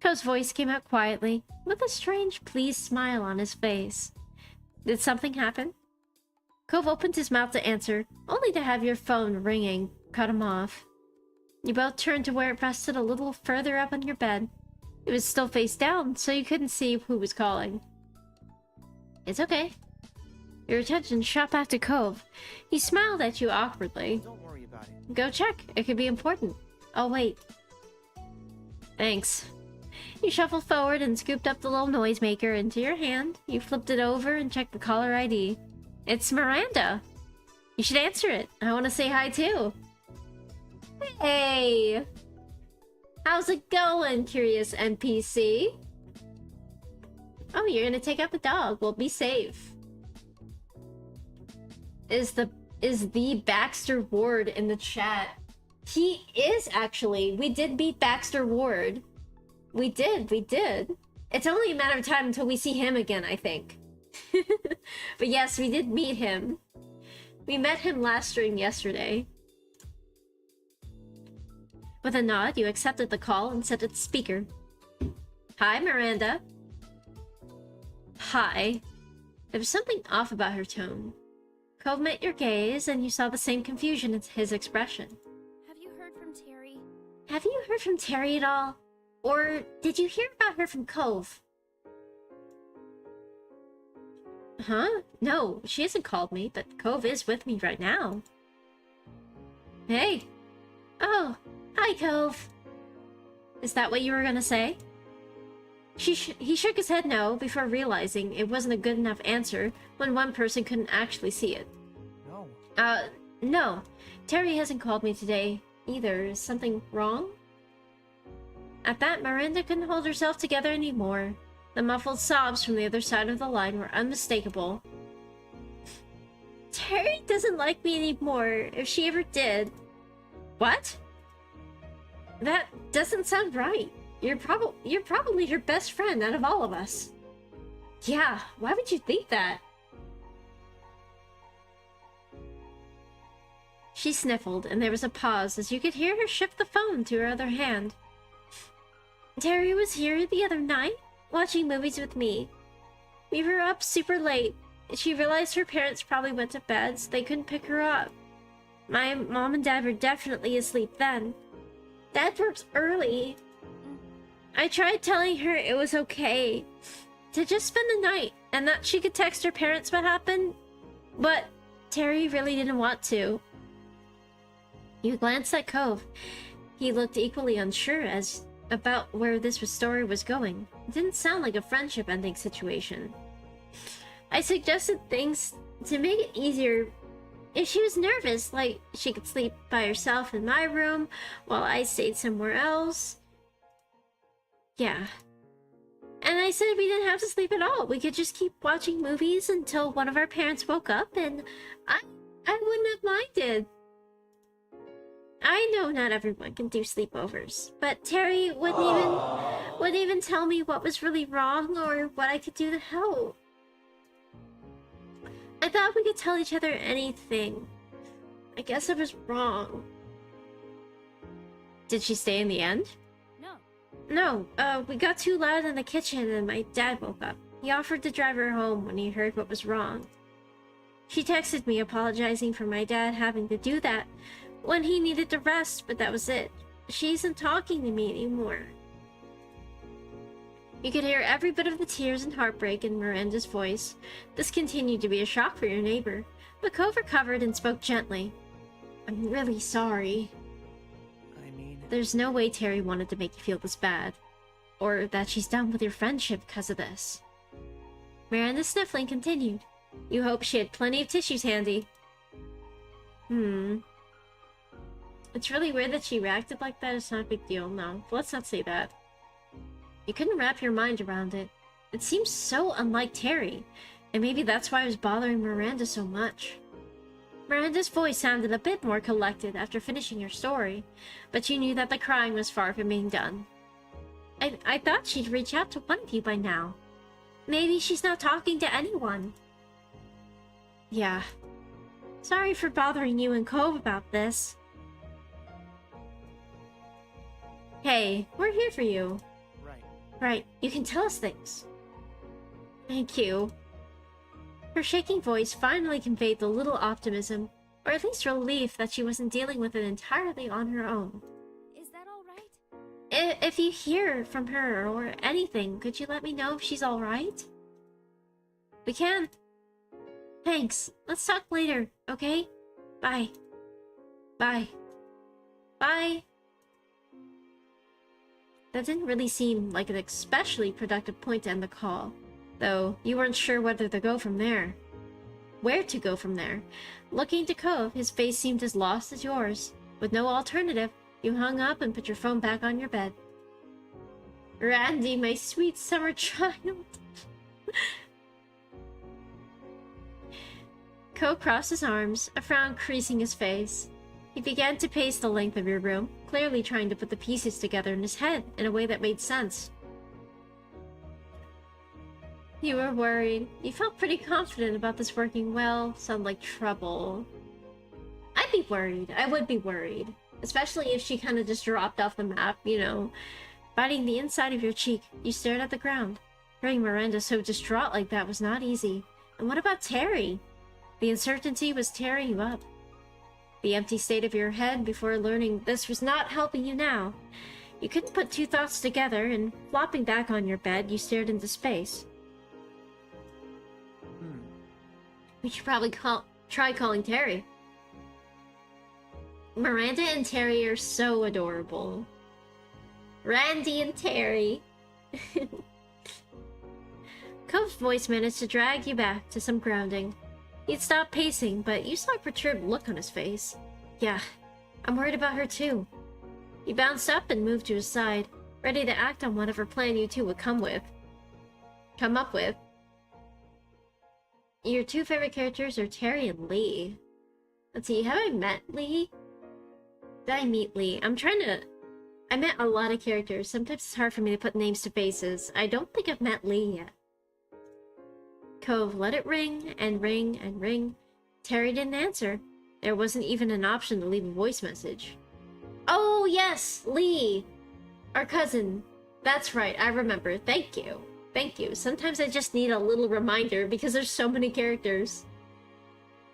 Cove's voice came out quietly, with a strange, pleased smile on his face. Did something happen? Cove opened his mouth to answer, only to have your phone ringing cut him off. You both turned to where it rested a little further up on your bed. It was still face down, so you couldn't see who was calling. It's okay. Your attention shot back to Cove. He smiled at you awkwardly. Don't worry about it. Go check. It could be important. I'll wait. Thanks. You shuffled forward and scooped up the little noisemaker into your hand. You flipped it over and checked the caller ID. It's Miranda. You should answer it. I want to say hi too. Hey! How's it going, curious NPC? Oh, you're gonna take out the dog. Well, be safe. Is the Baxter Ward in the chat? He is actually. We did beat Baxter Ward. We did. It's only a matter of time until we see him again, I think. But yes, we did meet him. We met him last stream yesterday. With a nod, you accepted the call and set it to speaker. Hi, Miranda. Hi. There was something off about her tone. Cove met your gaze, and you saw the same confusion in his expression. Have you heard from Terry? Have you heard from Terry at all? Or did you hear about her from Cove? Huh? No, she hasn't called me, but Cove is with me right now. Hey. Oh, hi, Cove. Is that what you were gonna say? He shook his head no before realizing it wasn't a good enough answer when one person couldn't actually see it. No. No. Terry hasn't called me today either. Is something wrong? At that, Miranda couldn't hold herself together anymore. The muffled sobs from the other side of the line were unmistakable. Terry doesn't like me anymore, if she ever did. What? That doesn't sound right. You're probably her best friend out of all of us. Yeah, why would you think that? She sniffled, and there was a pause as you could hear her shift the phone to her other hand. Terry was here the other night, watching movies with me. We were up super late. She realized her parents probably went to bed, so they couldn't pick her up. My mom and dad were definitely asleep then. Dad works early. I tried telling her it was okay to just spend the night and that she could text her parents what happened, but Terry really didn't want to. You glanced at Cove. He looked equally unsure as about where this story was going. It didn't sound like a friendship ending situation. I suggested things to make it easier if she was nervous, like she could sleep by herself in my room while I stayed somewhere else. Yeah. And I said we didn't have to sleep at all. We could just keep watching movies until one of our parents woke up, and I wouldn't have minded. I know not everyone can do sleepovers, but Terry wouldn't even tell me what was really wrong or what I could do to help. I thought we could tell each other anything. I guess I was wrong. Did she stay in the end? No, we got too loud in the kitchen and my dad woke up. He offered to drive her home when he heard what was wrong. She texted me apologizing for my dad having to do that when he needed to rest, but that was it. She isn't talking to me anymore. You could hear every bit of the tears and heartbreak in Miranda's voice. This continued to be a shock for your neighbor, but Cove recovered and spoke gently. I'm really sorry. There's no way Terry wanted to make you feel this bad, or that she's done with your friendship because of this. Miranda's sniffling continued. You hope she had plenty of tissues handy. It's really weird that she reacted like that. It's not a big deal, no. Let's not say that. You couldn't wrap your mind around it. It seems so unlike Terry, and maybe that's why it was bothering Miranda so much. Miranda's voice sounded a bit more collected after finishing her story, but you knew that the crying was far from being done. I thought she'd reach out to one of you by now. Maybe she's not talking to anyone. Yeah. Sorry for bothering you and Cove about this. Hey, we're here for you. Right. Right, you can tell us things. Thank you. Her shaking voice finally conveyed the little optimism, or at least relief that she wasn't dealing with it entirely on her own. Is that all right? If you hear from her or anything, could you let me know if she's alright? We can. Thanks. Let's talk later, okay? Bye. Bye. Bye. That didn't really seem like an especially productive point to end the call, though you weren't sure whether to go from there. Where to go from there? Looking to Cove, his face seemed as lost as yours. With no alternative, you hung up and put your phone back on your bed. Randy, my sweet summer child. Cove crossed his arms, a frown creasing his face. He began to pace the length of your room, clearly trying to put the pieces together in his head in a way that made sense. You were worried. You felt pretty confident about this working well. Sound like trouble. I'd be worried. I would be worried. Especially if she kind of just dropped off the map, you know. Biting the inside of your cheek, you stared at the ground. Hearing Miranda so distraught like that was not easy. And what about Terry? The uncertainty was tearing you up. The empty state of your head before learning this was not helping you now. You couldn't put two thoughts together, and flopping back on your bed, you stared into space. We should probably try calling Terry. Miranda and Terry are so adorable. Randy and Terry. Cove's voice managed to drag you back to some grounding. He'd stopped pacing, but you saw a perturbed look on his face. Yeah, I'm worried about her too. He bounced up and moved to his side, ready to act on whatever plan you two would come up with. Your two favorite characters are Terry and Lee. Let's see, have I met Lee? Did I meet Lee? I met a lot of characters. Sometimes it's hard for me to put names to faces. I don't think I've met Lee yet. Cove let it ring and ring and ring. Terry didn't answer. There wasn't even an option to leave a voice message. Oh yes, Lee! Our cousin. That's right, I remember. Thank you. Thank you. Sometimes I just need a little reminder because there's so many characters.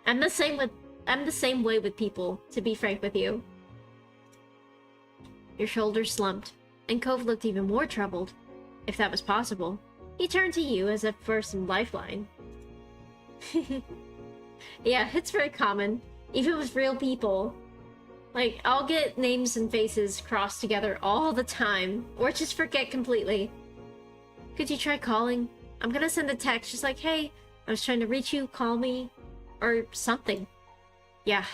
I'm the same way with people, to be frank with you. Your shoulders slumped, and Cove looked even more troubled, if that was possible. He turned to you as if for some lifeline. Yeah, it's very common, even with real people. Like, I'll get names and faces crossed together all the time, or just forget completely. Could you try calling? I'm gonna send a text just like, hey, I was trying to reach you, call me, or something. Yeah.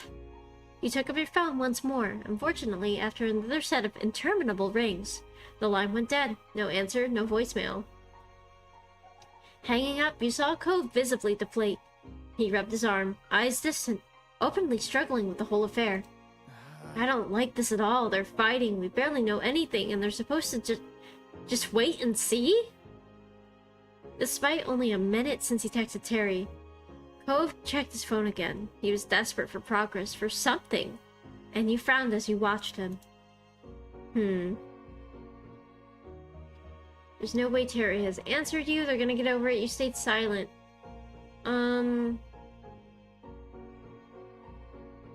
You took up your phone once more. Unfortunately, after another set of interminable rings, the line went dead. No answer, no voicemail. Hanging up, you saw Cove visibly deflate. He rubbed his arm, eyes distant, openly struggling with the whole affair. I don't like this at all. They're fighting. We barely know anything, and they're supposed to just wait and see? Despite only a minute since he texted Terry, Cove checked his phone again. He was desperate for progress, for something, and you frowned as you watched him. There's no way Terry has answered you. They're gonna get over it. You stayed silent.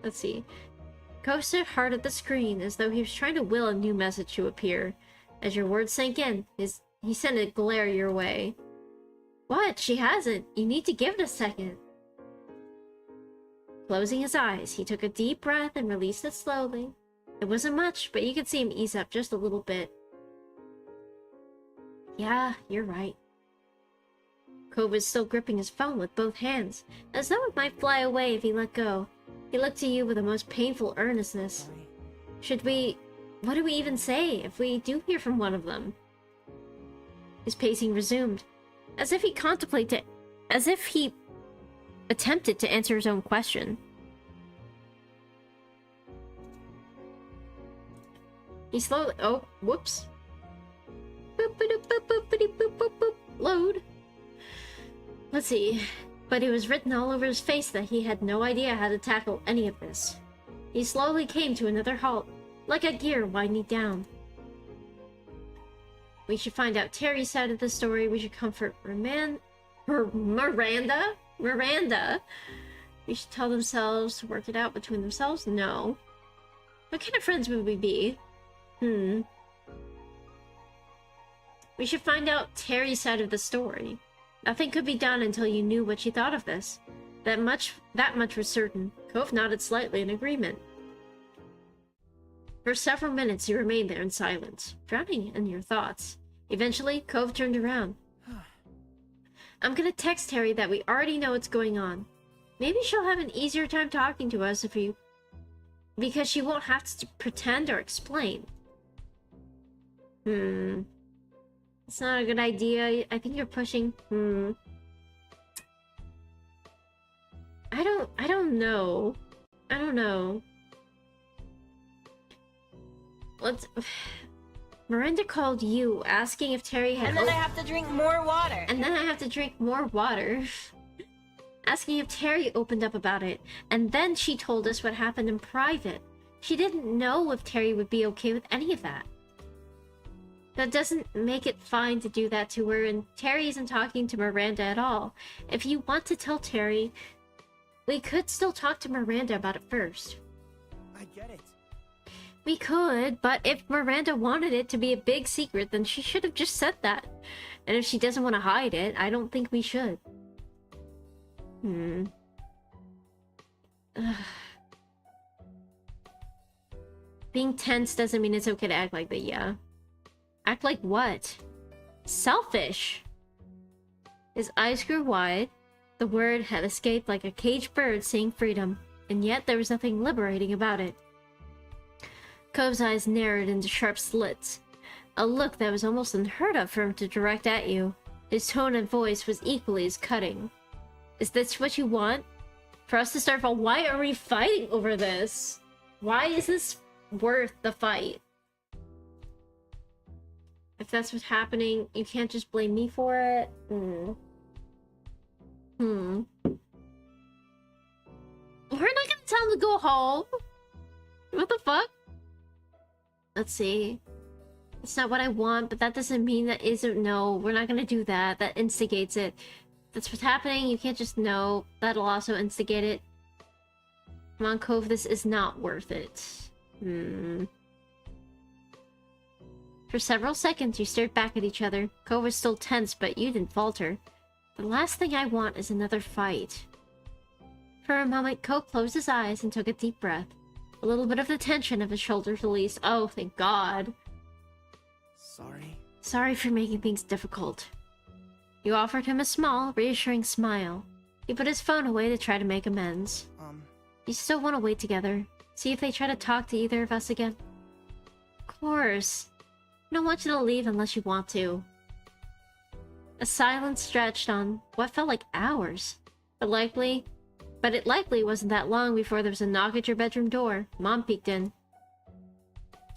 Let's see. Cove stared hard at the screen as though he was trying to will a new message to appear. As your words sank in, he sent a glare your way. What? She hasn't. You need to give it a second. Closing his eyes, he took a deep breath and released it slowly. It wasn't much, but you could see him ease up just a little bit. Yeah, you're right. Cove was still gripping his phone with both hands, as though it might fly away if he let go. He looked to you with the most painful earnestness. What do we even say if we do hear from one of them? His pacing resumed, as if he attempted to answer his own question. He slowly... Oh, whoops. Boop, boop, boop, boop, boop, boop, boop, boop. Load. Let's see. But it was written all over his face that he had no idea how to tackle any of this. He slowly came to another halt, like a gear winding down. We should find out Terry's side of the story. We should comfort Miranda? Miranda? We should tell themselves to work it out between themselves? No. What kind of friends would we be? We should find out Terry's side of the story. Nothing could be done until you knew what she thought of this. That much was certain. Cove nodded slightly in agreement. For several minutes you remained there in silence, drowning in your thoughts. Eventually, Cove turned around. I'm gonna text Terry that we already know what's going on. Maybe she'll have an easier time talking to us because she won't have to pretend or explain. It's not a good idea. I think you're pushing. I don't know. I don't know. Miranda called you, asking if Terry had... And then I have to drink more water. And then I have to drink more water. Asking if Terry opened up about it. And then she told us what happened in private. She didn't know if Terry would be okay with any of that. That doesn't make it fine to do that to her, and Terry isn't talking to Miranda at all. If you want to tell Terry, we could still talk to Miranda about it first. I get it. We could, but if Miranda wanted it to be a big secret, then she should have just said that. And if she doesn't want to hide it, I don't think we should. Being tense doesn't mean it's okay to act like that, yeah. Act like what? Selfish! His eyes grew wide. The word had escaped like a caged bird seeing freedom, and yet there was nothing liberating about it. Cove's eyes narrowed into sharp slits, a look that was almost unheard of for him to direct at you. His tone and voice was equally as cutting. Is this what you want? For us to start fighting? Why are we fighting over this? Why is this worth the fight? If that's what's happening, you can't just blame me for it. We're not gonna tell him to go home. What the fuck? Let's see. It's not what I want, but that doesn't mean that isn't. No, we're not gonna do that. That instigates it. That's what's happening. You can't just know. That'll also instigate it. Come on, Cove, this is not worth it. For several seconds, you stared back at each other. Cove was still tense, but you didn't falter. The last thing I want is another fight. For a moment, Cove closed his eyes and took a deep breath. A little bit of the tension of his shoulders released. Oh, thank God. Sorry. Sorry for making things difficult. You offered him a small, reassuring smile. He put his phone away to try to make amends. You still want to wait together? See if they try to talk to either of us again? Of course. I don't want you to leave unless you want to. A silence stretched on what felt like hours. But it likely wasn't that long before there was a knock at your bedroom door. Mom peeked in.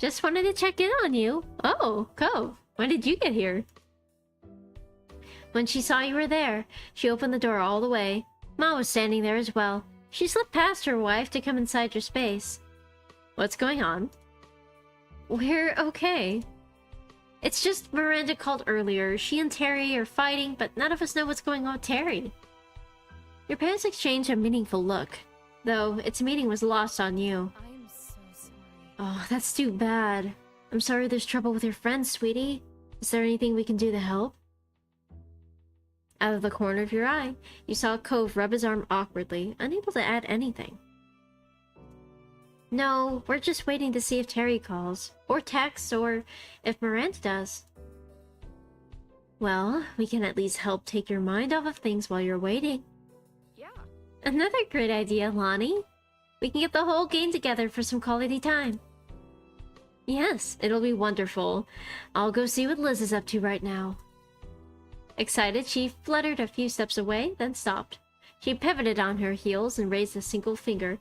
Just wanted to check in on you. Oh, Cove, when did you get here? When she saw you were there, she opened the door all the way. Mom was standing there as well. She slipped past her wife to come inside your space. What's going on? We're okay. It's just Miranda called earlier. She and Terry are fighting, but none of us know what's going on with Terry. Your parents exchanged a meaningful look, though its meaning was lost on you. I'm so sorry. Oh, that's too bad. I'm sorry there's trouble with your friends, sweetie. Is there anything we can do to help? Out of the corner of your eye, you saw Cove rub his arm awkwardly, unable to add anything. No, we're just waiting to see if Terry calls, or texts, or if Miranda does. Well, we can at least help take your mind off of things while you're waiting. Yeah. Another great idea, Lonnie. We can get the whole gang together for some quality time. Yes, it'll be wonderful. I'll go see what Liz is up to right now. Excited, she fluttered a few steps away, then stopped. She pivoted on her heels and raised a single finger,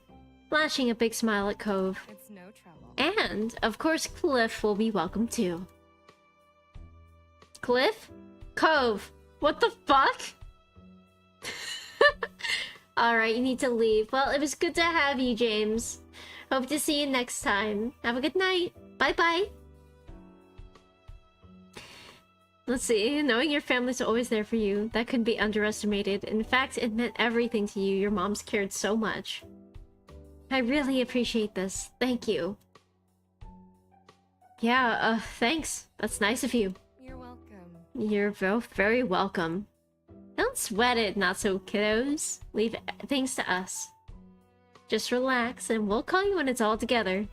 flashing a big smile at Cove. It's no trouble. And, of course, Cliff will be welcome too. Cliff? Cove! What the fuck? Alright, you need to leave. Well, it was good to have you, James. Hope to see you next time. Have a good night. Bye-bye. Let's see. Knowing your family's always there for you, that couldn't be underestimated. In fact, it meant everything to you. Your mom's cared so much. I really appreciate this. Thank you. Yeah, thanks. That's nice of you. You're welcome. You're both very welcome. Don't sweat it, not so kiddos. Leave things to us. Just relax, and we'll call you when it's all together.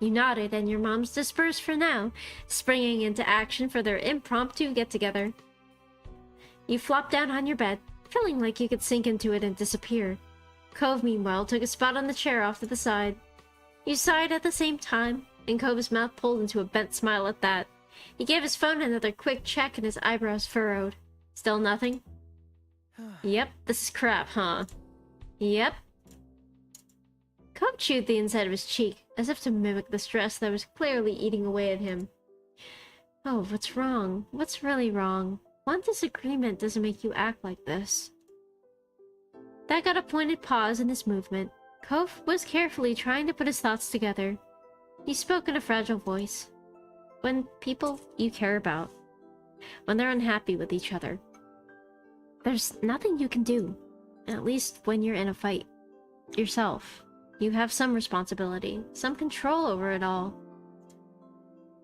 You nodded, and your moms dispersed for now, springing into action for their impromptu get-together. You flopped down on your bed, feeling like you could sink into it and disappear. Cove, meanwhile, took a spot on the chair off to the side. You sighed at the same time, and Cove's mouth pulled into a bent smile at that. He gave his phone another quick check, and his eyebrows furrowed. Still nothing? Yep, this is crap, huh? Yep. Cove chewed the inside of his cheek, as if to mimic the stress that was clearly eating away at him. Oh, what's wrong? What's really wrong? One disagreement doesn't make you act like this. That got a pointed pause in his movement. Cove was carefully trying to put his thoughts together. He spoke in a fragile voice. When people you care about, when they're unhappy with each other, there's nothing you can do, at least when you're in a fight. Yourself. You have some responsibility, some control over it all.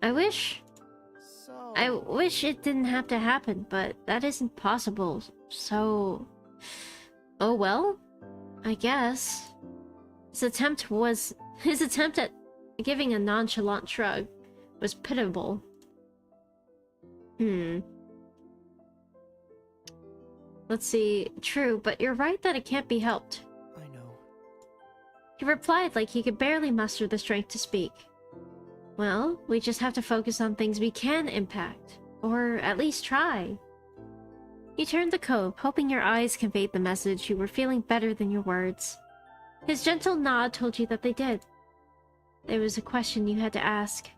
I wish it didn't have to happen, but that isn't possible, so... Oh well, I guess. His attempt at giving a nonchalant shrug was pitiable. Let's see. True, but you're right that it can't be helped. I know. He replied like he could barely muster the strength to speak. Well, we just have to focus on things we can impact. Or at least try. He turned to Cove, hoping your eyes conveyed the message you were feeling better than your words. His gentle nod told you that they did. There was a question you had to ask.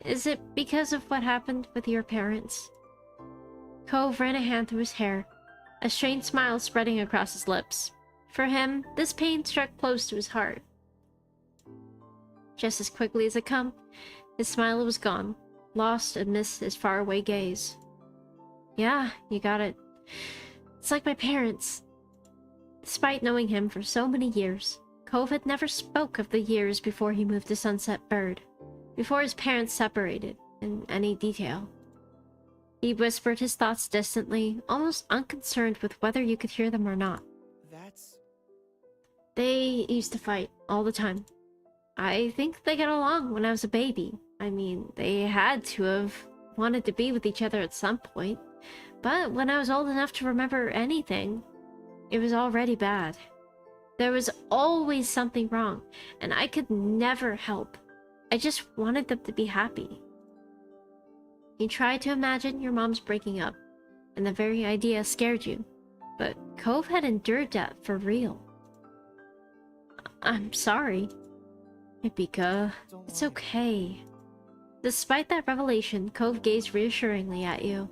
Is it because of what happened with your parents? Cove ran a hand through his hair, a strained smile spreading across his lips. For him, this pain struck close to his heart. Just as quickly as it come, his smile was gone, lost amidst his faraway gaze. Yeah, you got it. It's like my parents. Despite knowing him for so many years, Cove had never spoke of the years before he moved to Sunset Bird, before his parents separated, in any detail. He whispered his thoughts distantly, almost unconcerned with whether you could hear them or not. They used to fight all the time. I think they got along when I was a baby. I mean, they had to have wanted to be with each other at some point. But when I was old enough to remember anything, it was already bad. There was always something wrong, and I could never help. I just wanted them to be happy. You tried to imagine your mom's breaking up, and the very idea scared you. But Cove had endured that for real. I'm sorry. Hibika, it's okay. Despite that revelation, Cove gazed reassuringly at you.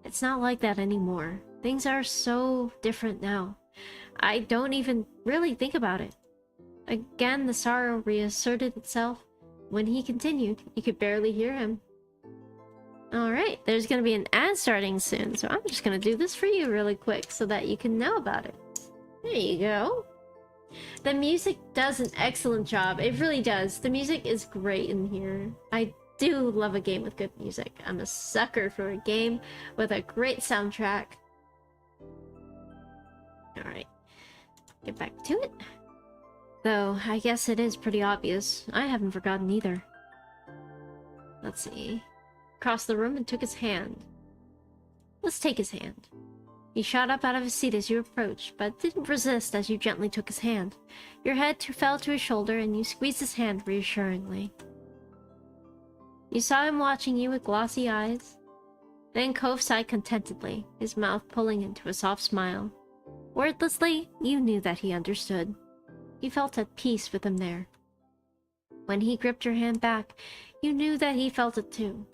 It's not like that anymore. Things are so different now. I don't even really think about it. Again, the sorrow reasserted itself. When he continued, you could barely hear him. Alright, there's gonna be an ad starting soon, so I'm just gonna do this for you really quick so that you can know about it. There you go. The music does an excellent job. It really does. The music is great in here. I do love a game with good music. I'm a sucker for a game with a great soundtrack. Alright, get back to it. Though, I guess it is pretty obvious. I haven't forgotten either. Let's see. Crossed the room and took his hand. Let's take his hand. He shot up out of his seat as you approached, but didn't resist as you gently took his hand. Your head fell to his shoulder and you squeezed his hand reassuringly. You saw him watching you with glossy eyes. Then Cove sighed contentedly, his mouth pulling into a soft smile. Wordlessly, you knew that he understood. You felt at peace with him there. When he gripped your hand back, you knew that he felt it too.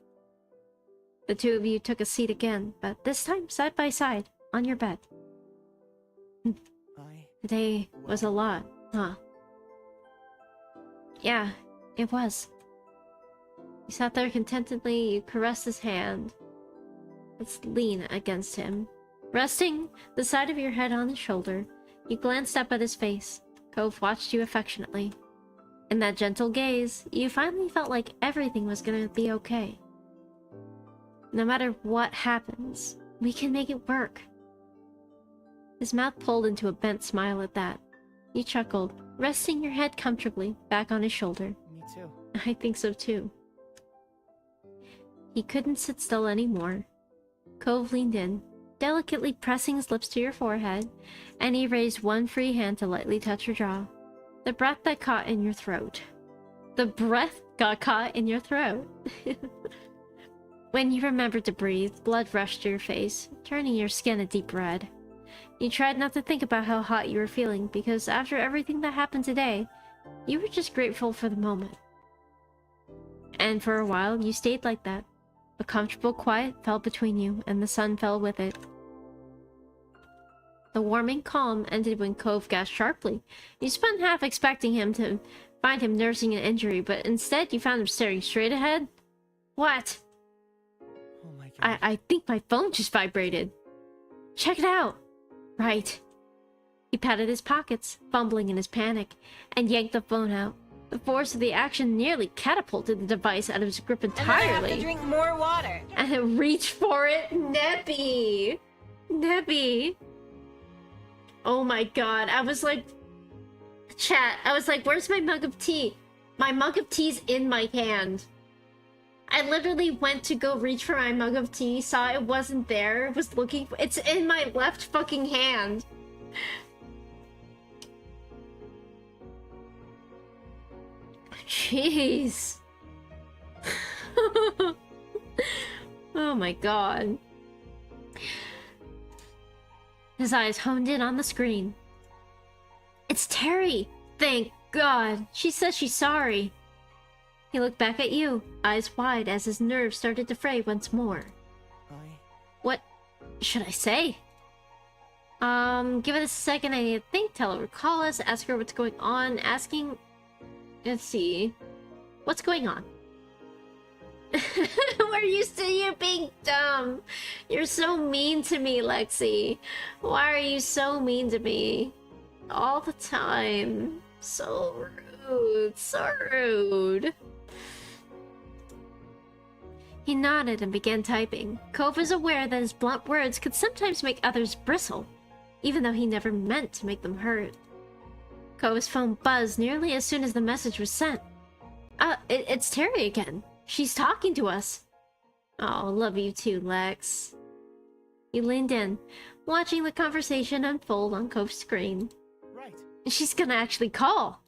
The two of you took a seat again, but this time side by side, on your bed. Today was a lot, huh? Yeah, it was. You sat there contentedly, you caressed his hand. Let's lean against him. Resting the side of your head on his shoulder, you glanced up at his face. Cove watched you affectionately. In that gentle gaze, you finally felt like everything was gonna be okay. No matter what happens, we can make it work. His mouth pulled into a bent smile at that. You chuckled, resting your head comfortably back on his shoulder. Me too. I think so too. He couldn't sit still anymore. Cove leaned in, delicately pressing his lips to your forehead, and he raised one free hand to lightly touch your jaw. The breath that caught in your throat. The breath got caught in your throat. When you remembered to breathe, blood rushed to your face, turning your skin a deep red. You tried not to think about how hot you were feeling, because after everything that happened today, you were just grateful for the moment. And for a while, you stayed like that. A comfortable quiet fell between you, and the sun fell with it. The warming calm ended when Cove gasped sharply. You spent half expecting him to find him nursing an injury, but instead you found him staring straight ahead. What? Oh my god. I think my phone just vibrated. Check it out. Right. He patted his pockets, fumbling in his panic, and yanked the phone out. The force of the action nearly catapulted the device out of his grip And then I have to entirely. drink more water. And it reached for it. Nebby! Nebby! Oh my god, I was like... Chat, I was like, where's my mug of tea? My mug of tea's in my hand. I literally went to go reach for my mug of tea, saw it wasn't there, was looking for... It's in my left fucking hand. Jeez. Oh my god. His eyes honed in on the screen. It's Terry! Thank God! She says she's sorry. He looked back at you, eyes wide as his nerves started to fray once more. What should I say? Give it a second, I need to think. Tell her to call us, ask her what's going on, asking... Let's see. What's going on? We're used to you being dumb. You're so mean to me, Lexi. Why are you so mean to me? All the time. So rude. So rude. He nodded and began typing. Cove was aware that his blunt words could sometimes make others bristle, even though he never meant to make them hurt. Cove's phone buzzed nearly as soon as the message was sent. It's Terry again. She's talking to us. Oh, love you too, Lex. He leaned in, watching the conversation unfold on Cove's screen. Right. She's gonna actually call.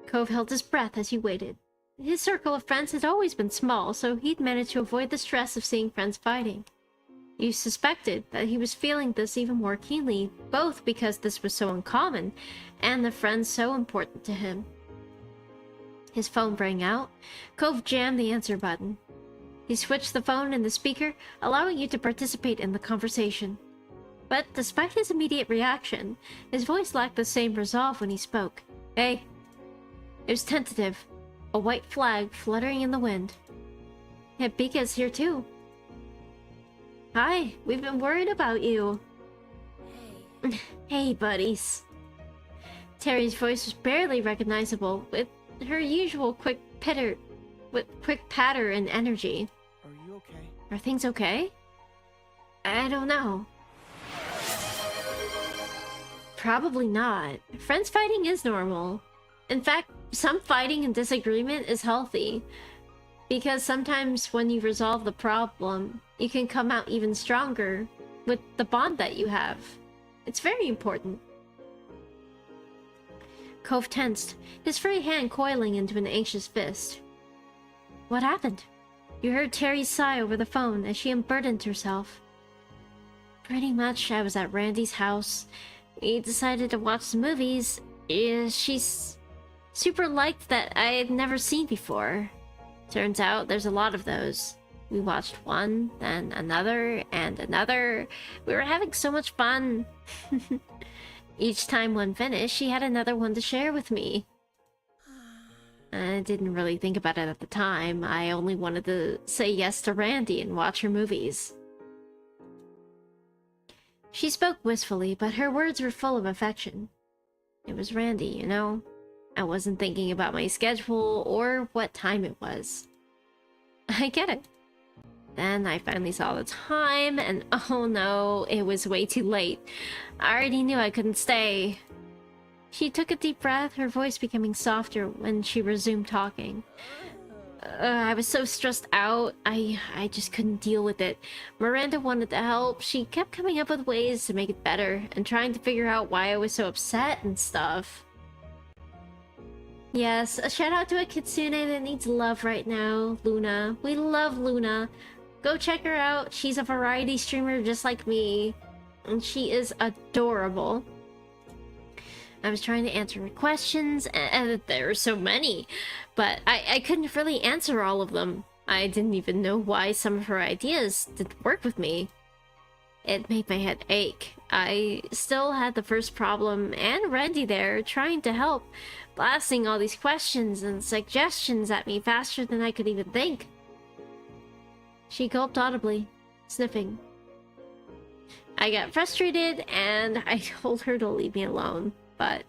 Cove held his breath as he waited. His circle of friends had always been small, so he'd managed to avoid the stress of seeing friends fighting. You suspected that he was feeling this even more keenly, both because this was so uncommon, and the friends so important to him. His phone rang out. Cove jammed the answer button. He switched the phone and the speaker, allowing you to participate in the conversation. But despite his immediate reaction, his voice lacked the same resolve when he spoke. Hey. It was tentative, a white flag fluttering in the wind. Yeah, Bika's here too. Hi, we've been worried about you. Hey. Hey, buddies. Terry's voice was barely recognizable, with her usual quick patter and energy. Are you okay? Are things okay? I don't know. Probably not. Friends fighting is normal. In fact, some fighting and disagreement is healthy. Because sometimes when you resolve the problem, you can come out even stronger with the bond that you have. It's very important. Cove tensed, his free hand coiling into an anxious fist. What happened? You heard Terry's sigh over the phone as she unburdened herself. Pretty much, I was at Randy's house. We decided to watch some movies. She's super liked that I had never seen before. Turns out there's a lot of those. We watched one, then another, and another. We were having so much fun. Each time one finished, she had another one to share with me. I didn't really think about it at the time. I only wanted to say yes to Randy and watch her movies. She spoke wistfully, but her words were full of affection. It was Randy, you know? I wasn't thinking about my schedule or what time it was. I get it. Then I finally saw the time, and oh no, it was way too late. I already knew I couldn't stay. She took a deep breath, her voice becoming softer when she resumed talking. I was so stressed out, I just couldn't deal with it. Miranda wanted to help. She kept coming up with ways to make it better, and trying to figure out why I was so upset and stuff. Yes, a shout out to a kitsune that needs love right now, Luna. We love Luna. Go check her out. She's a variety streamer just like me, and she is adorable. I was trying to answer her questions, and there were so many, but I couldn't really answer all of them. I didn't even know why some of her ideas didn't work with me. It made my head ache. I still had the first problem, and Randy there, trying to help, blasting all these questions and suggestions at me faster than I could even think. She gulped audibly, sniffing. I got frustrated, and I told her to leave me alone. But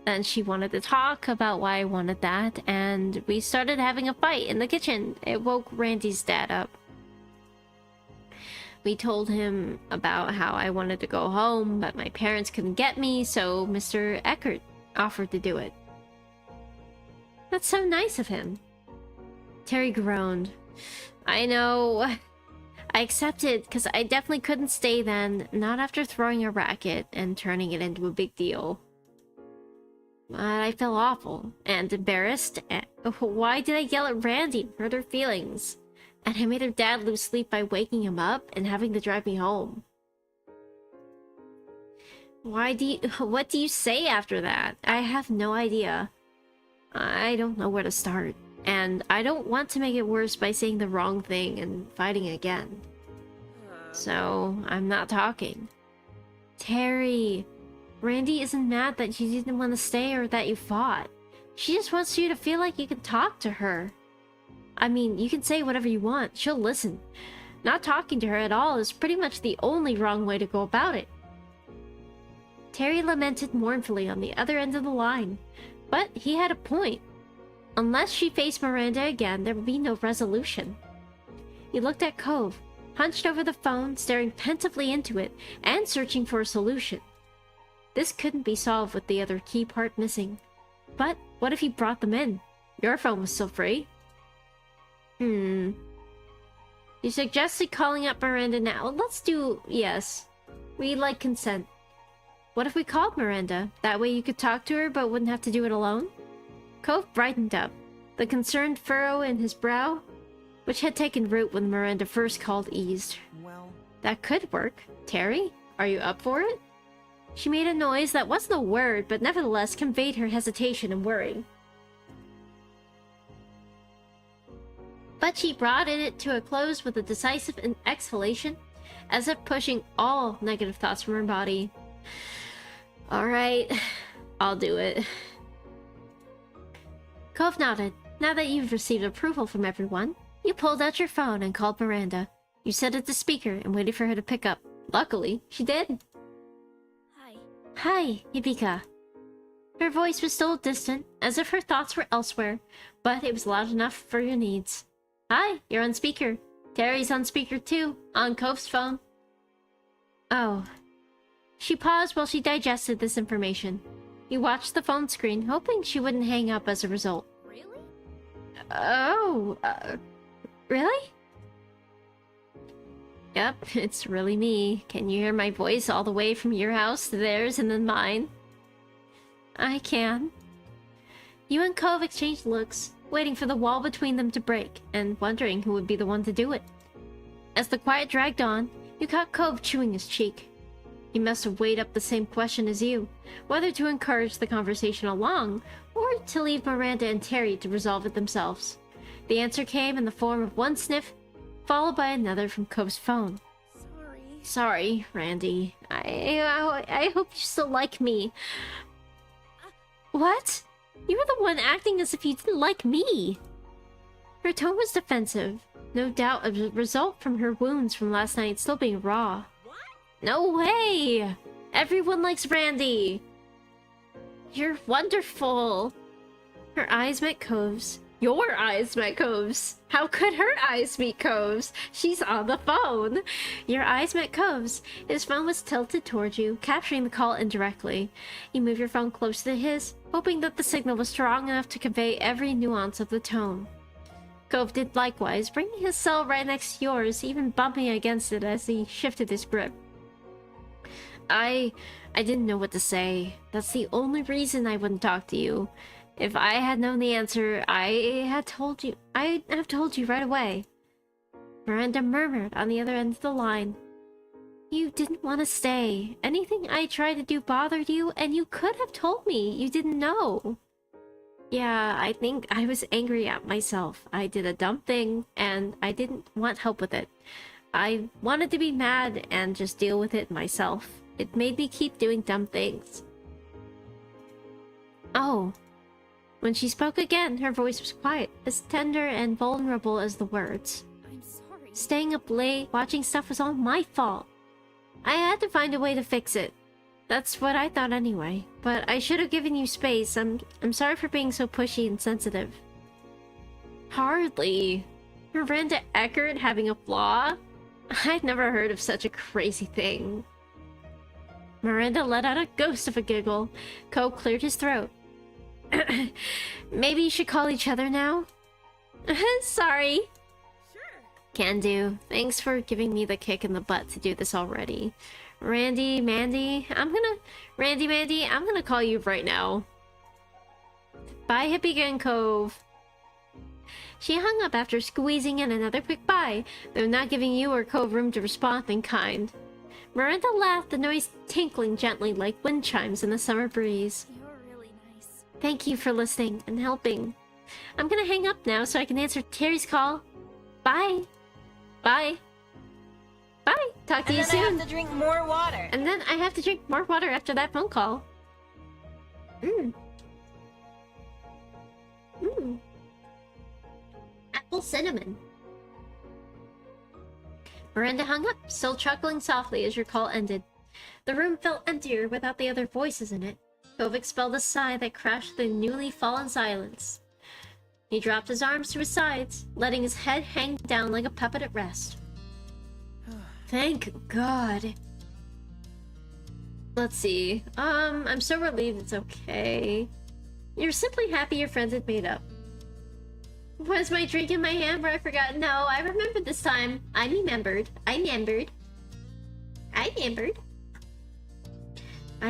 then she wanted to talk about why I wanted that, and we started having a fight in the kitchen. It woke Randy's dad up. We told him about how I wanted to go home, but my parents couldn't get me, so Mr. Eckert offered to do it. That's so nice of him. Terry groaned. I know. I accepted, because I definitely couldn't stay then, not after throwing a racket and turning it into a big deal. I felt awful and embarrassed. Why did I yell at Randy and hurt her feelings? And I made her dad lose sleep by waking him up and having to drive me home. What do you say after that? I have no idea. I don't know where to start. And I don't want to make it worse by saying the wrong thing and fighting again. So, I'm not talking. Terry, Randy isn't mad that you didn't want to stay or that you fought. She just wants you to feel like you can talk to her. I mean, you can say whatever you want. She'll listen. Not talking to her at all is pretty much the only wrong way to go about it. Terry lamented mournfully on the other end of the line, but he had a point. Unless she faced Miranda again, there would be no resolution. He looked at Cove, hunched over the phone, staring pensively into it, and searching for a solution. This couldn't be solved with the other key part missing. But what if he brought them in? Your phone was still free. You suggested calling up Miranda now. Let's do... yes. We like consent. What if we called Miranda? That way you could talk to her but wouldn't have to do it alone? Cove brightened up, the concerned furrow in his brow, which had taken root when Miranda first called, eased. Well, That could work. Terry, are you up for it? She made a noise that wasn't a word, but nevertheless conveyed her hesitation and worry. But she brought it to a close with a decisive exhalation, as if pushing all negative thoughts from her body. Alright, I'll do it. Cove nodded. Now that you've received approval from everyone, you pulled out your phone and called Miranda. You set it to speaker and waited for her to pick up. Luckily, she did. Hi. Hi, Hibika. Her voice was still distant, as if her thoughts were elsewhere, but it was loud enough for your needs. Hi, you're on speaker. Terry's on speaker too, on Cove's phone. Oh. She paused while she digested this information. You watched the phone screen, hoping she wouldn't hang up as a result. Really? Oh, really? Yep, it's really me. Can you hear my voice all the way from your house to theirs and then mine? I can. You and Cove exchanged looks, waiting for the wall between them to break, and wondering who would be the one to do it. As the quiet dragged on, you caught Cove chewing his cheek. He must have weighed up the same question as you, whether to encourage the conversation along, or to leave Miranda and Terry to resolve it themselves. The answer came in the form of one sniff, followed by another from Cove's phone. Sorry. Sorry, Randy. I hope you still like me. What? You were the one acting as if you didn't like me. Her tone was defensive. No doubt a result from her wounds from last night still being raw. What? No way! Everyone likes Randy! You're wonderful! Her eyes met Cove's. Your eyes met Cove's! How could her eyes meet Cove's? She's on the phone! Your eyes met Cove's. His phone was tilted towards you, capturing the call indirectly. You move your phone close to his, hoping that the signal was strong enough to convey every nuance of the tone. Cove did likewise, bringing his cell right next to yours, even bumping against it as he shifted his grip. I didn't know what to say. That's the only reason I wouldn't talk to you. If I had known the answer, I'd have told you right away. Miranda murmured on the other end of the line. You didn't want to stay. Anything I tried to do bothered you, and you could have told me. You didn't know. Yeah, I think I was angry at myself. I did a dumb thing, and I didn't want help with it. I wanted to be mad and just deal with it myself. It made me keep doing dumb things. Oh. When she spoke again, her voice was quiet, as tender and vulnerable as the words. I'm sorry. Staying up late, watching stuff was all my fault. I had to find a way to fix it. That's what I thought anyway. But I should have given you space. I'm sorry for being so pushy and sensitive. Hardly. Miranda Eckert having a flaw? I'd never heard of such a crazy thing. Miranda let out a ghost of a giggle. Cove cleared his throat. Maybe you should call each other now? Sorry. Sure. Can do. Thanks for giving me the kick in the butt to do this already. Randy, Mandy, I'm gonna call you right now. Bye, Hippie Cove. She hung up after squeezing in another quick bye, though not giving you or Cove room to respond in kind. Miranda laughed, the noise tinkling gently like wind chimes in the summer breeze. You're really nice. Thank you for listening and helping. I'm gonna hang up now so I can answer Terry's call. Bye. Bye. Bye. Talk to you And then I soon. have to drink more water. And then I have to drink more water after that phone call. Apple cinnamon. Miranda hung up, still chuckling softly as your call ended. The room felt emptier without the other voices in it. Cove expelled a sigh that crashed the newly fallen silence. He dropped his arms to his sides, letting his head hang down like a puppet at rest. Thank God. Let's see. I'm so relieved it's okay. You're simply happy your friends had made up. Was my drink in my hand where I forgot? No, I remembered this time. I remembered. I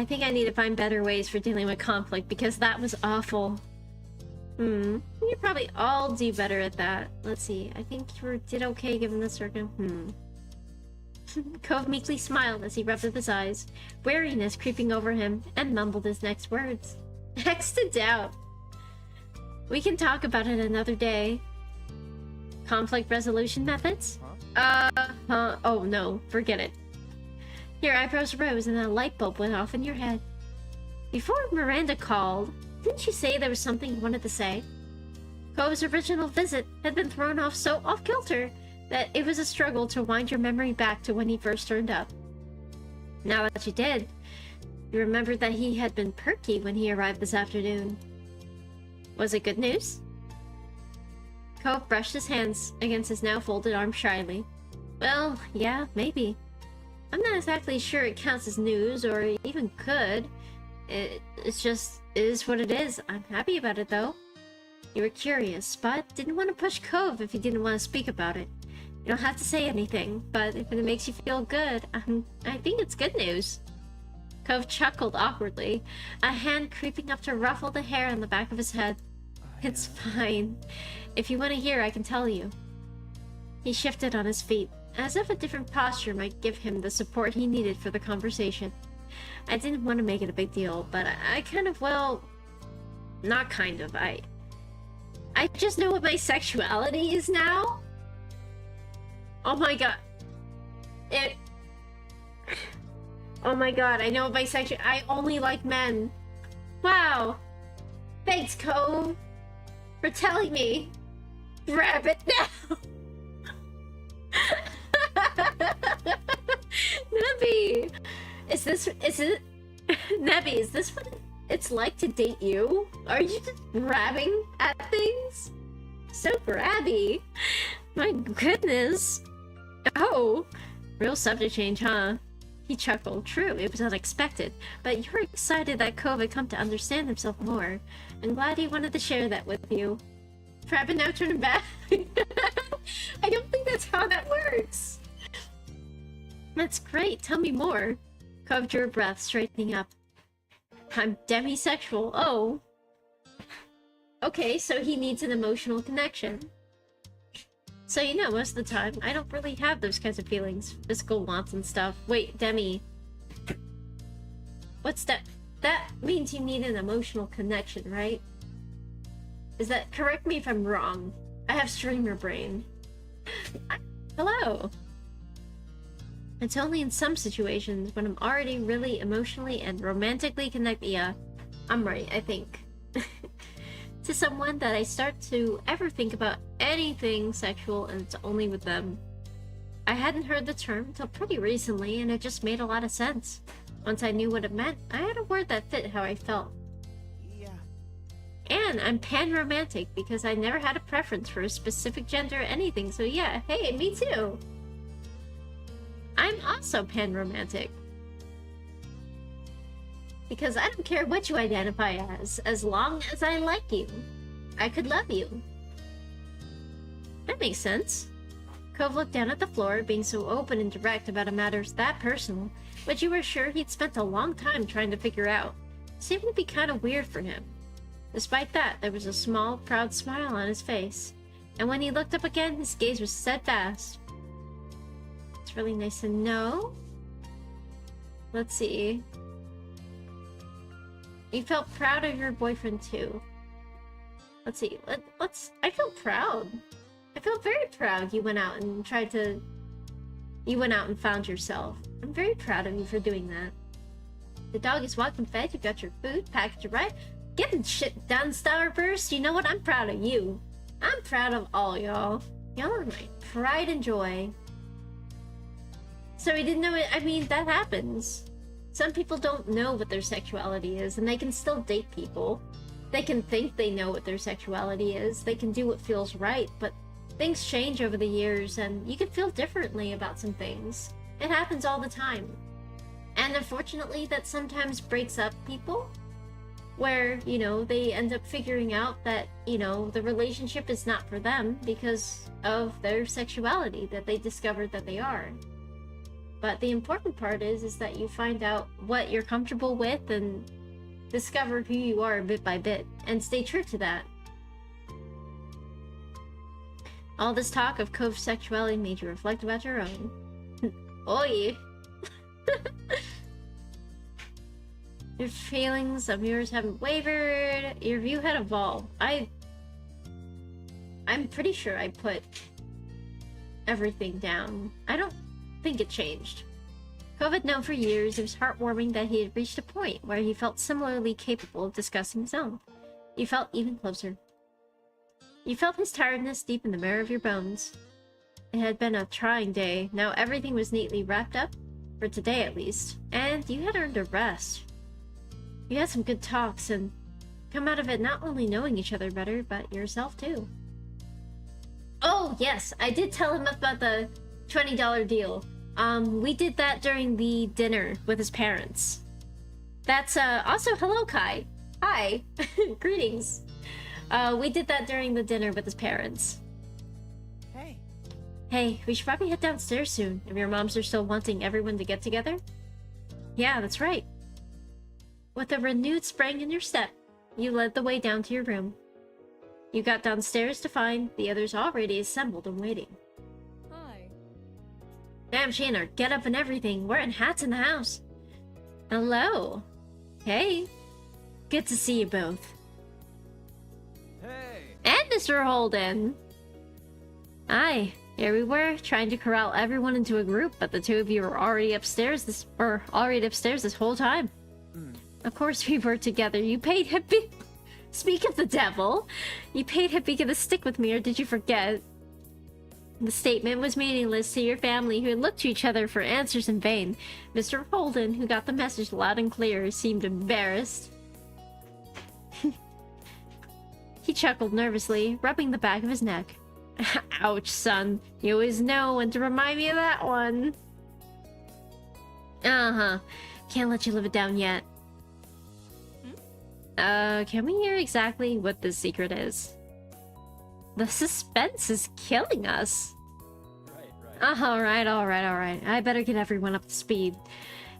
think I need to find better ways for dealing with conflict because that was awful. You probably all do better at that. Let's see. I think you did okay given the circum. Cove meekly smiled as he rubbed up his eyes, wariness creeping over him, and mumbled his next words. Hex to doubt. We can talk about it another day. Conflict resolution methods? Oh no, forget it. Your eyebrows rose and a light bulb went off in your head. Before Miranda called, didn't you say there was something you wanted to say? Cove's original visit had been thrown off so off-kilter that it was a struggle to wind your memory back to when he first turned up. Now that you did, you remembered that he had been perky when he arrived this afternoon. Was it good news? Cove brushed his hands against his now folded arms shyly. Well, yeah, maybe. I'm not exactly sure it counts as news, or even could. It's just, it is what it is. I'm happy about it, though. You were curious, but didn't want to push Cove if he didn't want to speak about it. You don't have to say anything, but if it makes you feel good, I think it's good news. Cove chuckled awkwardly, a hand creeping up to ruffle the hair on the back of his head. It's fine. If you want to hear, I can tell you. He shifted on his feet, as if a different posture might give him the support he needed for the conversation. I didn't want to make it a big deal, but I kind of, well... Not kind of, I just know what my sexuality is now? Oh my god. Oh my god, I know bisexual. I only like men. Wow. Thanks, Cove, for telling me. Grab it now. Nebby, is it Nebby, is this what it's like to date you? Are you just grabbing at things? So grabby. My goodness. Oh, real subject change, huh? He chuckled. True, it was unexpected, but you were excited that Cove had come to understand himself more. I'm glad he wanted to share that with you. Trap and now turning back. I don't think that's how that works. That's great. Tell me more. Cove drew a breath, straightening up. I'm demisexual. Oh. Okay, so he needs an emotional connection. So, you know, most of the time, I don't really have those kinds of feelings. Physical wants and stuff. Wait, Demi. What's that? That means you need an emotional connection, right? Is that... Correct me if I'm wrong. I have streamer brain. Hello. It's only in some situations when I'm already really emotionally and romantically connected. Yeah, I'm right, I think. To someone that I start to ever think about anything sexual, and it's only with them. I hadn't heard the term until pretty recently, and it just made a lot of sense. Once I knew what it meant, I had a word that fit how I felt. Yeah. And I'm pan-romantic because I never had a preference for a specific gender or anything, so yeah, hey, me too! I'm also pan-romantic. Because I don't care what you identify as long as I like you. I could love you. That makes sense. Cove looked down at the floor, being so open and direct about a matter that personal, but you were sure he'd spent a long time trying to figure out. Seemed to be kind of weird for him. Despite that, there was a small, proud smile on his face, and when he looked up again, his gaze was steadfast. It's really nice to know. Let's see. You felt proud of your boyfriend too. Let's see. I feel proud. I feel very proud you went out and found yourself. I'm very proud of you for doing that. The dog is walked and fed, you got your food, packaged right. Getting shit done, Starburst. You know what? I'm proud of you. I'm proud of all y'all. Y'all are my pride and joy. So he didn't know it. I mean, that happens. Some people don't know what their sexuality is, and they can still date people. They can think they know what their sexuality is. They can do what feels right, but things change over the years, and you can feel differently about some things. It happens all the time. And unfortunately, that sometimes breaks up people, where, you know, they end up figuring out that, you know, the relationship is not for them because of their sexuality that they discovered that they are. But the important part is that you find out what you're comfortable with and discover who you are bit by bit, and stay true to that. All this talk of Cove's sexuality made you reflect about your own. Oi! Your feelings of yours haven't wavered. Your view had evolved. I'm pretty sure I put everything down. I don't think it changed. Cove had known for years it was heartwarming that he had reached a point where he felt similarly capable of discussing his own. You felt even closer. You felt his tiredness deep in the marrow of your bones. It had been a trying day. Now everything was neatly wrapped up, for today at least, and you had earned a rest. You had some good talks and come out of it not only knowing each other better, but yourself too. Oh yes, I did tell him about the $20 deal. We did that during the dinner with his parents. That's also hello Kai. Hi. Greetings. We did that during the dinner with his parents. Hey. Hey, we should probably head downstairs soon if your moms are still wanting everyone to get together. Yeah, that's right. With a renewed spring in your step, you led the way down to your room. You got downstairs to find the others already assembled and waiting. Hi. Damn, she in her get-up and everything, wearing hats in the house. Hello. Hey. Good to see you both. Hey. And Mr. Holden. Hi. Here we were, trying to corral everyone into a group, but the two of you were already upstairs this whole time. Of course we were together. You paid Speak of the devil! You paid Hibika to stick with me, or did you forget? The statement was meaningless to your family, who looked to each other for answers in vain. Mr. Holden, who got the message loud and clear, seemed embarrassed. He chuckled nervously, rubbing the back of his neck. Ouch, son. You always know when to remind me of that one. Uh-huh. Can't let you live it down yet. Can we hear exactly what this secret is? The suspense is killing us. Right. Alright. I better get everyone up to speed.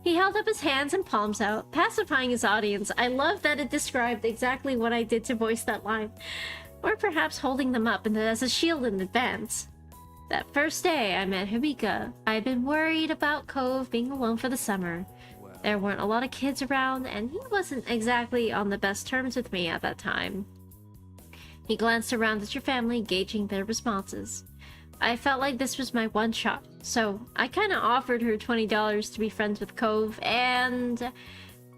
He held up his hands and palms out, pacifying his audience. I love that it described exactly what I did to voice that line. Or perhaps holding them up as a shield in advance. That first day I met Hibika, I had been worried about Cove being alone for the summer. There weren't a lot of kids around, and he wasn't exactly on the best terms with me at that time. He glanced around at your family, gauging their responses. I felt like this was my one shot, so I kinda offered her $20 to be friends with Cove, and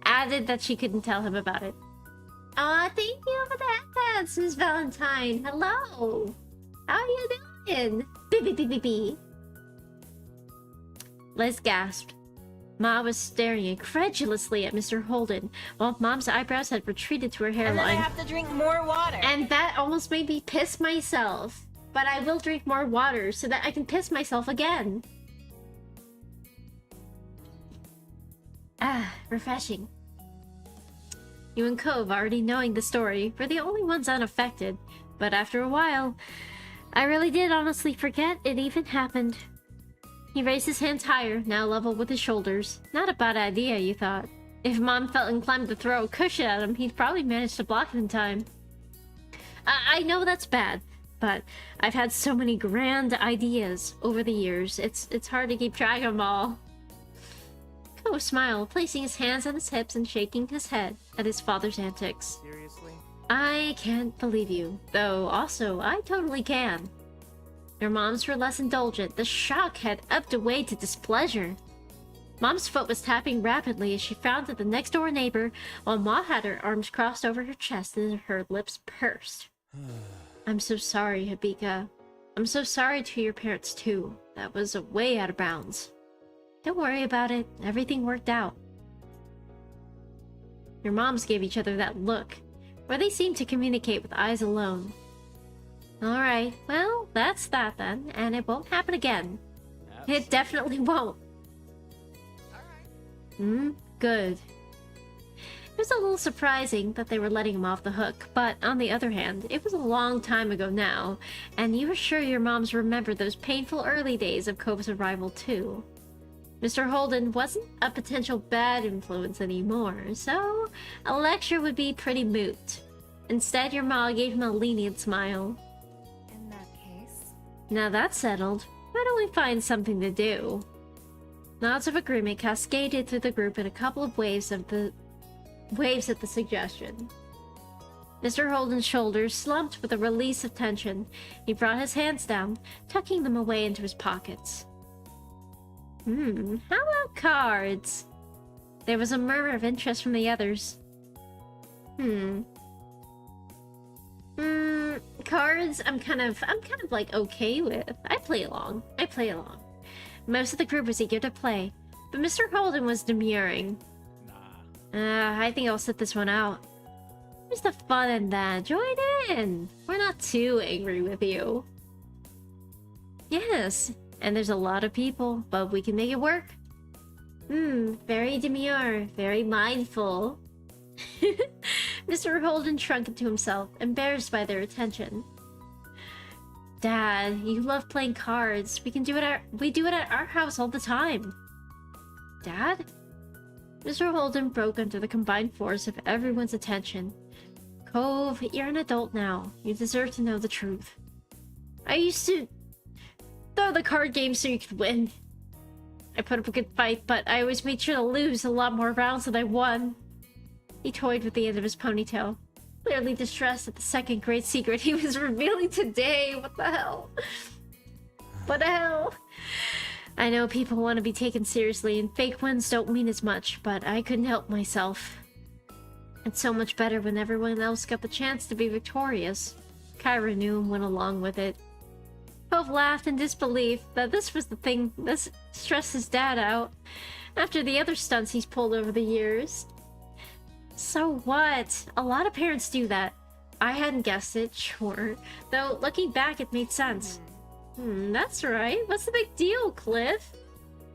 added that she couldn't tell him about it. Aw, thank you for the headpats, Miss Valentine. Hello! How you doing? Beep. Liz gasped. Ma was staring incredulously at Mr. Holden, while Mom's eyebrows had retreated to her hairline. And then I have to drink more water. And that almost made me piss myself. But I will drink more water so that I can piss myself again. Ah, refreshing. You and Cove, already knowing the story, were the only ones unaffected. But after a while, I really did honestly forget it even happened. He raised his hands higher, now level with his shoulders. Not a bad idea, you thought. If Mom felt inclined to throw a cushion at him, he'd probably manage to block it in time. I know that's bad, but I've had so many grand ideas over the years. It's hard to keep track of them all. Ko smiled, placing his hands on his hips and shaking his head at his father's antics. Seriously? I can't believe you, though also I totally can. Your moms were less indulgent. The shock had upped away to displeasure. Mom's foot was tapping rapidly as she frowned at the next-door neighbor, while Ma had her arms crossed over her chest and her lips pursed. I'm so sorry, Hibika. I'm so sorry to your parents, too. That was way out of bounds. Don't worry about it. Everything worked out. Your moms gave each other that look, where they seemed to communicate with eyes alone. Alright, well, that's that then, and it won't happen again. It definitely won't. Good. It was a little surprising that they were letting him off the hook, but on the other hand, it was a long time ago now, and you were sure your moms remembered those painful early days of Cove's arrival too. Mr. Holden wasn't a potential bad influence anymore, so a lecture would be pretty moot. Instead, your ma gave him a lenient smile. In that case... Now that's settled, why don't we find something to do? Nods of agreement cascaded through the group in a couple of waves at the suggestion. Mr. Holden's shoulders slumped with a release of tension. He brought his hands down, tucking them away into his pockets. How about cards? There was a murmur of interest from the others. Cards I'm kind of like okay with. I play along. Most of the group was eager to play, but Mr. Holden was demurring. I think I'll sit this one out. Where's the fun in that? Join in! We're not too angry with you. Yes, and there's a lot of people, but we can make it work. Very demure, very mindful. Mr. Holden shrunk into himself, embarrassed by their attention. Dad, you love playing cards. We do it at our house all the time. Dad? Mr. Holden broke under the combined force of everyone's attention. Cove, you're an adult now. You deserve to know the truth. I used to throw the card game so you could win. I put up a good fight, but I always made sure to lose a lot more rounds than I won. He toyed with the end of his ponytail, clearly distressed at the second great secret he was revealing today. What the hell? What the hell? I know people want to be taken seriously and fake wins don't mean as much, but I couldn't help myself. It's so much better when everyone else got the chance to be victorious. Kyra knew and went along with it. Both laughed in disbelief that this was the thing that stressed his dad out after the other stunts he's pulled over the years. So what? A lot of parents do that. I hadn't guessed it, sure. Though, looking back, it made sense. That's right. What's the big deal, Cliff?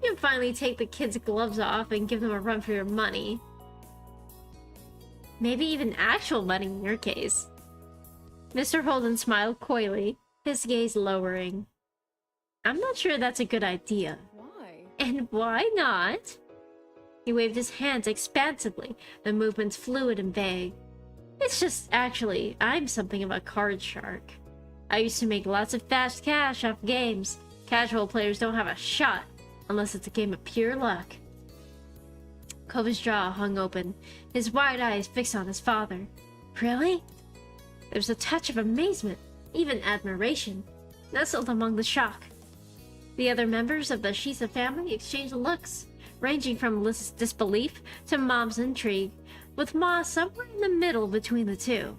You can finally take the kids' gloves off and give them a run for your money. Maybe even actual money in your case. Mr. Holden smiled coyly, his gaze lowering. I'm not sure that's a good idea. Why? And why not? He waved his hands expansively, the movements fluid and vague. It's just, actually, I'm something of a card shark. I used to make lots of fast cash off games. Casual players don't have a shot, unless it's a game of pure luck. Kova's jaw hung open, his wide eyes fixed on his father. Really? There was a touch of amazement, even admiration, nestled among the shock. The other members of the Shisa family exchanged looks, ranging from Liz's disbelief to Mom's intrigue, with Ma somewhere in the middle between the two.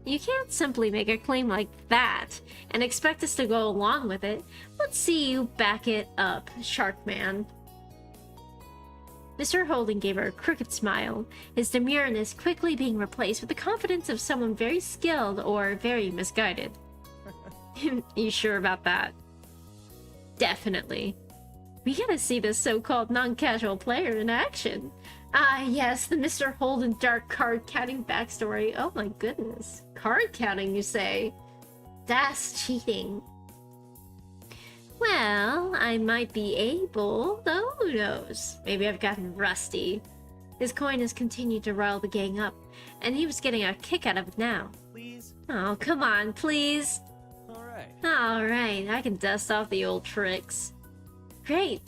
You can't simply make a claim like that and expect us to go along with it. Let's see you back it up, Sharkman. Mr. Holden gave her a crooked smile, his demureness quickly being replaced with the confidence of someone very skilled or very misguided. You sure about that? Definitely. We gotta see this so-called non-casual player in action. Ah, yes, the Mr. Holden dark card counting backstory. Oh my goodness. Card counting, you say? That's cheating. Well, I might be able, though who knows? Maybe I've gotten rusty. His coyness continued to rile the gang up, and he was getting a kick out of it now. Please? Oh, come on, please. Alright. I can dust off the old tricks. Great.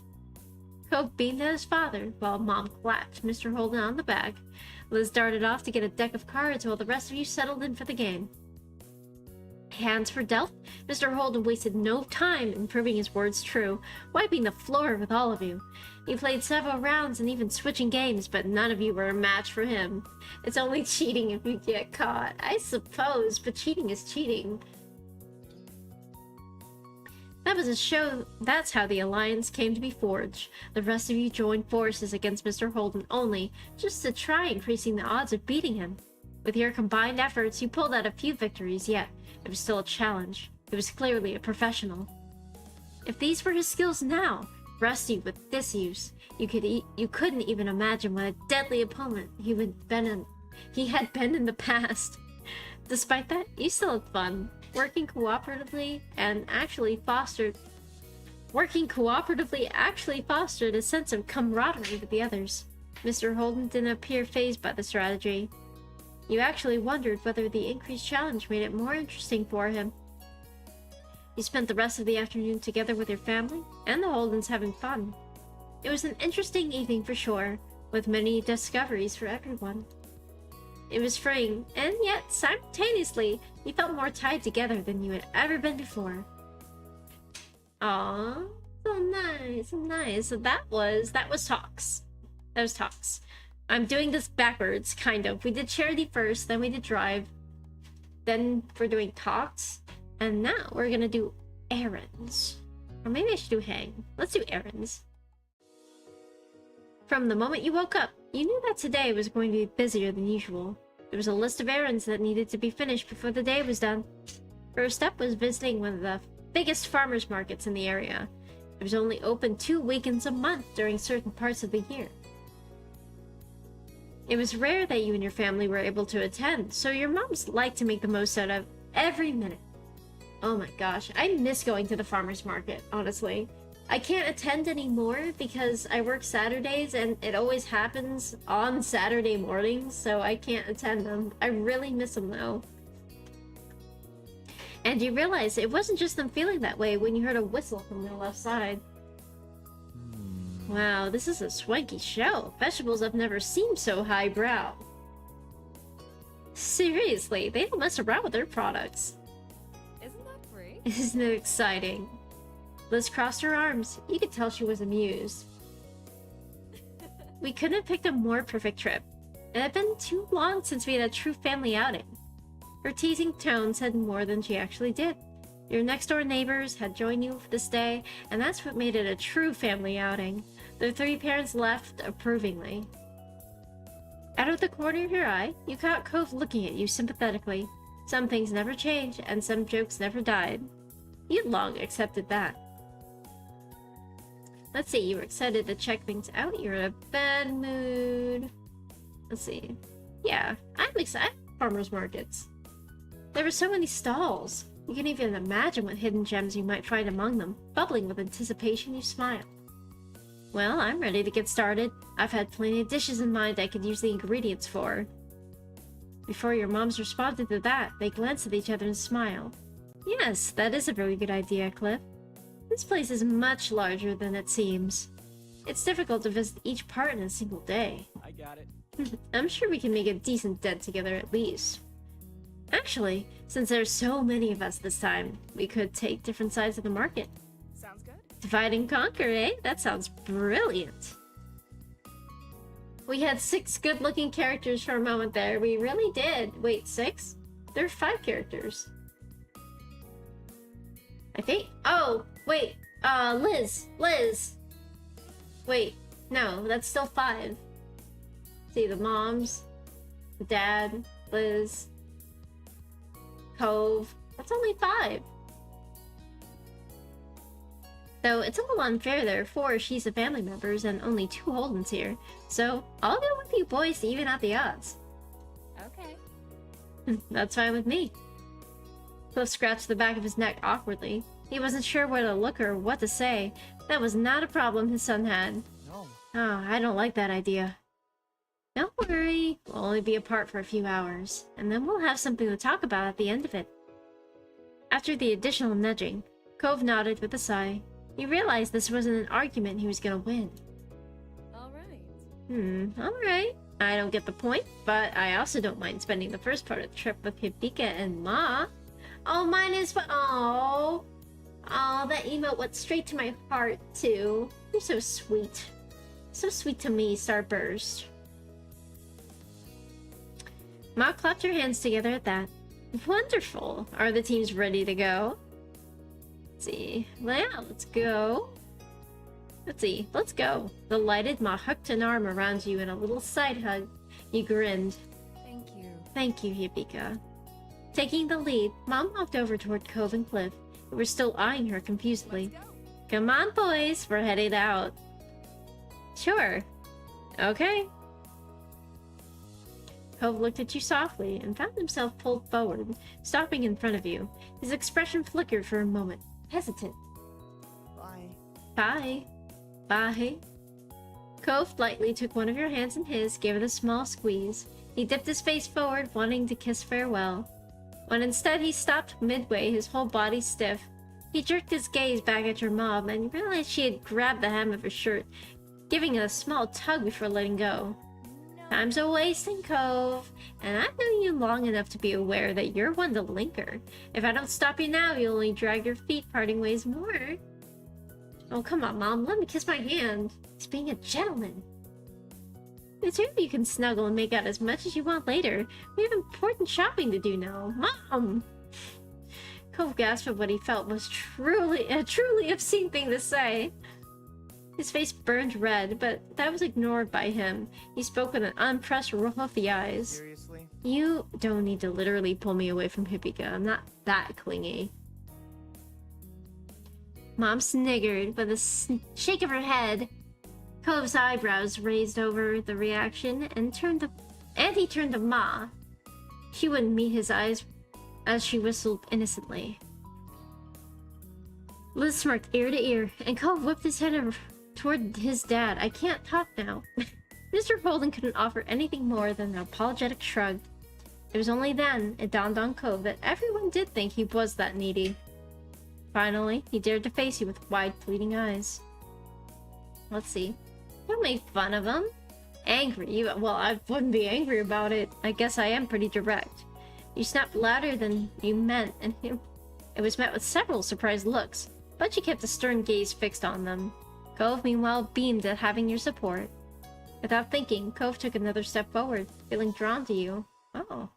Cope beamed at his father, while Mom clapped Mr. Holden on the back. Liz darted off to get a deck of cards while the rest of you settled in for the game. Hands were dealt. Mr. Holden wasted no time in proving his words true, wiping the floor with all of you. He played several rounds and even switching games, but none of you were a match for him. It's only cheating if you get caught, I suppose, but cheating is cheating. That was a show. That's how the alliance came to be forged. The rest of you joined forces against Mr. Holden only, just to try increasing the odds of beating him. With your combined efforts, you pulled out a few victories, yet it was still a challenge. It was clearly a professional. If these were his skills now, rusty with disuse, you couldn't even imagine what a deadly opponent he had been in the past. Despite that, you still had fun. Working cooperatively actually fostered a sense of camaraderie with the others. Mr. Holden didn't appear fazed by the strategy. You actually wondered whether the increased challenge made it more interesting for him. You spent the rest of the afternoon together with your family and the Holdens having fun. It was an interesting evening for sure, with many discoveries for everyone. It was freeing, and yet simultaneously, you felt more tied together than you had ever been before. Aww, so nice, so nice. So that was talks. That was talks. I'm doing this backwards, kind of. We did charity first, then we did drive, then we're doing talks, and now we're gonna do errands. Or maybe I should do hang. Let's do errands. From the moment you woke up, you knew that today was going to be busier than usual. There was a list of errands that needed to be finished before the day was done. First up was visiting one of the biggest farmers markets in the area. It was only open 2 weekends a month during certain parts of the year. It was rare that you and your family were able to attend, so your moms liked to make the most out of every minute. Oh my gosh, I miss going to the farmers market, honestly. I can't attend anymore because I work Saturdays and it always happens on Saturday mornings, so I can't attend them. I really miss them though. And you realize it wasn't just them feeling that way when you heard a whistle from the left side. Wow, this is a swanky show. Vegetables I've never seen so highbrow. Seriously, they don't mess around with their products. Isn't that free? Isn't it exciting? Liz crossed her arms. You could tell she was amused. We couldn't have picked a more perfect trip. It had been too long since we had a true family outing. Her teasing tone said more than she actually did. Your next-door neighbors had joined you for this day, and that's what made it a true family outing. The three parents laughed approvingly. Out of the corner of your eye, you caught Cove looking at you sympathetically. Some things never change, and some jokes never died. You'd long accepted that. Let's see, you were excited to check things out. You're in a bad mood. Let's see. Yeah, I'm excited for farmers markets. There were so many stalls. You can't even imagine what hidden gems you might find among them. Bubbling with anticipation, you smiled. Well, I'm ready to get started. I've had plenty of dishes in mind I could use the ingredients for. Before your moms responded to that, they glanced at each other and smiled. Yes, that is a very good idea, Cliff. This place is much larger than it seems. It's difficult to visit each part in a single day. I got it. I'm sure we can make a decent dent together at least. Actually, since there's so many of us this time, we could take different sides of the market. Sounds good. Divide and conquer, eh? That sounds brilliant. We had 6 good-looking characters for a moment there. We really did. Wait, 6? There are 5 characters. I think. Oh, wait. Liz. Wait, no, that's still 5. See, the moms, the dad, Liz, Cove. That's only 5. Though it's a little unfair there are 4 She's a family members and only 2 Holdens here. So I'll go with you boys to even out the odds. Okay. That's fine with me. Cliff scratched the back of his neck awkwardly. He wasn't sure where to look or what to say. That was not a problem his son had. No. Oh, I don't like that idea. Don't worry, we'll only be apart for a few hours, and then we'll have something to talk about at the end of it. After the additional nudging, Cove nodded with a sigh. He realized this wasn't an argument he was gonna win. Alright. Alright. I don't get the point, but I also don't mind spending the first part of the trip with Hibika and Ma. Oh, mine is fun. Oh, that emote went straight to my heart, too. You're so sweet. So sweet to me, Starburst. Ma clapped her hands together at that. Wonderful. Are the teams ready to go? Let's see. Yeah, let's go. Let's see. Let's go. Delighted, Ma hooked an arm around you in a little side hug. You grinned. Thank you. Thank you, Hibika. Taking the lead, Mom walked over toward Cove and Cliff, who were still eyeing her confusedly. Let's go. Come on, boys. We're headed out. Sure. Okay. Cove looked at you softly and found himself pulled forward, stopping in front of you. His expression flickered for a moment, hesitant. Bye. Bye. Bye. Cove lightly took one of your hands in his, gave it a small squeeze. He dipped his face forward, wanting to kiss farewell. When instead he stopped midway, his whole body stiff. He jerked his gaze back at your mom and realized she had grabbed the hem of her shirt, giving it a small tug before letting go. Time's a wasting, Cove, and I've known you long enough to be aware that you're one to linger. If I don't stop you now, you'll only drag your feet parting ways more. Oh, come on, Mom, let me kiss my hand. He's being a gentleman. The two of you can snuggle and make out as much as you want later. We have important shopping to do now. Mom! Cove gasped at what he felt was a truly obscene thing to say. His face burned red, but that was ignored by him. He spoke with an unimpressed roll of the eyes. Seriously? You don't need to literally pull me away from Hibika. I'm not that clingy. Mom sniggered with a shake of her head. Cove's eyebrows raised over the reaction and he turned to Ma. She wouldn't meet his eyes as she whistled innocently. Liz smirked ear to ear, and Cove whipped his head toward his dad. I can't talk now. Mr. Holden couldn't offer anything more than an apologetic shrug. It was only then it dawned on Cove that everyone did think he was that needy. Finally, he dared to face you with wide, pleading eyes. Let's see. Don't make fun of him. Angry? Well, I wouldn't be angry about it. I guess I am pretty direct. You snapped louder than you meant, and it was met with several surprised looks. but she kept a stern gaze fixed on them. Cove, meanwhile, beamed at having your support. Without thinking, Cove took another step forward, feeling drawn to you. Oh.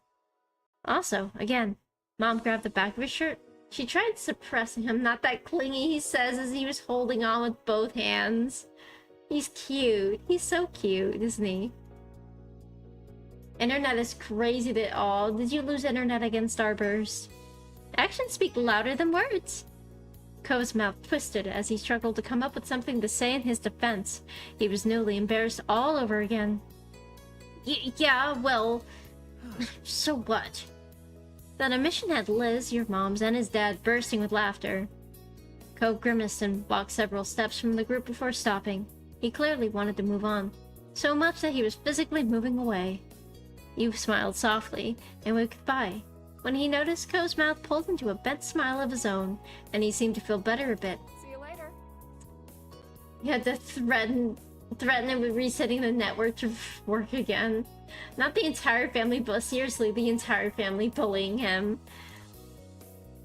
Also, again, Mom grabbed the back of his shirt. She tried suppressing him, not that clingy, he says as he was holding on with both hands. He's cute. He's so cute, isn't he? Internet is crazy that all. Did you lose internet again, Starburst? Actions speak louder than words. Cove's mouth twisted as he struggled to come up with something to say in his defense. He was newly embarrassed all over again. Yeah, well... so what? That omission had Liz, your mom's, and his dad bursting with laughter. Cove grimaced and walked several steps from the group before stopping. He clearly wanted to move on, so much that he was physically moving away. You smiled softly and waved goodbye. When he noticed Cove's mouth pulled into a bent smile of his own, and he seemed to feel better a bit. See you later. He had to threaten him with resetting the network to work again. Not the entire family, but seriously, the entire family bullying him.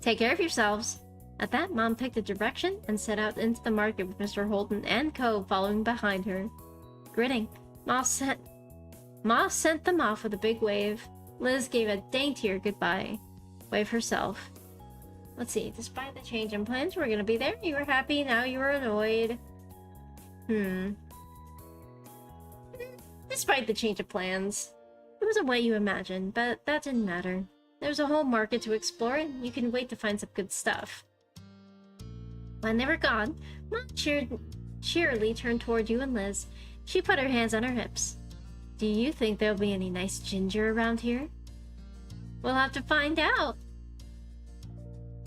Take care of yourselves. At that, Mom picked a direction and set out into the market with Mr. Holden and Cove following behind her. Grinning, Ma sent them off with a big wave. Liz gave a daintier goodbye. Wave herself. Let's see, despite the change in plans, we're gonna be there. You were happy, now you were annoyed. Despite the change of plans. It wasn't what you imagined, but that didn't matter. There's a whole market to explore, and you can wait to find some good stuff. When they were gone, Mom cheerily turned toward you and Liz. She put her hands on her hips. Do you think there'll be any nice ginger around here? We'll have to find out.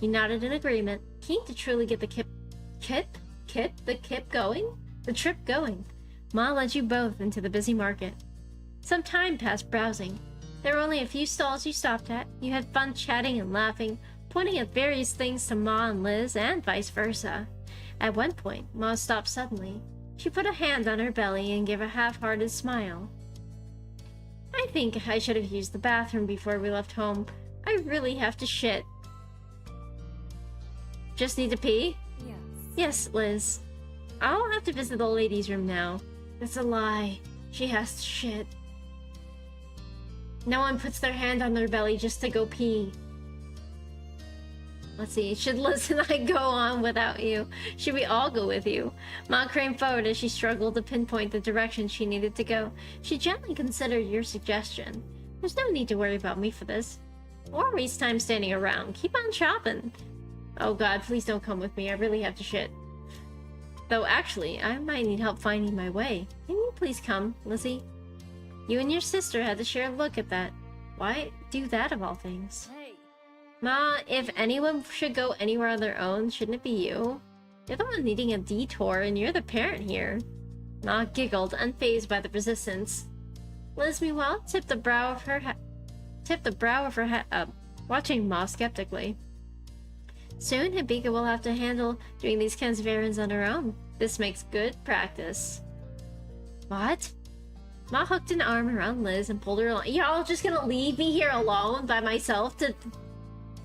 He nodded in agreement, keen to truly get the trip going. Ma led you both into the busy market. Some time passed browsing. There were only a few stalls you stopped at. You had fun chatting and laughing, pointing at various things to Ma and Liz, and vice versa. At one point, Ma stopped suddenly. She put a hand on her belly and gave a half-hearted smile. I think I should have used the bathroom before we left home. I really have to shit. Just need to pee? Yes. Yes, Liz. I'll have to visit the ladies' room now. That's a lie. She has to shit. No one puts their hand on their belly just to go pee. Let's see, should Liz and I go on without you? Should we all go with you? Ma craned forward as she struggled to pinpoint the direction she needed to go. She gently considered your suggestion. There's no need to worry about me for this. Or waste time standing around. Keep on shopping. Oh god, please don't come with me. I really have to shit. Though actually, I might need help finding my way. Can you please come, Lizzie? You and your sister had to share a look at that. Why do that of all things? Hey. Ma, if anyone should go anywhere on their own, shouldn't it be you? You're the one needing a detour, and you're the parent here. Ma giggled, unfazed by the resistance. Liz, meanwhile, tipped the brow of her head up, watching Ma skeptically. Soon, Hibika will have to handle doing these kinds of errands on her own. This makes good practice. What? Ma hooked an arm around Liz and pulled her along. Y'all just gonna leave me here alone by myself to...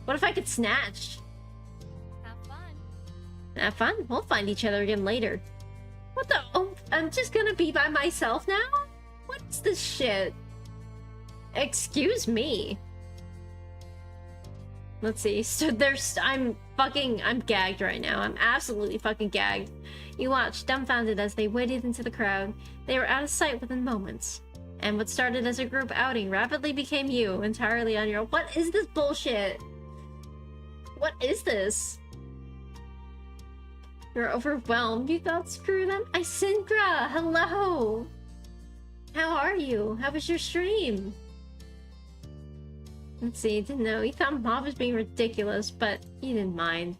What if I get snatched? Have fun. Have fun? We'll find each other again later. What the... Oh, I'm just gonna be by myself now? What's this shit? Excuse me. Let's see. So I'm gagged right now. I'm absolutely fucking gagged. You watched, dumbfounded, as they waded into the crowd. They were out of sight within moments. And what started as a group outing rapidly became you, entirely on your own. What is this bullshit? What is this? You're overwhelmed. You thought, screw them? Isintra, hello! How are you? How was your stream? Let's see, didn't know. He thought Ma was being ridiculous, but he didn't mind.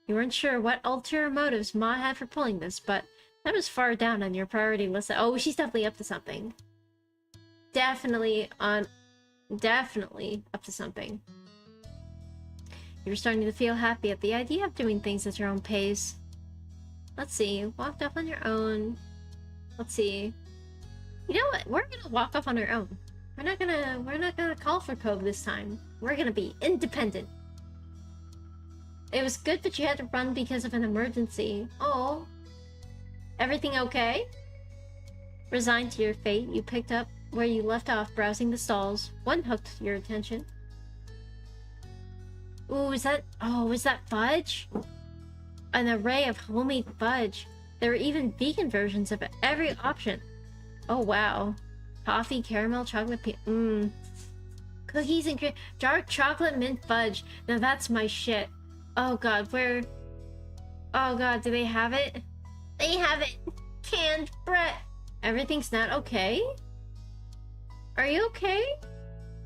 You weren't sure what ulterior motives Ma had for pulling this, but that was far down on your priority list. Oh, she's definitely up to something. Definitely up to something. You were starting to feel happy at the idea of doing things at your own pace. Let's see, walked off on your own. Let's see. You know what? We're gonna walk off on our own. We're not gonna call for Cove this time. We're gonna be independent. It was good, but you had to run because of an emergency. Oh. Everything okay? Resigned to your fate, you picked up where you left off browsing the stalls. One hooked your attention. Ooh, is that... Oh, is that fudge? An array of homemade fudge. There were even vegan versions of every option. Oh, wow. Coffee, caramel, chocolate, cookies and cream. Dark chocolate mint fudge. Now that's my shit. Oh god, where... Oh god, do they have it? They have it! Canned bread! Everything's not okay? Are you okay?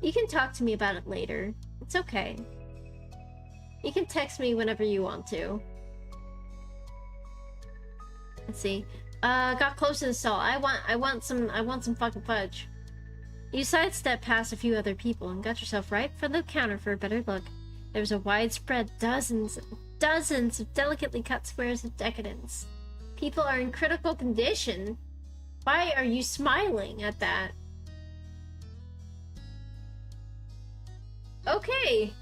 You can talk to me about it later. It's okay. You can text me whenever you want to. Let's see. Got close to the stall. I want some fucking fudge. You sidestepped past a few other people and got yourself right for the counter for a better look. There was a widespread dozens of delicately cut squares of decadence. People are in critical condition. Why are you smiling at that? Okay.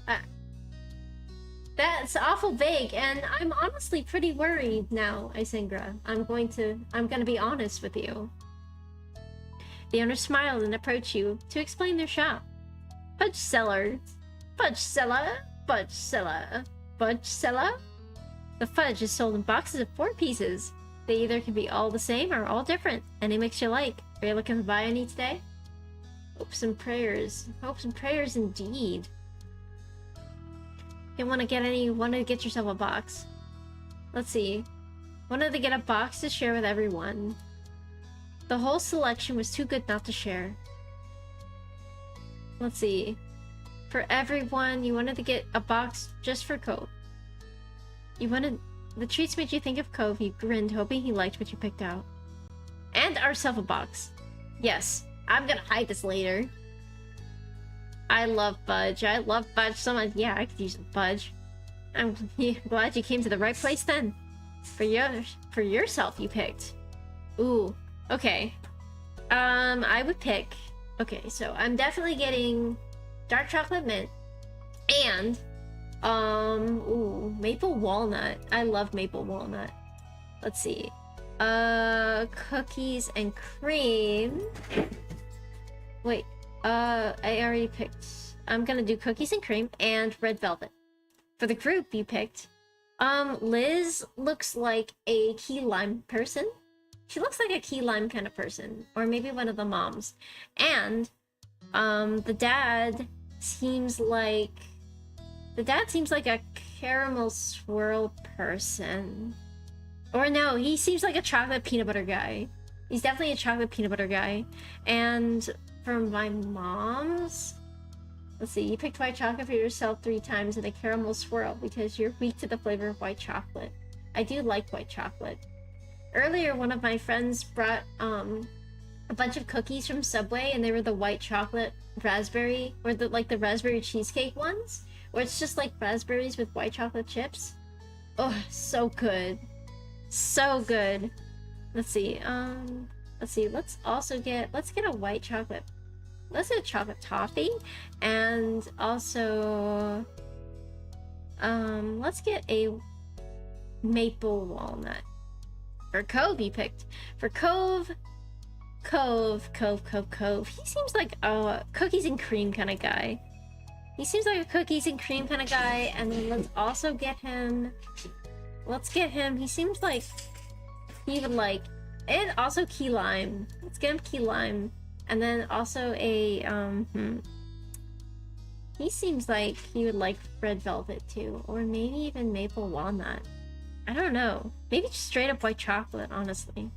That's awful vague, and I'm honestly pretty worried now, Isengra. I'm gonna be honest with you. The owner smiled and approached you to explain their shop. Fudge seller. Fudge seller. Fudge seller. Fudge seller? The fudge is sold in boxes of 4 pieces. They either can be all the same or all different. Any mix you like. Are you looking to buy any today? Hopes and prayers. Hopes and prayers indeed. You want to get any? Want to get yourself a box? Let's see. Wanted to get a box to share with everyone. The whole selection was too good not to share. Let's see. For everyone, you wanted to get a box just for Cove. You wanted... The treats made you think of Cove. You grinned, hoping he liked what you picked out. And ourselves a box. Yes, I'm gonna hide this later. I love fudge. I love fudge so much. Yeah, I could use some fudge. I'm glad you came to the right place then. For yourself, you picked. Ooh, okay. I would pick... Okay, so I'm definitely getting dark chocolate mint and ooh, maple walnut. I love maple walnut. Let's see. Cookies and cream. Wait, I already picked. I'm gonna do cookies and cream and red velvet. For the group you picked, Liz looks like a key lime person. She looks like a key lime kind of person, or maybe one of the moms. And the dad seems like a caramel swirl person. Or no, he seems like a chocolate peanut butter guy. He's definitely a chocolate peanut butter guy. And for my mom's, let's see, you picked white chocolate for yourself 3 times and a caramel swirl because you're weak to the flavor of white chocolate. I do like white chocolate. Earlier, one of my friends brought a bunch of cookies from Subway, and they were the white chocolate raspberry, or the raspberry cheesecake ones, where it's just like raspberries with white chocolate chips. Oh, so good. So good. Let's see, let's get a white chocolate. Let's get a chocolate toffee, and also, let's get a maple walnut. For Cove, you picked. For Cove. He seems like a cookies and cream kind of guy. He seems like a cookies and cream kind of guy, and then let's also get him. He seems like he would like, and also key lime. Let's get him key lime, and then also a He seems like he would like red velvet too, or maybe even maple walnut. I don't know. Maybe just straight up white chocolate, honestly.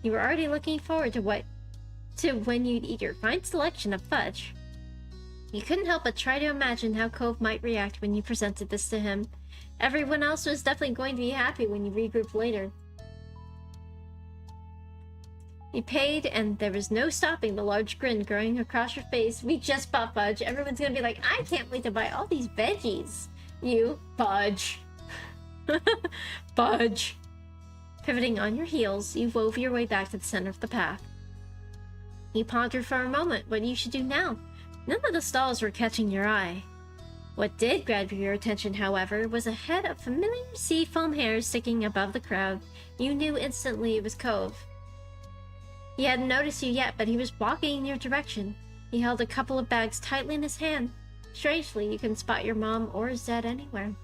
You were already looking forward to when you'd eat your fine selection of fudge. You couldn't help but try to imagine how Cove might react when you presented this to him. Everyone else was definitely going to be happy when you regrouped later. You paid, and there was no stopping the large grin growing across your face. We just bought fudge. Everyone's gonna be like, I can't wait to buy all these veggies. You, fudge. Fudge. Pivoting on your heels, you wove your way back to the center of the path. You pondered for a moment what you should do now. None of the stalls were catching your eye. What did grab your attention, however, was a head of familiar sea foam hair sticking above the crowd. You knew instantly it was Cove. He hadn't noticed you yet, but he was walking in your direction. He held a couple of bags tightly in his hand. Strangely, you couldn't spot your mom or Zed anywhere.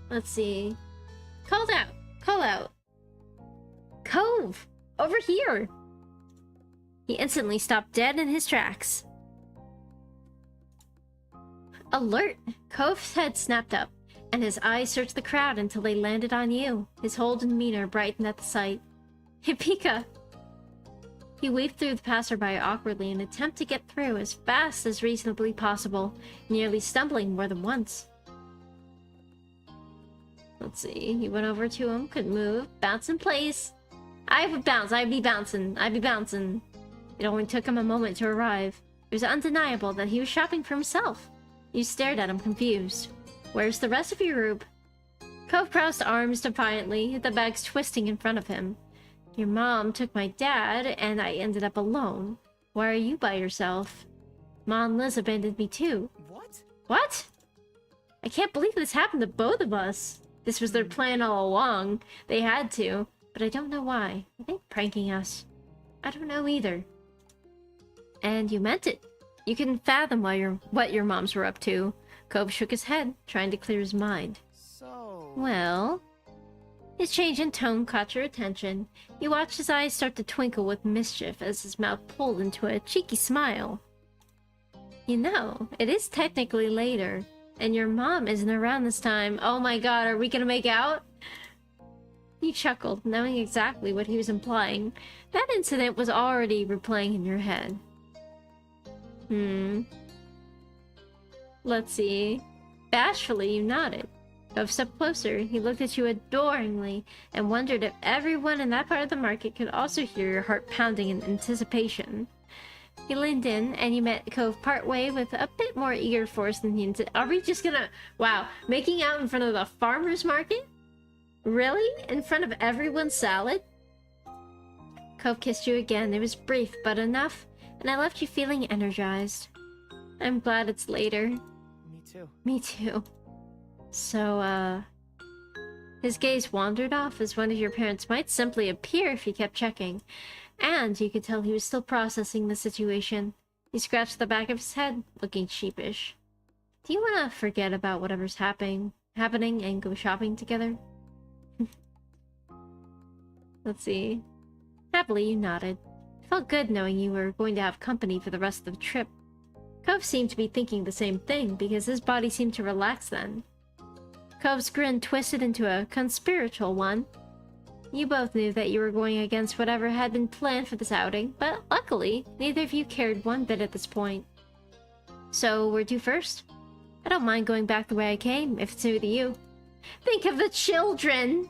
Let's see. Called out! Call out! Cove! Over here! He instantly stopped dead in his tracks. Alert! Cove's head snapped up, and his eyes searched the crowd until they landed on you. His whole demeanor brightened at the sight. Hipika! He weaved through the passerby awkwardly in an attempt to get through as fast as reasonably possible, nearly stumbling more than once. Let's see, he went over to him, couldn't move, bounce in place. I would bounce, I'd be bouncing. It only took him a moment to arrive. It was undeniable that he was shopping for himself. You stared at him, confused. Where's the rest of your group? Cove crossed arms defiantly, the bags twisting in front of him. Your mom took my dad, and I ended up alone. Why are you by yourself? Ma and Liz abandoned me too. What? What? I can't believe this happened to both of us. This was their plan all along. They had to, but I don't know why. I think pranking us. I don't know either. And you meant it. You couldn't fathom what your moms were up to. Cove shook his head, trying to clear his mind. So... Well... His change in tone caught your attention. You watched his eyes start to twinkle with mischief as his mouth pulled into a cheeky smile. You know, it is technically later, and your mom isn't around this time. Oh my god, are we gonna make out? You chuckled, knowing exactly what he was implying. That incident was already replaying in your head. Let's see. Bashfully, you nodded. Cove stepped closer. He looked at you adoringly and wondered if everyone in that part of the market could also hear your heart pounding in anticipation. He leaned in, and you met Cove partway with a bit more eager force than he intended. Are we just gonna... Wow, making out in front of the farmer's market? Really? In front of everyone's salad? Cove kissed you again. It was brief, but enough, and I left you feeling energized. I'm glad it's later. Me too. Me too. So, his gaze wandered off as one of your parents might simply appear if he kept checking, and you could tell he was still processing the situation. He scratched the back of his head, looking sheepish. Do you want to forget about whatever's happening and go shopping together? Let's see. Happily, you nodded. It felt good knowing you were going to have company for the rest of the trip. Cove seemed to be thinking the same thing, because his body seemed to relax then. Cove's grin twisted into a conspiratorial one. You both knew that you were going against whatever had been planned for this outing, but luckily, neither of you cared one bit at this point. So, where to first? I don't mind going back the way I came, if it's new to you. Think of the children!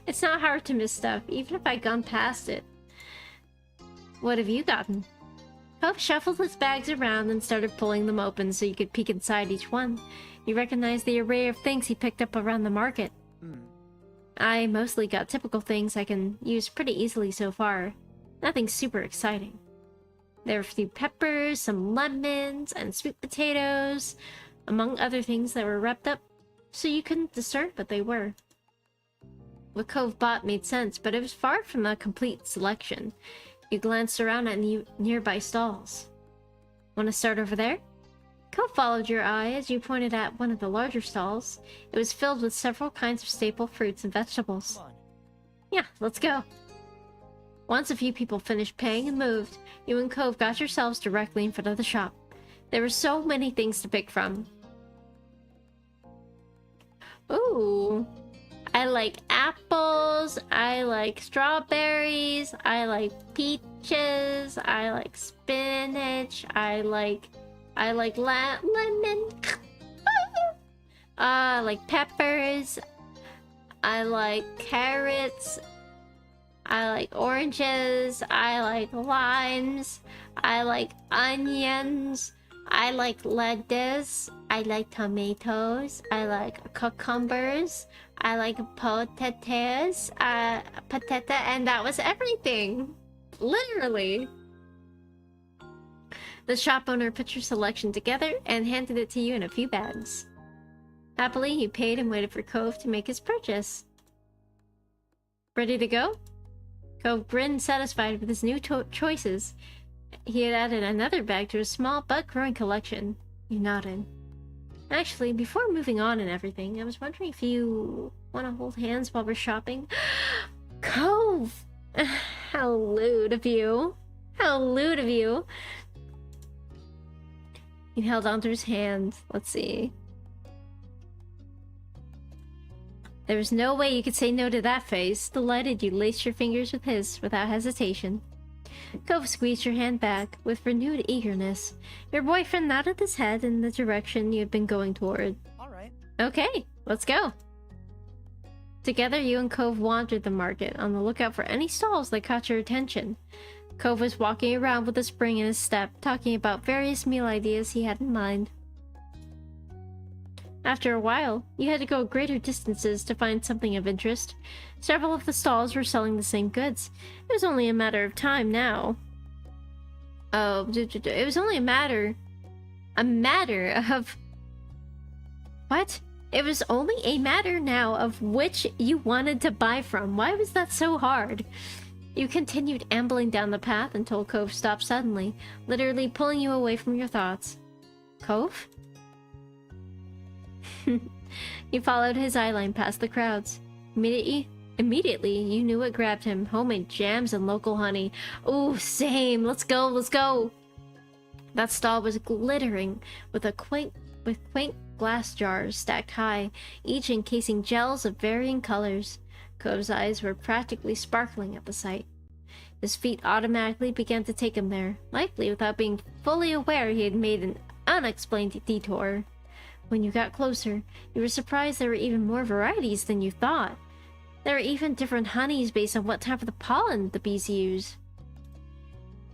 It's not hard to miss stuff, even if I'd gone past it. What have you gotten? Cove shuffled his bags around and started pulling them open so you could peek inside each one. You recognized the array of things he picked up around the market. I mostly got typical things I can use pretty easily so far. Nothing super exciting. There were a few peppers, some lemons, and sweet potatoes, among other things that were wrapped up, so you couldn't discern what they were. What Cove bought made sense, but it was far from a complete selection. You glanced around at nearby stalls. Want to start over there? Cove followed your eye as you pointed at one of the larger stalls. It was filled with several kinds of staple fruits and vegetables. Yeah, let's go. Once a few people finished paying and moved, you and Cove got yourselves directly in front of the shop. There were so many things to pick from. Ooh. I like apples, I like strawberries, I like peaches, I like spinach, I like lemon. I like peppers, I like carrots, I like oranges, I like limes, I like onions, I like lettuce, I like tomatoes, I like cucumbers, I like potatoes, and that was everything. Literally. The shop owner put your selection together and handed it to you in a few bags. Happily, you paid and waited for Cove to make his purchase. Ready to go? Cove grinned, satisfied with his new choices. He had added another bag to his small but growing collection. You nodded. Actually, before moving on and everything, I was wondering if you want to hold hands while we're shopping? Cove! How lewd of you. How lewd of you. He held onto his hand. Let's see. There was no way you could say no to that face. Delighted, you laced your fingers with his without hesitation. Cove squeezed your hand back with renewed eagerness. Your boyfriend nodded his head in the direction you had been going toward. Alright. Okay, let's go. Together, you and Cove wandered the market, on the lookout for any stalls that caught your attention. Cove was walking around with a spring in his step, talking about various meal ideas he had in mind. After a while, you had to go greater distances to find something of interest. Several of the stalls were selling the same goods. It was only a matter of time now. It was only a matter of... What? It was only a matter now of which you wanted to buy from. Why was that so hard? You continued ambling down the path until Cove stopped suddenly, literally pulling you away from your thoughts. Cove? You followed his eyeline past the crowds. Immediately, you knew what grabbed him. Homemade jams and local honey. Ooh, same. Let's go, let's go. That stall was glittering with quaint glass jars stacked high, each encasing gels of varying colors. Cove's eyes were practically sparkling at the sight. His feet automatically began to take him there, likely without being fully aware he had made an unexplained detour. When you got closer, you were surprised there were even more varieties than you thought. There were even different honeys based on what type of the pollen the bees use.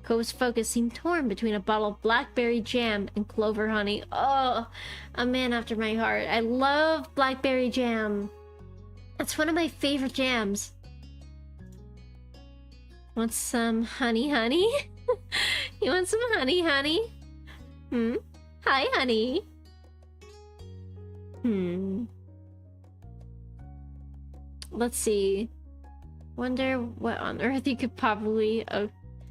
Cove's focus seemed torn between a bottle of blackberry jam and clover honey. Oh, a man after my heart. I love blackberry jam. That's one of my favorite jams. Want some honey, honey? You want some honey, honey? Hi, honey. Let's see. Wonder what on earth you could probably... Oh,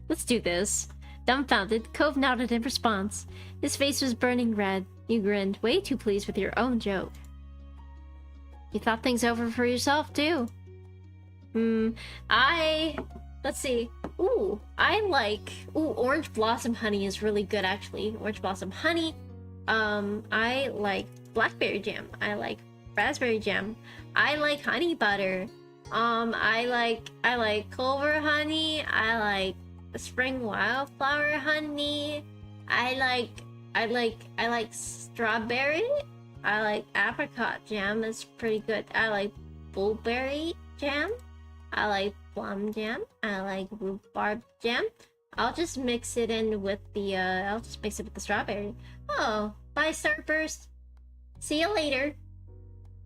let's do this. Dumbfounded, Cove nodded in response. His face was burning red. You grinned, way too pleased with your own joke. You thought things over for yourself, too. Let's see. Ooh, orange blossom honey is really good, actually. Orange blossom honey. I like blackberry jam. I like raspberry jam. I like honey butter. I like clover honey. I like spring wildflower honey. I like strawberry. I like apricot jam. It's pretty good. I like blueberry jam. I like plum jam. I like rhubarb jam. I'll just mix it in with the strawberry. Oh, bye, Starburst. See you later.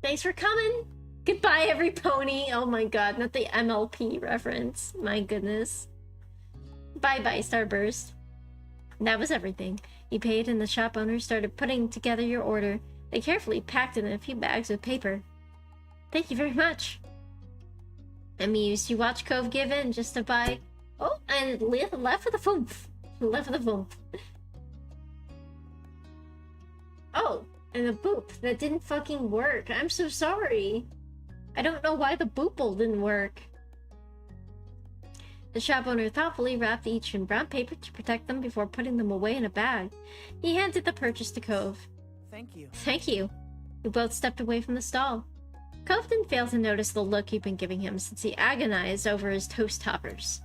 Thanks for coming. Goodbye, every pony. Oh my god, not the MLP reference. My goodness. Bye-bye, Starburst. That was everything. You paid and the shop owner started putting together your order. They carefully packed it in a few bags of paper. Thank you very much. Amused, you watched Cove give in just to buy... Oh, and left for the foomph. Left for the foomph. Oh, and the boop. That didn't fucking work. I'm so sorry. I don't know why the boople didn't work. The shop owner thoughtfully wrapped each in brown paper to protect them before putting them away in a bag. He handed the purchase to Cove. Thank you. Thank you. You both stepped away from the stall. Cove didn't fail to notice the look you'd been giving him since he agonized over his toast toppers.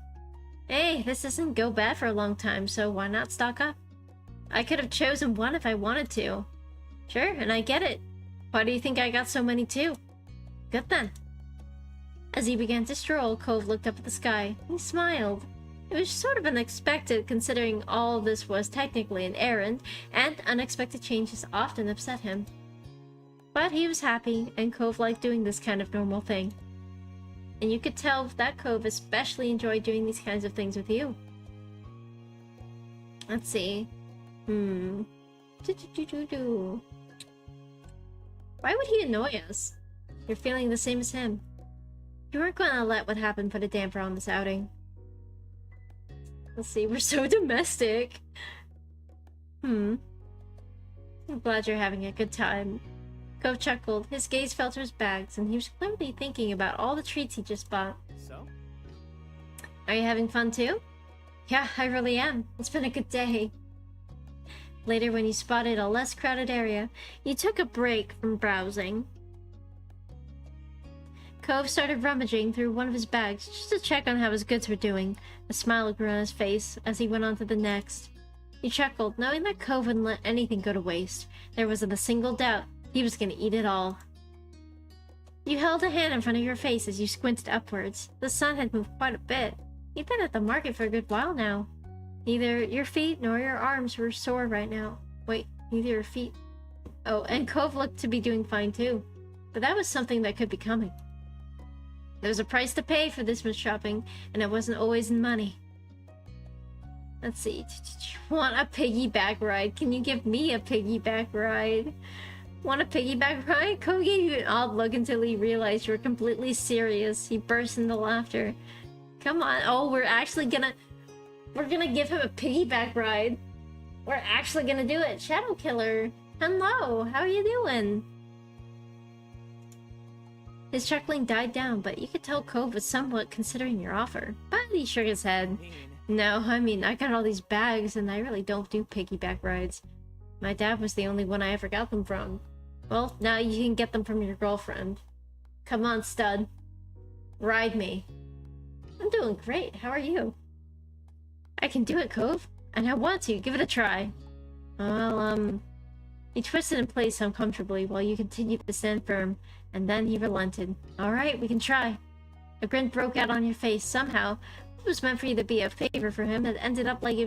Hey, this doesn't go bad for a long time, so why not stock up? I could have chosen one if I wanted to. Sure, and I get it. Why do you think I got so many too? Good then. As he began to stroll, Cove looked up at the sky. He smiled. It was sort of unexpected, considering all this was technically an errand, and unexpected changes often upset him. But he was happy, and Cove liked doing this kind of normal thing. And you could tell that Cove especially enjoyed doing these kinds of things with you. Let's see. Hmm. Do-do-do-do-do. Why would he annoy us? You're feeling the same as him. You weren't gonna let what happened put a damper on this outing. Let's see, we're so domestic. I'm glad you're having a good time. Cove chuckled. His gaze fell to his bags, and he was clearly thinking about all the treats he just bought. So? Are you having fun too? Yeah, I really am. It's been a good day. Later, when you spotted a less crowded area, you took a break from browsing. Cove started rummaging through one of his bags just to check on how his goods were doing. A smile grew on his face as he went on to the next. He chuckled, knowing that Cove wouldn't let anything go to waste. There wasn't a single doubt. He was gonna eat it all. You held a hand in front of your face as you squinted upwards. The sun had moved quite a bit. You've been at the market for a good while now. Neither your feet nor your arms were sore right now. Wait, neither your feet... Oh, and Cove looked to be doing fine too. But that was something that could be coming. There was a price to pay for this much shopping, and it wasn't always in money. Let's see. Want a piggyback ride? Can you give me a piggyback ride? Want a piggyback ride? Cove gave you an odd look until he realized you were completely serious. He burst into laughter. Come on. Oh, we're gonna give him a piggyback ride. We're actually gonna do it. Shadow Killer. Hello. How are you doing? His chuckling died down, but you could tell Cove was somewhat considering your offer. But he shook his head. No, I mean, I got all these bags, and I really don't do piggyback rides. My dad was the only one I ever got them from. Well, now you can get them from your girlfriend. Come on, stud. Ride me. I'm doing great. How are you? I can do it, Cove. And I want to. Give it a try. Well, He twisted in place uncomfortably while you continued to stand firm, and then he relented. Alright, we can try. A grin broke out on your face. Somehow, it was meant for you to be a favor for him that ended up like he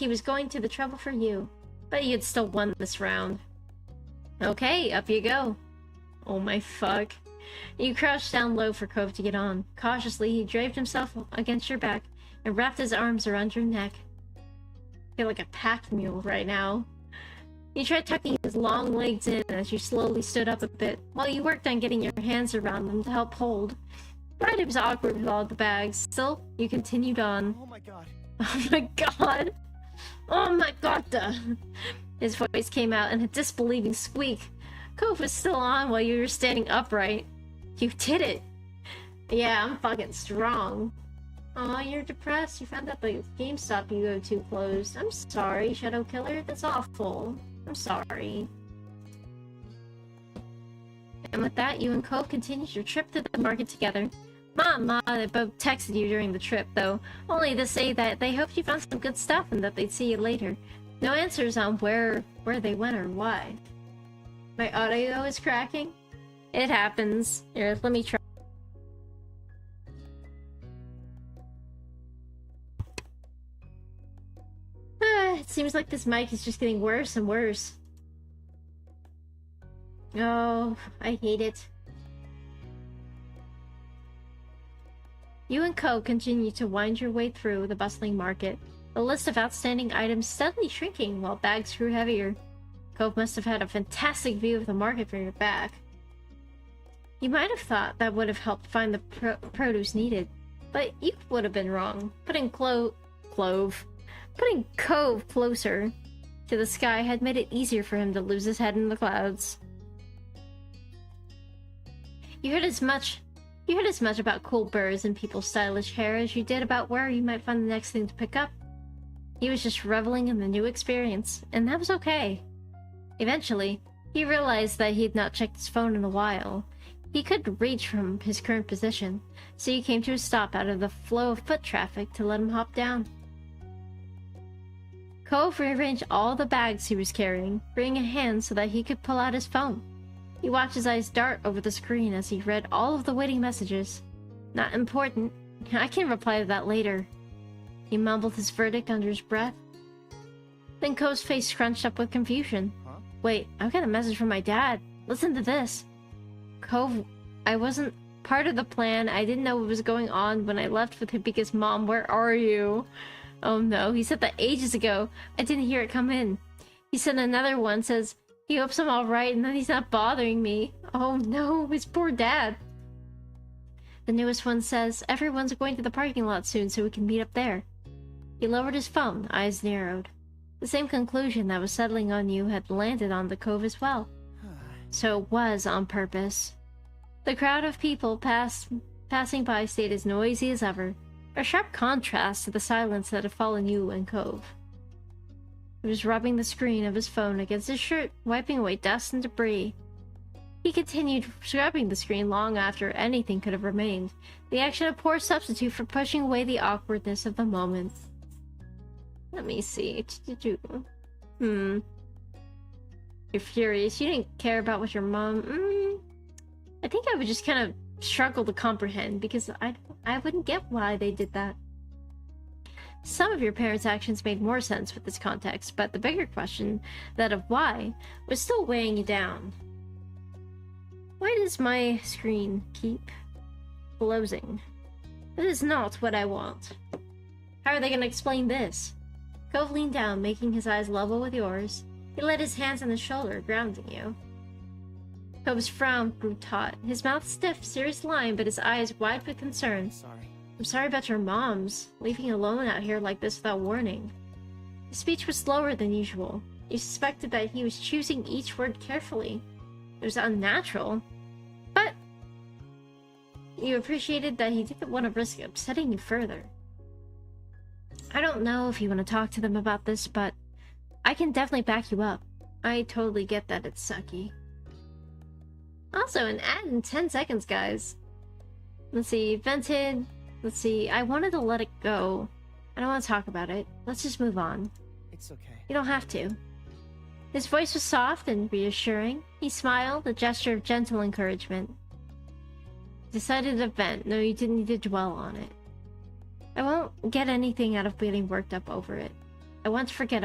was going to the trouble for you. But you had still won this round. Okay, up you go. Oh my fuck. You crouched down low for Cove to get on. Cautiously, he draped himself against your back and wrapped his arms around your neck. I feel like a pack mule right now. You tried tucking his long legs in as you slowly stood up a bit, while you worked on getting your hands around them to help hold. Right, it was awkward with all the bags. Still, you continued on. Oh my god. Oh my god. Oh my god. His voice came out in a disbelieving squeak. Cove was still on while you were standing upright. You did it. Yeah, I'm fucking strong. Aw, you're depressed. You found out the GameStop you go to closed. I'm sorry, Shadow Killer. That's awful. I'm sorry. And with that, you and Cove continued your trip to the market together. Mom, Ma, they both texted you during the trip, though, only to say that they hoped you found some good stuff and that they'd see you later. No answers on where they went or why. My audio is cracking? It happens. Here, let me try. It seems like this mic is just getting worse and worse. Oh, I hate it. You and Cove continue to wind your way through the bustling market, the list of outstanding items steadily shrinking while bags grew heavier. Cove must have had a fantastic view of the market from your back. You might have thought that would have helped find the produce needed, but you would have been wrong. Putting Cove closer to the sky had made it easier for him to lose his head in the clouds. You heard as much about cool birds and people's stylish hair as you did about where you might find the next thing to pick up. He was just reveling in the new experience, and that was okay. Eventually, he realized that he had not checked his phone in a while. He couldn't reach from his current position, so he came to a stop out of the flow of foot traffic to let him hop down. Cove rearranged all the bags he was carrying, freeing a hand so that he could pull out his phone. He watched his eyes dart over the screen as he read all of the waiting messages. Not important. I can reply to that later. He mumbled his verdict under his breath. Then Cove's face scrunched up with confusion. Huh? Wait, I've got a message from my dad. Listen to this. Cove, I wasn't part of the plan. I didn't know what was going on when I left with Hibika's mom. Where are you? Oh no, he said that ages ago. I didn't hear it come in. He sent another one, says he hopes I'm alright and then he's not bothering me. Oh no, his poor dad. The newest one says everyone's going to the parking lot soon so we can meet up there. He lowered his phone, eyes narrowed. The same conclusion that was settling on you had landed on the Cove as well. So it was on purpose. The crowd of people passing by stayed as noisy as ever, a sharp contrast to the silence that had fallen you and Cove. He was rubbing the screen of his phone against his shirt, wiping away dust and debris. He continued scrubbing the screen long after anything could have remained, the action a poor substitute for pushing away the awkwardness of the moment. Let me see. You're furious. You didn't care about what your mom... I think I would just kind of struggle to comprehend, because I wouldn't get why they did that. Some of your parents' actions made more sense with this context, but the bigger question, that of why, was still weighing you down. Why does my screen keep closing? That is not what I want. How are they going to explain this? Cove leaned down, making his eyes level with yours. He laid his hands on his shoulder, grounding you. Cove's frown grew taut, his mouth stiff, serious line, but his eyes wide with concern. I'm sorry about your moms, leaving you alone out here like this without warning. His speech was slower than usual. You suspected that he was choosing each word carefully. It was unnatural, but you appreciated that he didn't want to risk upsetting you further. I don't know if you want to talk to them about this, but I can definitely back you up. I totally get that it's sucky. Also, an ad in 10 seconds, guys. Let's see, vented. Let's see, I wanted to let it go. I don't want to talk about it. Let's just move on. It's okay. You don't have to. His voice was soft and reassuring. He smiled, a gesture of gentle encouragement. Decided to vent. No, you didn't need to dwell on it. I won't get anything out of getting worked up over it. I want to forget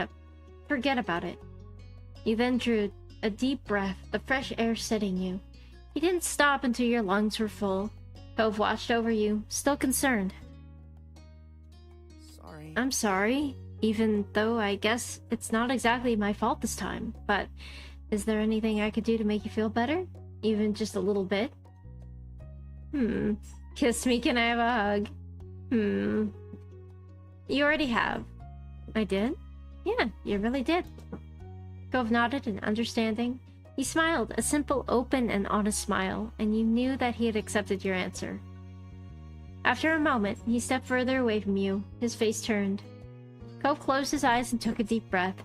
about it. You then drew a deep breath, the fresh air setting you. You didn't stop until your lungs were full. Cove watched over you, still concerned. Sorry. I'm sorry, even though I guess it's not exactly my fault this time, but is there anything I could do to make you feel better? Even just a little bit? Kiss me, can I have a hug? You already have. I did? Yeah, you really did. Cove nodded in understanding. He smiled, a simple, open, and honest smile, and you knew that he had accepted your answer. After a moment, he stepped further away from you, his face turned. Cove closed his eyes and took a deep breath.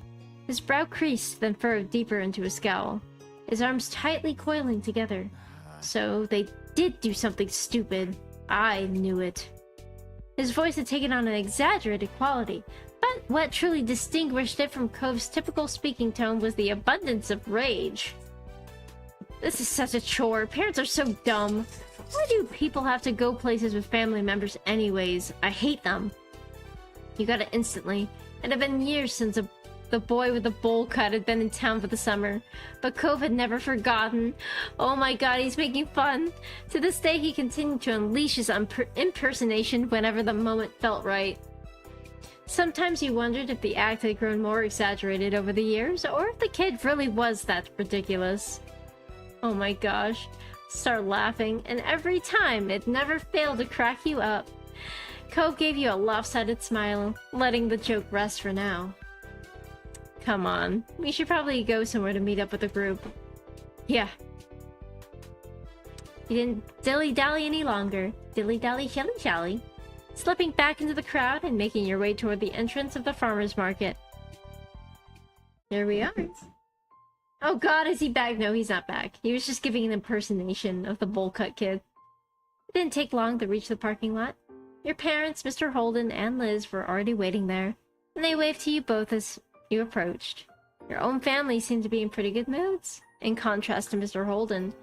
His brow creased, then furrowed deeper into a scowl, his arms tightly coiling together. So they did do something stupid. I knew it. His voice had taken on an exaggerated quality, but what truly distinguished it from Cove's typical speaking tone was the abundance of rage. This is such a chore. Parents are so dumb. Why do people have to go places with family members anyways? I hate them. You got it instantly. It had been years since the boy with the bowl cut had been in town for the summer, but Cove had never forgotten. Oh my god, he's making fun. To this day, he continued to unleash his impersonation whenever the moment felt right. Sometimes you wondered if the act had grown more exaggerated over the years, or if the kid really was that ridiculous. Oh my gosh. Start laughing, and every time it never failed to crack you up. Cove gave you a lopsided smile, letting the joke rest for now. Come on, we should probably go somewhere to meet up with the group. Yeah. You didn't dilly-dally any longer. Dilly-dally, shilly-shally. Slipping back into the crowd and making your way toward the entrance of the farmer's market. There we are. Oh god, is he back? No, he's not back. He was just giving an impersonation of the bowl cut kid. It didn't take long to reach the parking lot. Your parents, Mr. Holden, and Liz were already waiting there, and they waved to you both as you approached. Your own family seemed to be in pretty good moods, in contrast to Mr. Holden.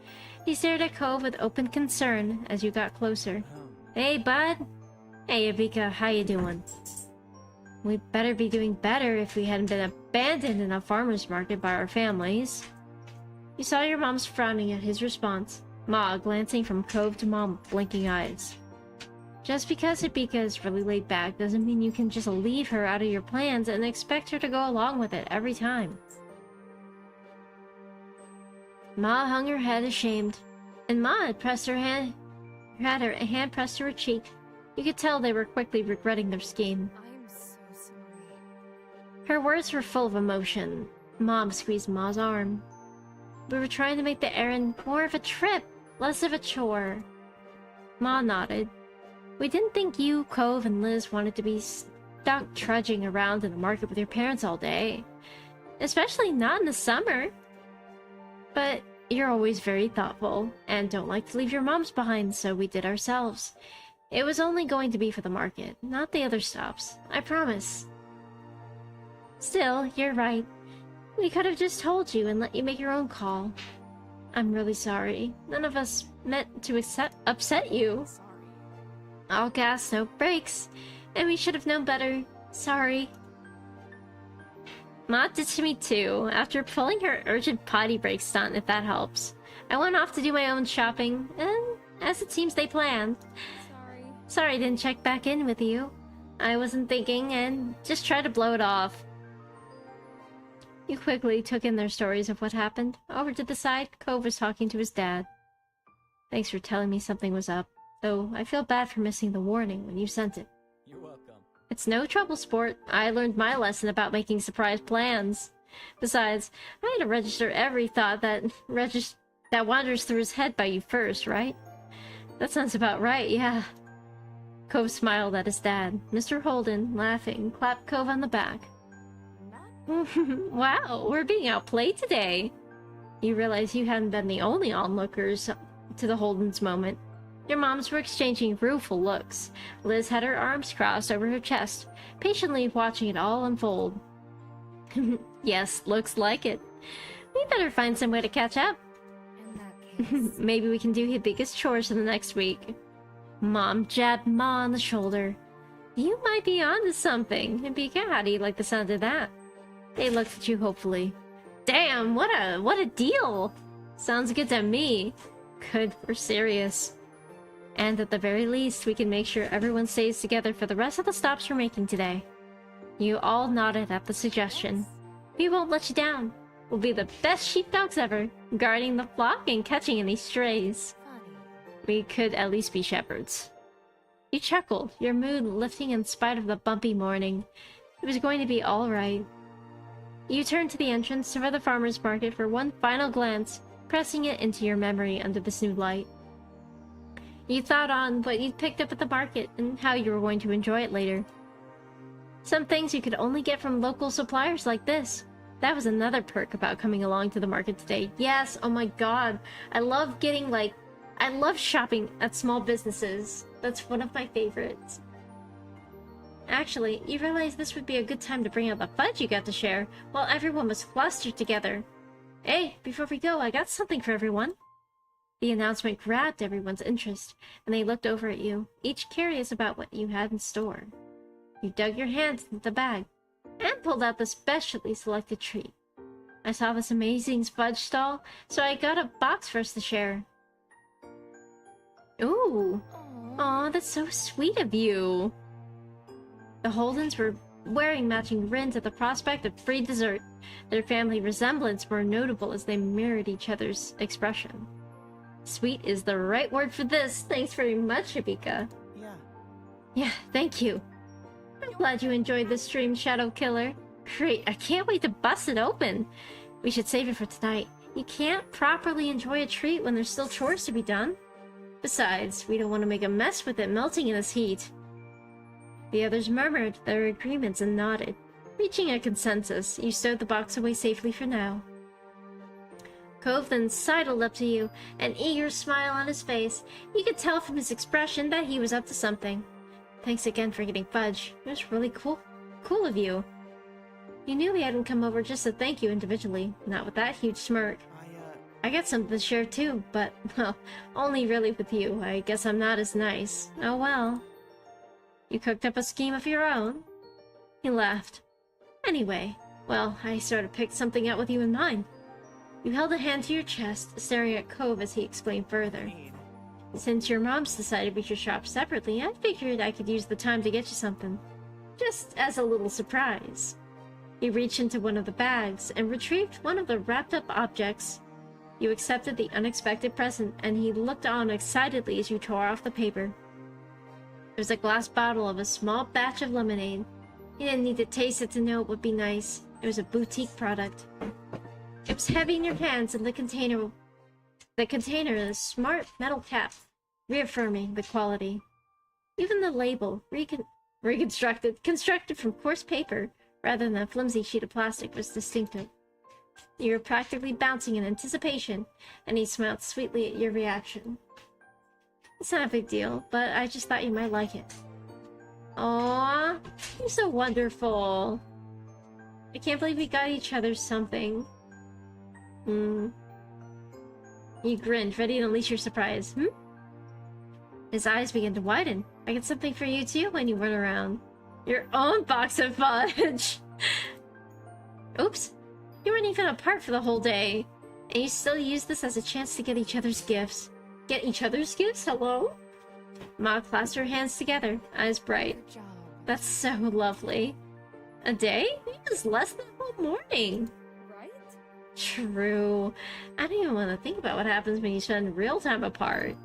He stared at Cove with open concern as you got closer. Hey, bud. Hey, Avika, how you doing? We'd better be doing better if we hadn't been abandoned in a farmer's market by our families. You saw your mom's frowning at his response, Ma glancing from Cove to Mom with blinking eyes. Just because Hibika is really laid back doesn't mean you can just leave her out of your plans and expect her to go along with it every time. Ma hung her head ashamed, and Ma had had her hand pressed to her cheek. You could tell they were quickly regretting their scheme. I'm so sorry. Her words were full of emotion. Mom squeezed Ma's arm. We were trying to make the errand more of a trip, less of a chore. Ma nodded. We didn't think you, Cove, and Liz wanted to be stuck trudging around in the market with your parents all day. Especially not in the summer. But you're always very thoughtful, and don't like to leave your moms behind, so we did ourselves. It was only going to be for the market, not the other stops. I promise. Still, you're right. We could have just told you and let you make your own call. I'm really sorry. None of us meant to upset you. Sorry. All gas, no brakes. And we should have known better. Sorry. Ma ditched me too, after pulling her urgent potty break stunt, if that helps. I went off to do my own shopping, and as it seems they planned. Sorry. Sorry I didn't check back in with you. I wasn't thinking, and just tried to blow it off. You quickly took in their stories of what happened. Over to the side, Cove was talking to his dad. Thanks for telling me something was up, though I feel bad for missing the warning when you sent it. You're welcome. It's no trouble, sport. I learned my lesson about making surprise plans. Besides, I had to register every thought that wanders through his head by you first, right? That sounds about right, yeah. Cove smiled at his dad. Mr. Holden, laughing, clapped Cove on the back. Wow, we're being outplayed today. You realize you hadn't been the only onlookers to the Holden's moment. Your moms were exchanging rueful looks. Liz had her arms crossed over her chest, patiently watching it all unfold. Yes, looks like it. We better find some way to catch up. In that case. Maybe we can do Hibika's chores in the next week. Mom jabbed Ma on the shoulder. You might be onto something. Hibika, how do you like the sound of that? They looked at you hopefully. Damn, what a deal! Sounds good to me. Good, we're serious. And at the very least, we can make sure everyone stays together for the rest of the stops we're making today. You all nodded at the suggestion. We won't let you down. We'll be the best sheepdogs ever, guarding the flock and catching any strays. Funny. We could at least be shepherds. You chuckled, your mood lifting in spite of the bumpy morning. It was going to be all right. You turned to the entrance to the farmer's market for one final glance, pressing it into your memory under this new light. You thought on what you'd picked up at the market and how you were going to enjoy it later. Some things you could only get from local suppliers like this. That was another perk about coming along to the market today. Yes, oh my god. I love shopping at small businesses. That's one of my favorites. Actually, you realize this would be a good time to bring out the fudge you got to share while everyone was clustered together. Hey, before we go, I got something for everyone. The announcement grabbed everyone's interest, and they looked over at you, each curious about what you had in store. You dug your hands into the bag, and pulled out the specially selected treat. I saw this amazing fudge stall, so I got a box for us to share. Ooh! Aw, that's so sweet of you! The Holdens were wearing matching grins at the prospect of free dessert, their family resemblance more notable as they mirrored each other's expression. Sweet is the right word for this. Thanks very much, Hibika. Yeah, thank you. I'm glad you enjoyed this stream, Shadow Killer. Great, I can't wait to bust it open. We should save it for tonight. You can't properly enjoy a treat when there's still chores to be done. Besides, we don't want to make a mess with it melting in this heat. The others murmured their agreements and nodded. Reaching a consensus, you stowed the box away safely for now. Cove then sidled up to you, an eager smile on his face. You could tell from his expression that he was up to something. Thanks again for getting fudge. It was really cool of you. You knew he hadn't come over just to thank you individually, not with that huge smirk. I got something to share too, but, well, only really with you. I guess I'm not as nice. Oh well. You cooked up a scheme of your own? He laughed. Anyway, well, I sort of picked something out with you in mind. You held a hand to your chest, staring at Cove as he explained further. Since your moms decided we should shop separately, I figured I could use the time to get you something. Just as a little surprise. He reached into one of the bags and retrieved one of the wrapped-up objects. You accepted the unexpected present, and he looked on excitedly as you tore off the paper. It was a glass bottle of a small batch of lemonade. You didn't need to taste it to know it would be nice. It was a boutique product. It was heavy in your hands, and the container had a smart metal cap, reaffirming the quality. Even the label, constructed from coarse paper rather than a flimsy sheet of plastic, was distinctive. You were practically bouncing in anticipation, and he smiled sweetly at your reaction. It's not a big deal, but I just thought you might like it. Aww, you're so wonderful. I can't believe we got each other something. You grinned, ready to unleash your surprise. His eyes began to widen. I got something for you too when you run around. Your own box of fudge! Oops. You weren't even apart for the whole day. And you still use this as a chance to get each other's gifts. Get each other's gifts? Hello? Ma clasped her hands together, eyes bright. Good job. That's so lovely. A day? It was less than a whole morning. Right? True. I don't even want to think about what happens when you spend real time apart.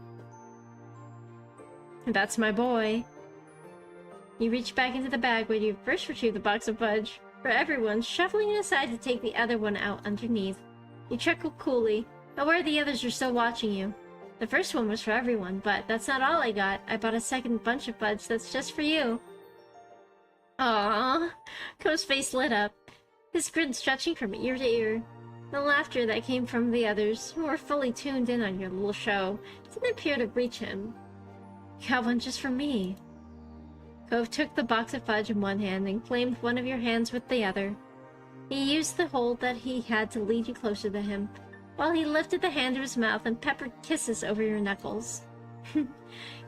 That's my boy. You reach back into the bag where you first retrieved the box of fudge. For everyone, shuffling it aside to take the other one out underneath. You chuckle coolly, aware the others are still watching you. The first one was for everyone, but that's not all I got. I bought a second bunch of fudge that's just for you. Aww. Ko's face lit up, his grin stretching from ear to ear. The laughter that came from the others, who were fully tuned in on your little show, didn't appear to reach him. You got one just for me. Cove took the box of fudge in one hand and claimed one of your hands with the other. He used the hold that he had to lead you closer to him, while he lifted the hand to his mouth and peppered kisses over your knuckles.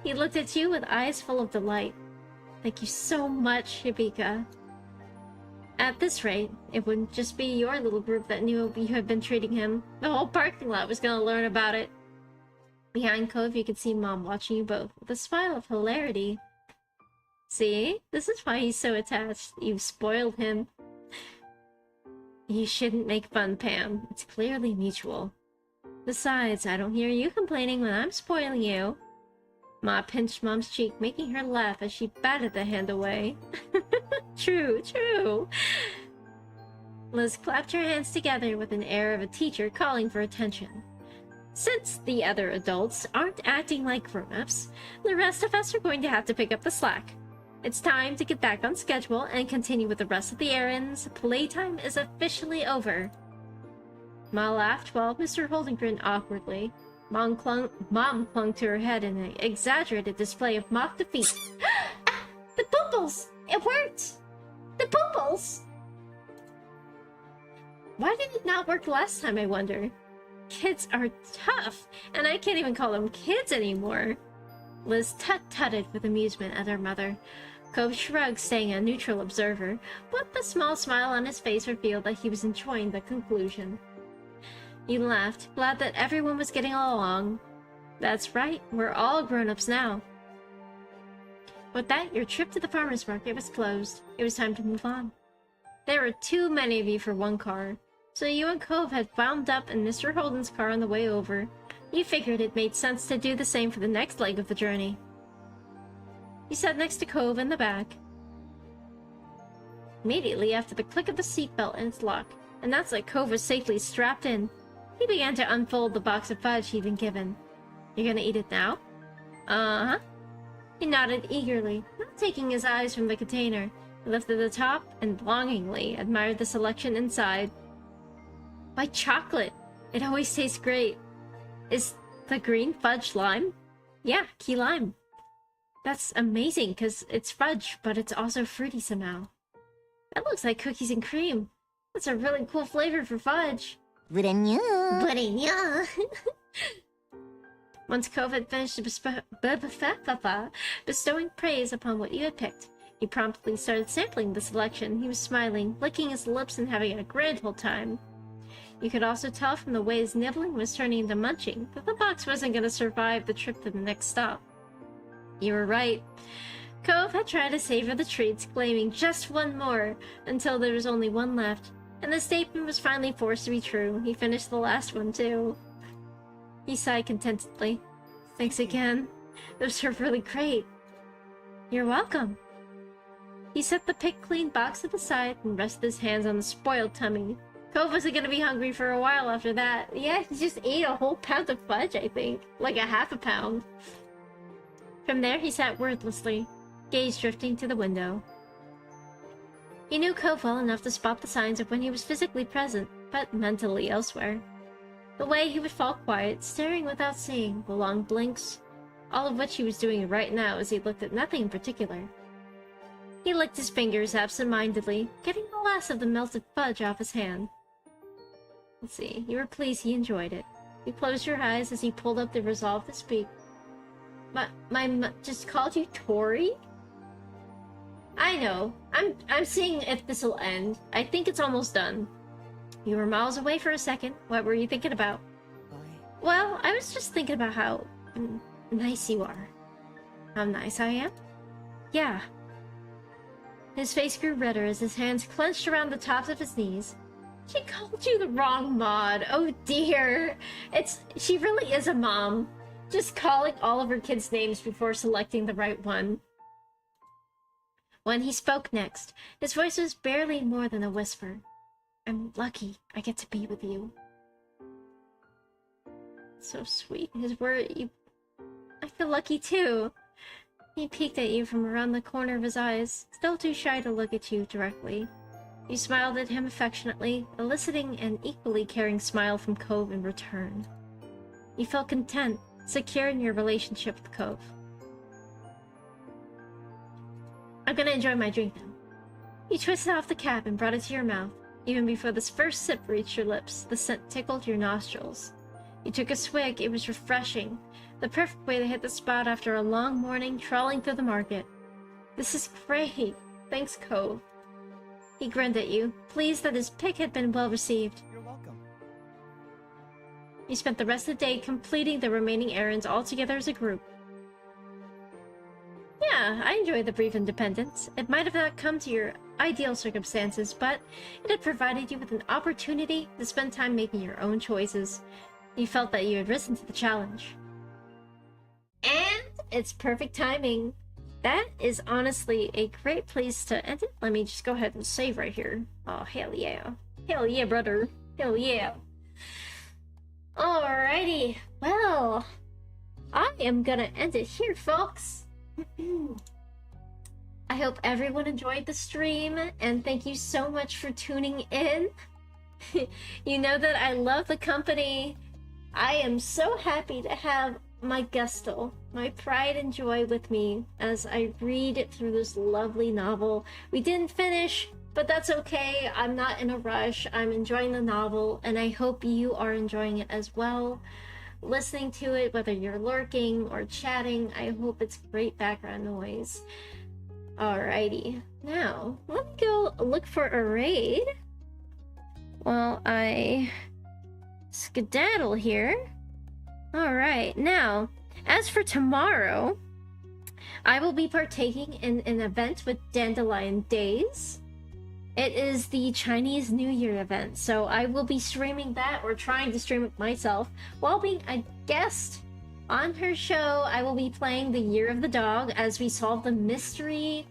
He looked at you with eyes full of delight. Thank you so much, Hibika. At this rate, it wouldn't just be your little group that knew you had been treating him. The whole parking lot was going to learn about it. Behind Cove, you could see Mom watching you both with a smile of hilarity. See? This is why he's so attached. You've spoiled him. You shouldn't make fun, Pam. It's clearly mutual. Besides, I don't hear you complaining when I'm spoiling you. Ma pinched Mom's cheek, making her laugh as she batted the hand away. True, true. Liz clapped her hands together with an air of a teacher calling for attention. Since the other adults aren't acting like grown-ups, the rest of us are going to have to pick up the slack. It's time to get back on schedule and continue with the rest of the errands. Playtime is officially over. Ma laughed while Mr. Holden grinned awkwardly. Mom clung to her head in an exaggerated display of mock defeat. Ah, the pooples! It worked! The pooples! Why did it not work last time, I wonder? Kids are tough, and I can't even call them kids anymore. Liz tut-tutted with amusement at her mother. Cove shrugged, staying a neutral observer, but the small smile on his face revealed that he was enjoying the conclusion. He laughed, glad that everyone was getting along. That's right, we're all grown-ups now. With that, your trip to the farmer's market was closed. It was time to move on. There were too many of you for one car, so you and Cove had wound up in Mr. Holden's car on the way over. You figured it made sense to do the same for the next leg of the journey. You sat next to Cove in the back. Immediately after the click of the seatbelt and its lock, announced that Cove was safely strapped in, he began to unfold the box of fudge he'd been given. You're gonna eat it now? Uh-huh. He nodded eagerly, not taking his eyes from the container. He lifted the top and longingly admired the selection inside. Why, chocolate! It always tastes great. Is the green fudge lime? Yeah, key lime. That's amazing, because it's fudge, but it's also fruity somehow. That looks like cookies and cream. That's a really cool flavor for fudge. Brignon. Once Cove had finished bestowing praise upon what you had picked, he promptly started sampling the selection. He was smiling, licking his lips and having a grand old time. You could also tell from the way his nibbling was turning into munching that the box wasn't going to survive the trip to the next stop. You were right. Cove had tried to savor the treats, claiming just one more, until there was only one left, and the statement was finally forced to be true. He finished the last one, too. He sighed contentedly. Thanks again. Those were really great. You're welcome. He set the picked-clean box to the side and rested his hands on the spoiled tummy. Cove wasn't gonna be hungry for a while after that. Yeah, he just ate a whole pound of fudge, I think. Like a half a pound. From there, he sat wordlessly, gaze drifting to the window. He knew Cove well enough to spot the signs of when he was physically present, but mentally elsewhere. The way he would fall quiet, staring without seeing, the long blinks, all of which he was doing right now as he looked at nothing in particular. He licked his fingers absent-mindedly, getting the last of the melted fudge off his hand. Let's see, you were pleased he enjoyed it. You closed your eyes as he pulled up the resolve to speak. My just called you Tori? I know. I'm seeing if this'll end. I think it's almost done. You were miles away for a second. What were you thinking about? Well, I was just thinking about how nice you are. How nice I am? Yeah. His face grew redder as his hands clenched around the tops of his knees. She called you the wrong mod. Oh dear. She really is a mom. Just calling all of her kids' names before selecting the right one. When he spoke next, his voice was barely more than a whisper. I'm lucky I get to be with you. So sweet. His word, I feel lucky too. He peeked at you from around the corner of his eyes, still too shy to look at you directly. You smiled at him affectionately, eliciting an equally caring smile from Cove in return. You felt content, secure in your relationship with Cove. I'm gonna enjoy my drink now. You twisted off the cap and brought it to your mouth. Even before this first sip reached your lips, the scent tickled your nostrils. You took a swig. It was refreshing, the perfect way to hit the spot after a long morning trawling through the market. This is great. Thanks, Cove. He grinned at you, pleased that his pick had been well received. You're welcome. You spent the rest of the day completing the remaining errands all together as a group. Yeah, I enjoyed the brief independence. It might have not come to your ideal circumstances, but it had provided you with an opportunity to spend time making your own choices. You felt that you had risen to the challenge. And it's perfect timing. That is honestly a great place to end it. Let me just go ahead and save right here. Oh, hell yeah. Hell yeah, brother. Hell yeah. Alrighty. Well, I am gonna end it here, folks. I hope everyone enjoyed the stream, and thank you so much for tuning in. You know that I love the company. I am so happy to have my gusto, my pride and joy with me as I read through this lovely novel. We didn't finish, but that's okay. I'm not in a rush. I'm enjoying the novel, and I hope you are enjoying it as well. Listening to it, whether you're lurking or chatting, I hope it's great background noise. Alrighty, now let me go look for a raid while I skedaddle here. Alright, now, as for tomorrow, I will be partaking in an event with Dandelion Days. It is the Chinese New Year event, so I will be streaming that, or trying to stream it myself, while being a guest on her show. I will be playing the Year of the Dog as we solve the mystery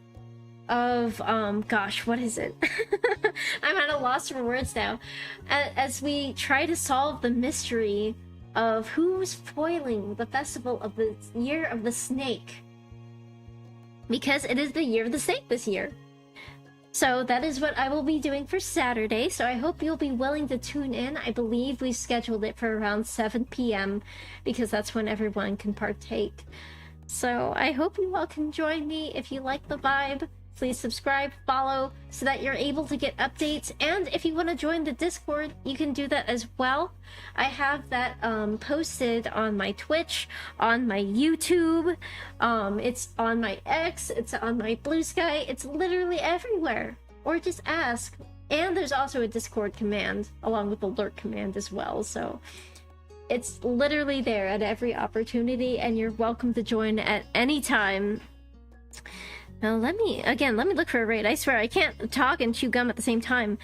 of, gosh, what is it? I'm at a loss for words now. As we try to solve the mystery of who's foiling the festival of the Year of the Snake. Because it is the Year of the Snake this year. So that is what I will be doing for Saturday, so I hope you'll be willing to tune in. I believe we've scheduled it for around 7 p.m. because that's when everyone can partake. So I hope you all can join me. If you like the vibe, please subscribe, follow, so that you're able to get updates. And if you want to join the Discord, you can do that as well. I have that posted on my Twitch, on my YouTube, it's on my X, it's on my Blue Sky, it's literally everywhere. Or just ask, And there's also a Discord command along with the alert command as well, so it's literally there at every opportunity, and you're welcome to join at any time. Now let me look for a raid. I swear I can't talk and chew gum at the same time.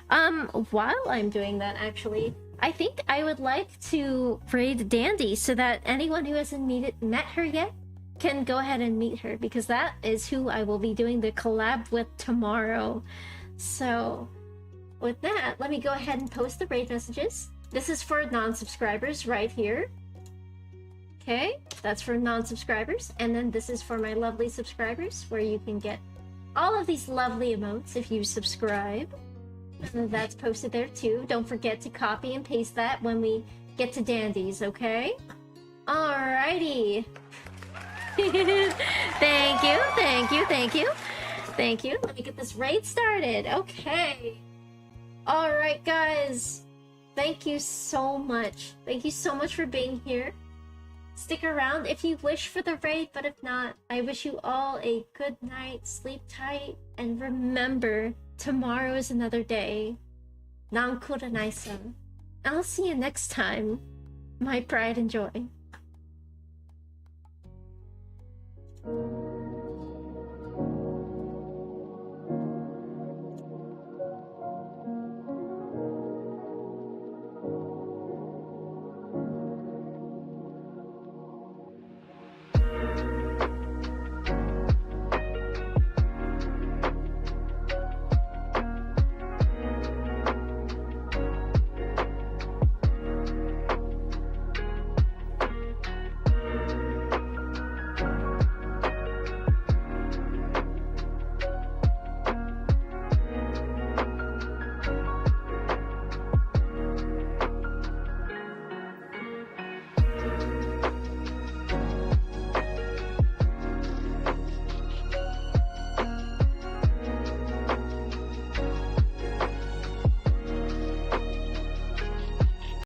While I'm doing that, actually, I think I would like to raid Dandy so that anyone who hasn't met her yet can go ahead and meet her, because that is who I will be doing the collab with tomorrow. So with that, let me go ahead and post the raid messages. This is for non-subscribers right here. Okay, that's for non-subscribers. And then this is for my lovely subscribers, where you can get all of these lovely emotes if you subscribe. And that's posted there too. Don't forget to copy and paste that when we get to Dandy's, okay? Alrighty. Thank you, thank you, thank you. Thank you. Let me get this raid started. Okay. Alright, guys. Thank you so much. Thank you so much for being here. Stick around if you wish for the raid, but if not, I wish you all a good night, sleep tight, and remember, tomorrow is another day. Nan kuranai-san. I'll see you next time. My pride and joy.